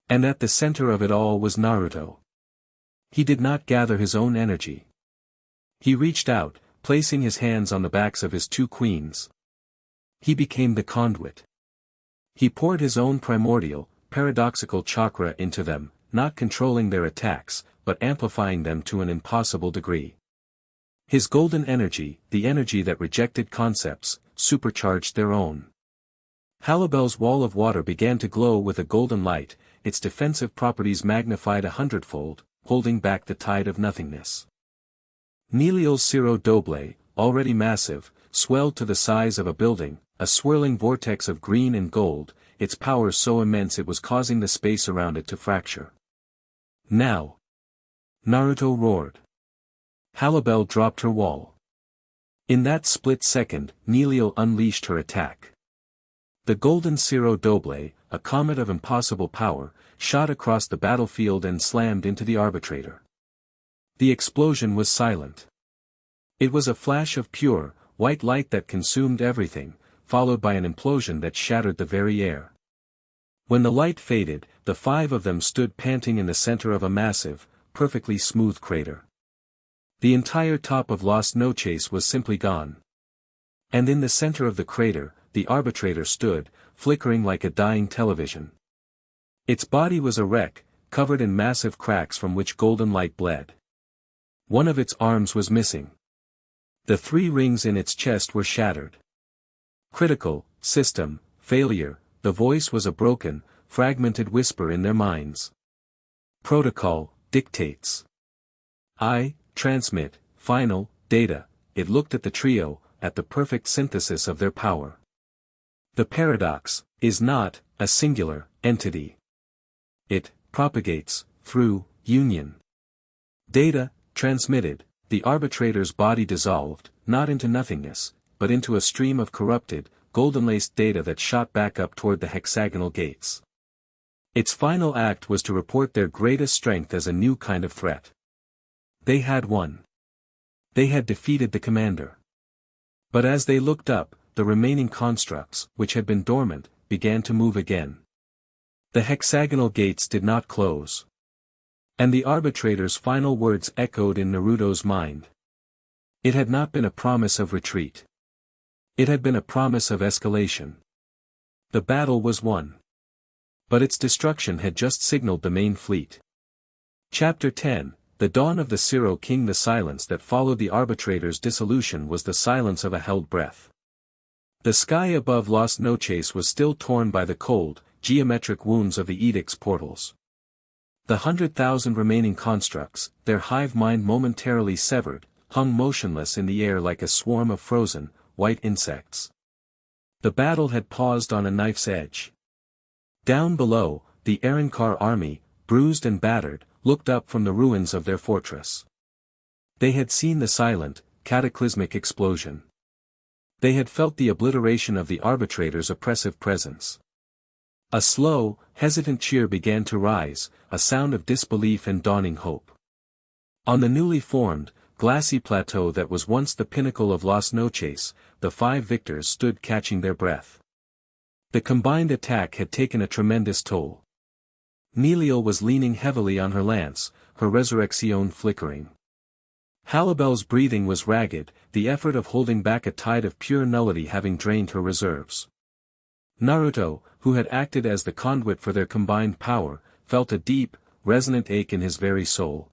And at the center of it all was Naruto. He did not gather his own energy. He reached out, placing his hands on the backs of his 2 queens. He became the conduit. He poured his own primordial, paradoxical chakra into them, not controlling their attacks, but amplifying them to an impossible degree. His golden energy, the energy that rejected concepts, supercharged their own. Halibel's wall of water began to glow with a golden light, its defensive properties magnified 100-fold, holding back the tide of nothingness. Neleal's Cero doble, already massive, swelled to the size of a building, a swirling vortex of green and gold, its power so immense it was causing the space around it to fracture. Now! Naruto roared. Halibel dropped her wall. In that split second, Neleal unleashed her attack. The golden Cero doble, a comet of impossible power, shot across the battlefield and slammed into the arbitrator. The explosion was silent. It was a flash of pure, white light that consumed everything, followed by an implosion that shattered the very air. When the light faded, the 5 of them stood panting in the center of a massive, perfectly smooth crater. The entire top of Lost Noches was simply gone. And in the center of the crater, the arbitrator stood, flickering like a dying television. Its body was a wreck, covered in massive cracks from which golden light bled. One of its arms was missing. The 3 rings in its chest were shattered. Critical, system, failure, the voice was a broken, fragmented whisper in their minds. Protocol, dictates. I, transmit, final, data, it looked at the trio, at the perfect synthesis of their power. The paradox, is not, a singular, entity. It, propagates, through, union. Data, transmitted, the arbitrator's body dissolved, not into nothingness, but into a stream of corrupted, golden-laced data that shot back up toward the hexagonal gates. Its final act was to report their greatest strength as a new kind of threat. They had won. They had defeated the commander. But as they looked up, the remaining constructs, which had been dormant, began to move again. The hexagonal gates did not close. And the arbitrator's final words echoed in Naruto's mind. It had not been a promise of retreat. It had been a promise of escalation. The battle was won. But its destruction had just signaled the main fleet. Chapter 10, The Dawn of the Cero King. The silence that followed the arbitrator's dissolution was the silence of a held breath. The sky above Lost Noches was still torn by the cold, geometric wounds of the edict's portals. The 100,000 remaining constructs, their hive mind momentarily severed, hung motionless in the air like a swarm of frozen, white insects. The battle had paused on a knife's edge. Down below, the Arrancar army, bruised and battered, looked up from the ruins of their fortress. They had seen the silent, cataclysmic explosion. They had felt the obliteration of the arbitrator's oppressive presence. A slow, hesitant cheer began to rise, a sound of disbelief and dawning hope. On the newly formed, glassy plateau that was once the pinnacle of Las Noches, the 5 victors stood catching their breath. The combined attack had taken a tremendous toll. Neliel was leaning heavily on her lance, her resurrection flickering. Halibel's breathing was ragged, the effort of holding back a tide of pure nullity having drained her reserves. Naruto, who had acted as the conduit for their combined power, felt a deep, resonant ache in his very soul.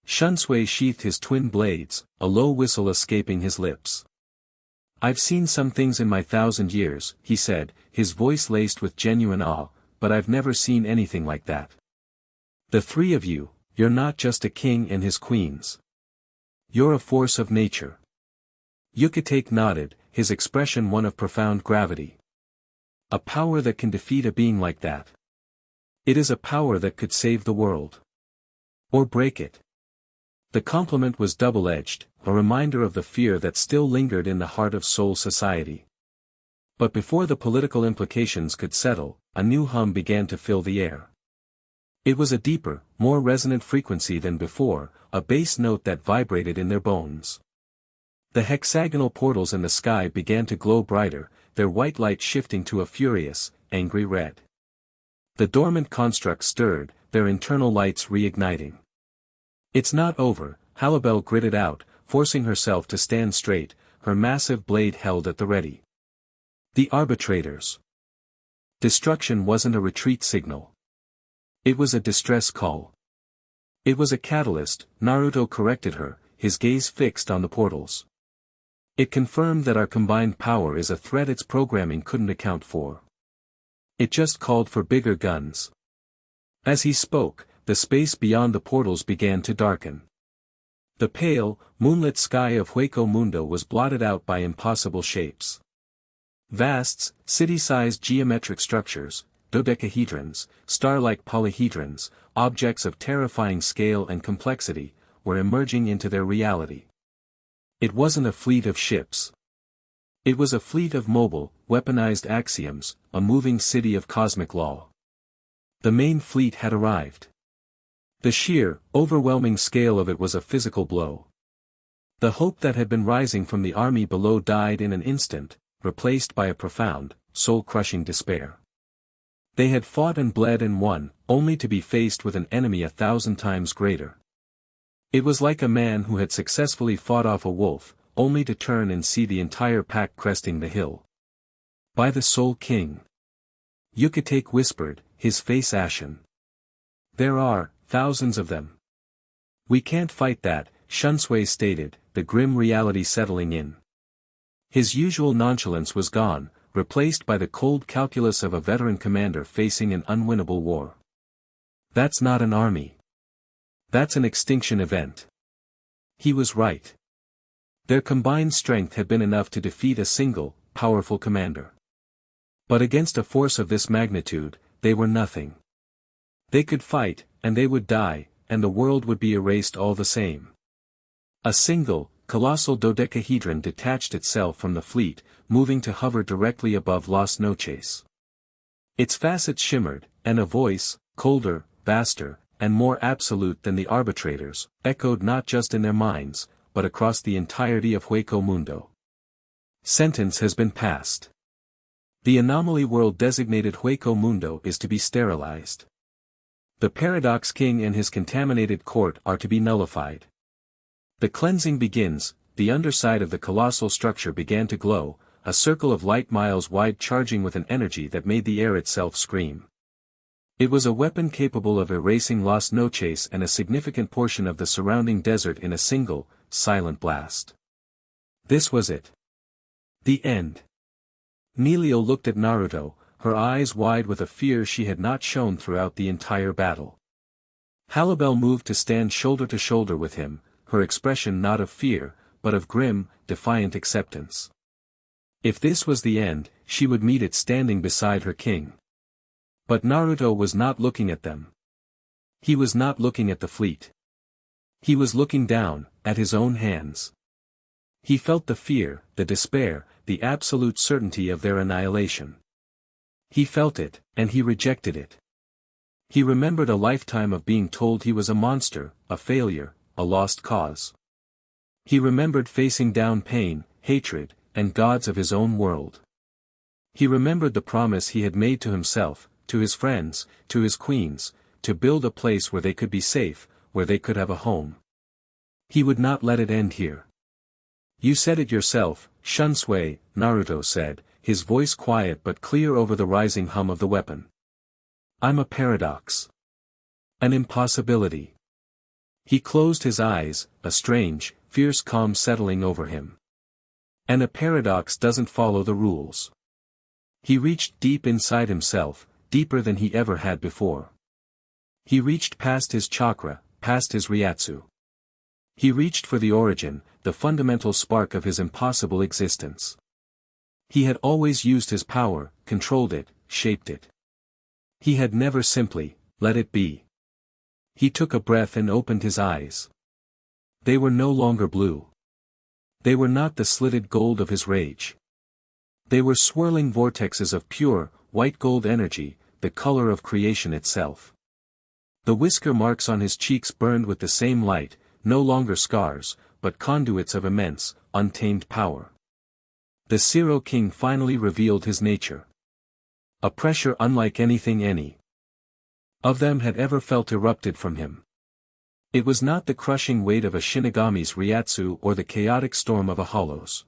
Shunsui sheathed his twin blades, a low whistle escaping his lips. "I've seen some things in my 1,000 years," he said, his voice laced with genuine awe, "but I've never seen anything like that. The 3 of you, you're not just a king and his queens. You're a force of nature." Yukitake nodded, his expression one of profound gravity. "A power that can defeat a being like that. It is a power that could save the world. Or break it." The compliment was double-edged, a reminder of the fear that still lingered in the heart of Soul Society. But before the political implications could settle, a new hum began to fill the air. It was a deeper, more resonant frequency than before, a bass note that vibrated in their bones. The hexagonal portals in the sky began to glow brighter, their white light shifting to a furious, angry red. The dormant constructs stirred, their internal lights reigniting. "It's not over," Halibel gritted out, forcing herself to stand straight, her massive blade held at the ready. The arbitrators. Destruction wasn't a retreat signal. It was a distress call. It was a catalyst, Naruto corrected her, his gaze fixed on the portals. "It confirmed that our combined power is a threat its programming couldn't account for. It just called for bigger guns." As he spoke, the space beyond the portals began to darken. The pale, moonlit sky of Hueco Mundo was blotted out by impossible shapes. Vast, city-sized geometric structures, dodecahedrons, star-like polyhedrons, objects of terrifying scale and complexity, were emerging into their reality. It wasn't a fleet of ships. It was a fleet of mobile, weaponized axioms, a moving city of cosmic law. The main fleet had arrived. The sheer, overwhelming scale of it was a physical blow. The hope that had been rising from the army below died in an instant, replaced by a profound, soul-crushing despair. They had fought and bled and won, only to be faced with an enemy 1,000 times greater. It was like a man who had successfully fought off a wolf, only to turn and see the entire pack cresting the hill. "By the Soul King," Yukitake whispered, his face ashen. "There are thousands of them." "We can't fight that," Shunsui stated, the grim reality settling in. His usual nonchalance was gone, replaced by the cold calculus of a veteran commander facing an unwinnable war. "That's not an army. That's an extinction event." He was right. Their combined strength had been enough to defeat a single, powerful commander. But against a force of this magnitude, they were nothing. They could fight, and they would die, and the world would be erased all the same. A single, colossal dodecahedron detached itself from the fleet, moving to hover directly above Las Noches. Its facets shimmered, and a voice, colder, vaster, and more absolute than the arbitrators, echoed not just in their minds, but across the entirety of Hueco Mundo. "Sentence has been passed. The anomaly world designated Hueco Mundo is to be sterilized. The Paradox King and his contaminated court are to be nullified. The cleansing begins." The underside of the colossal structure began to glow, a circle of light miles wide charging with an energy that made the air itself scream. It was a weapon capable of erasing Las Noches and a significant portion of the surrounding desert in a single, silent blast. This was it. The end. Neliel looked at Naruto, her eyes wide with a fear she had not shown throughout the entire battle. Halibel moved to stand shoulder to shoulder with him, her expression not of fear, but of grim, defiant acceptance. If this was the end, she would meet it standing beside her king. But Naruto was not looking at them. He was not looking at the fleet. He was looking down, at his own hands. He felt the fear, the despair, the absolute certainty of their annihilation. He felt it, and he rejected it. He remembered a lifetime of being told he was a monster, a failure, a lost cause. He remembered facing down pain, hatred, and gods of his own world. He remembered the promise he had made to himself, to his friends, to his queens, to build a place where they could be safe, where they could have a home. He would not let it end here. You said it yourself, Shunsui, Naruto said, his voice quiet but clear over the rising hum of the weapon. I'm a paradox. An impossibility. He closed his eyes, a strange, fierce calm settling over him. And a paradox doesn't follow the rules. He reached deep inside himself, deeper than he ever had before. He reached past his chakra, past his Ryatsu. He reached for the origin, the fundamental spark of his impossible existence. He had always used his power, controlled it, shaped it. He had never simply, let it be. He took a breath and opened his eyes. They were no longer blue. They were not the slitted gold of his rage. They were swirling vortexes of pure, white gold energy, the color of creation itself. The whisker marks on his cheeks burned with the same light, no longer scars, but conduits of immense, untamed power. The Cero King finally revealed his nature. A pressure unlike anything any of them had ever felt erupted from him. It was not the crushing weight of a Shinigami's Ryatsu or the chaotic storm of a Hollow's.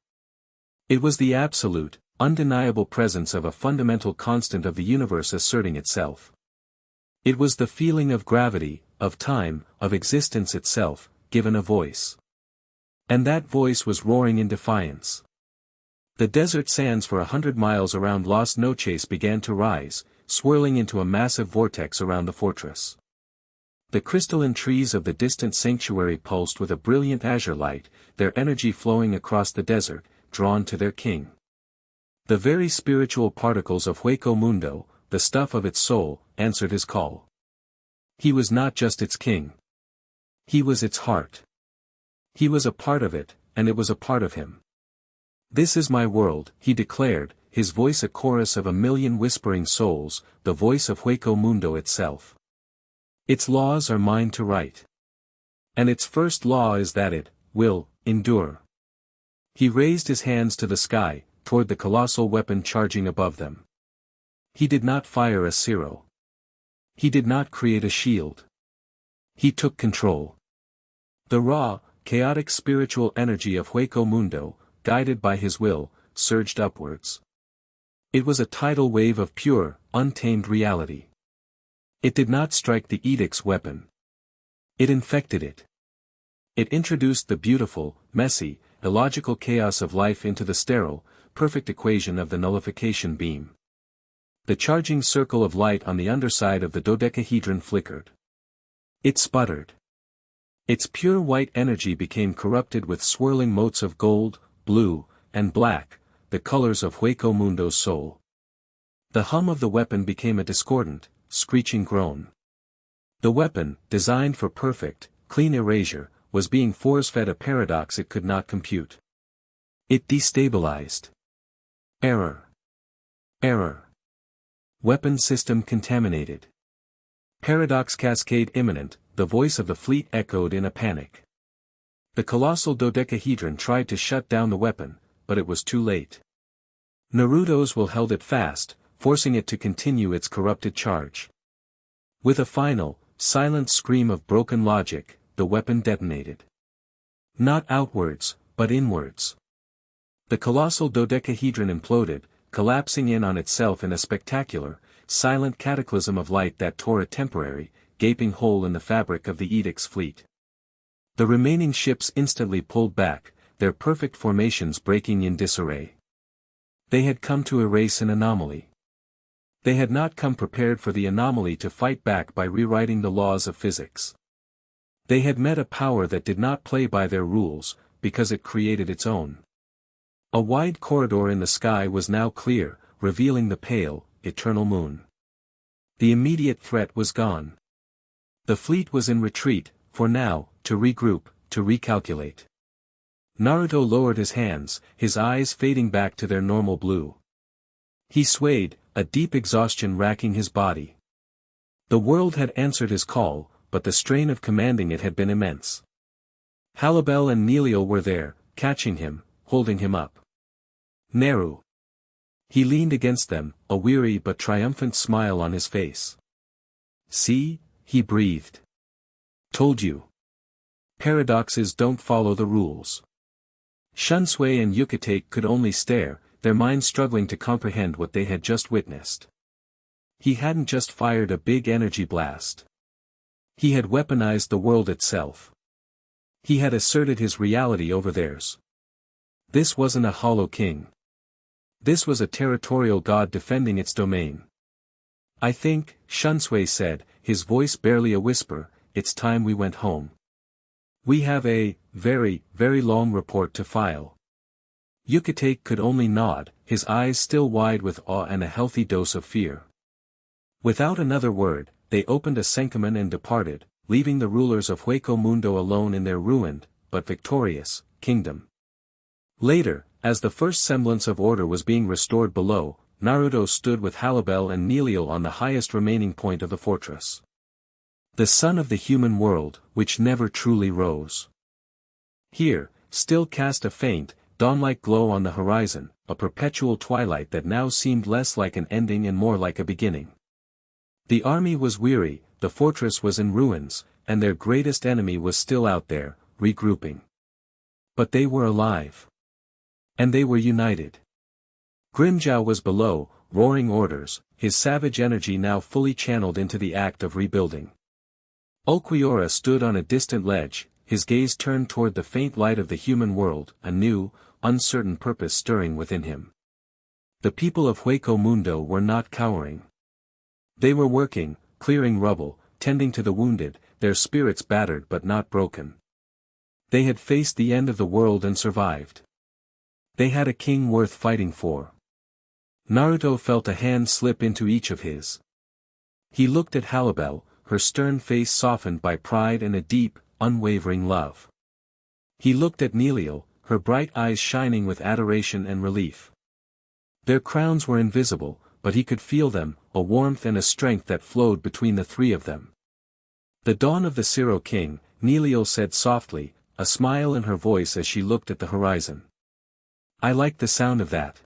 It was the absolute, undeniable presence of a fundamental constant of the universe asserting itself. It was the feeling of gravity, of time, of existence itself, given a voice. And that voice was roaring in defiance. The desert sands for 100 miles around Las Noches began to rise, swirling into a massive vortex around the fortress. The crystalline trees of the distant sanctuary pulsed with a brilliant azure light, their energy flowing across the desert, drawn to their king. The very spiritual particles of Hueco Mundo, the stuff of its soul, answered his call. He was not just its king. He was its heart. He was a part of it, and it was a part of him. This is my world, he declared, his voice a chorus of a million whispering souls, the voice of Hueco Mundo itself. Its laws are mine to write. And its first law is that it will endure. He raised his hands to the sky, toward the colossal weapon charging above them. He did not fire a Cero. He did not create a shield. He took control. The raw, chaotic spiritual energy of Hueco Mundo, guided by his will, surged upwards. It was a tidal wave of pure, untamed reality. It did not strike the edict's weapon. It infected it. It introduced the beautiful, messy, illogical chaos of life into the sterile, perfect equation of the nullification beam. The charging circle of light on the underside of the dodecahedron flickered. It sputtered. Its pure white energy became corrupted with swirling motes of gold, blue, and black, the colors of Hueco Mundo's soul. The hum of the weapon became a discordant, screeching groan. The weapon, designed for perfect, clean erasure, was being force-fed a paradox it could not compute. It destabilized. Error. Error. Weapon system contaminated. Paradox cascade imminent, the voice of the fleet echoed in a panic. The colossal dodecahedron tried to shut down the weapon, but it was too late. Naruto's will held it fast, forcing it to continue its corrupted charge. With a final, silent scream of broken logic, the weapon detonated. Not outwards, but inwards. The colossal dodecahedron imploded, collapsing in on itself in a spectacular, silent cataclysm of light that tore a temporary, gaping hole in the fabric of the edict's fleet. The remaining ships instantly pulled back, their perfect formations breaking in disarray. They had come to erase an anomaly. They had not come prepared for the anomaly to fight back by rewriting the laws of physics. They had met a power that did not play by their rules, because it created its own. A wide corridor in the sky was now clear, revealing the pale, eternal moon. The immediate threat was gone. The fleet was in retreat, for now, to regroup, to recalculate. Naruto lowered his hands, his eyes fading back to their normal blue. He swayed, a deep exhaustion racking his body. The world had answered his call, but the strain of commanding it had been immense. Halibel and Neliel were there, catching him, holding him up. Naru. He leaned against them, a weary but triumphant smile on his face. See, he breathed. Told you. Paradoxes don't follow the rules. Shunsui and Yucatec could only stare, their minds struggling to comprehend what they had just witnessed. He hadn't just fired a big energy blast. He had weaponized the world itself. He had asserted his reality over theirs. This wasn't a hollow king. This was a territorial god defending its domain. I think, Shunsui said, his voice barely a whisper, it's time we went home. We have a, very, very long report to file. Yucatec could only nod, his eyes still wide with awe and a healthy dose of fear. Without another word, they opened a senkamen and departed, leaving the rulers of Hueco Mundo alone in their ruined, but victorious, kingdom. Later, as the first semblance of order was being restored below, Naruto stood with Halibel and Neliel on the highest remaining point of the fortress. The sun of the human world, which never truly rose. Here, still cast a faint, dawn-like glow on the horizon, a perpetual twilight that now seemed less like an ending and more like a beginning. The army was weary, the fortress was in ruins, and their greatest enemy was still out there, regrouping. But they were alive. And they were united. Grimjow was below, roaring orders, his savage energy now fully channeled into the act of rebuilding. Ulquiorra stood on a distant ledge, his gaze turned toward the faint light of the human world, a new, uncertain purpose stirring within him. The people of Hueco Mundo were not cowering. They were working, clearing rubble, tending to the wounded, their spirits battered but not broken. They had faced the end of the world and survived. They had a king worth fighting for. Naruto felt a hand slip into each of his. He looked at Halibel, her stern face softened by pride and a deep, unwavering love. He looked at Neliel, her bright eyes shining with adoration and relief. Their crowns were invisible, but he could feel them, a warmth and a strength that flowed between the three of them. The dawn of the Cero king, Neliel said softly, a smile in her voice as she looked at the horizon. I like the sound of that.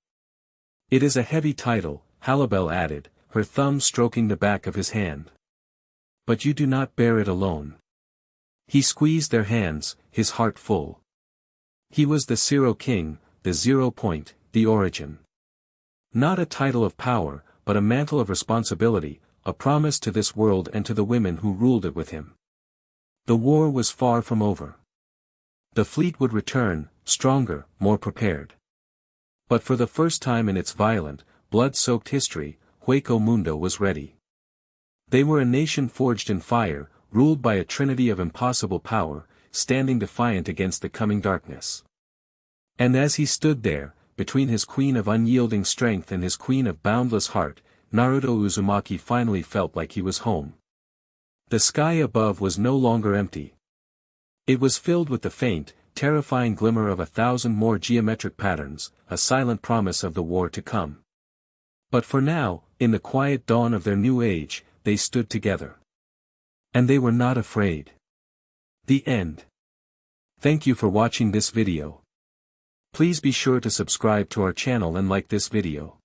It is a heavy title, Halibel added, her thumb stroking the back of his hand. But you do not bear it alone. He squeezed their hands, his heart full. He was the Cero king, the 0 point, the origin. Not a title of power, but a mantle of responsibility, a promise to this world and to the women who ruled it with him. The war was far from over. The fleet would return, stronger, more prepared. But for the first time in its violent, blood-soaked history, Hueco Mundo was ready. They were a nation forged in fire, ruled by a trinity of impossible power, standing defiant against the coming darkness. And as he stood there, between his queen of unyielding strength and his queen of boundless heart, Naruto Uzumaki finally felt like he was home. The sky above was no longer empty. It was filled with the faint, terrifying glimmer of 1,000 more geometric patterns, a silent promise of the war to come. But for now, in the quiet dawn of their new age, they stood together. And they were not afraid. The end. Thank you for watching this video. Please be sure to subscribe to our channel and like this video.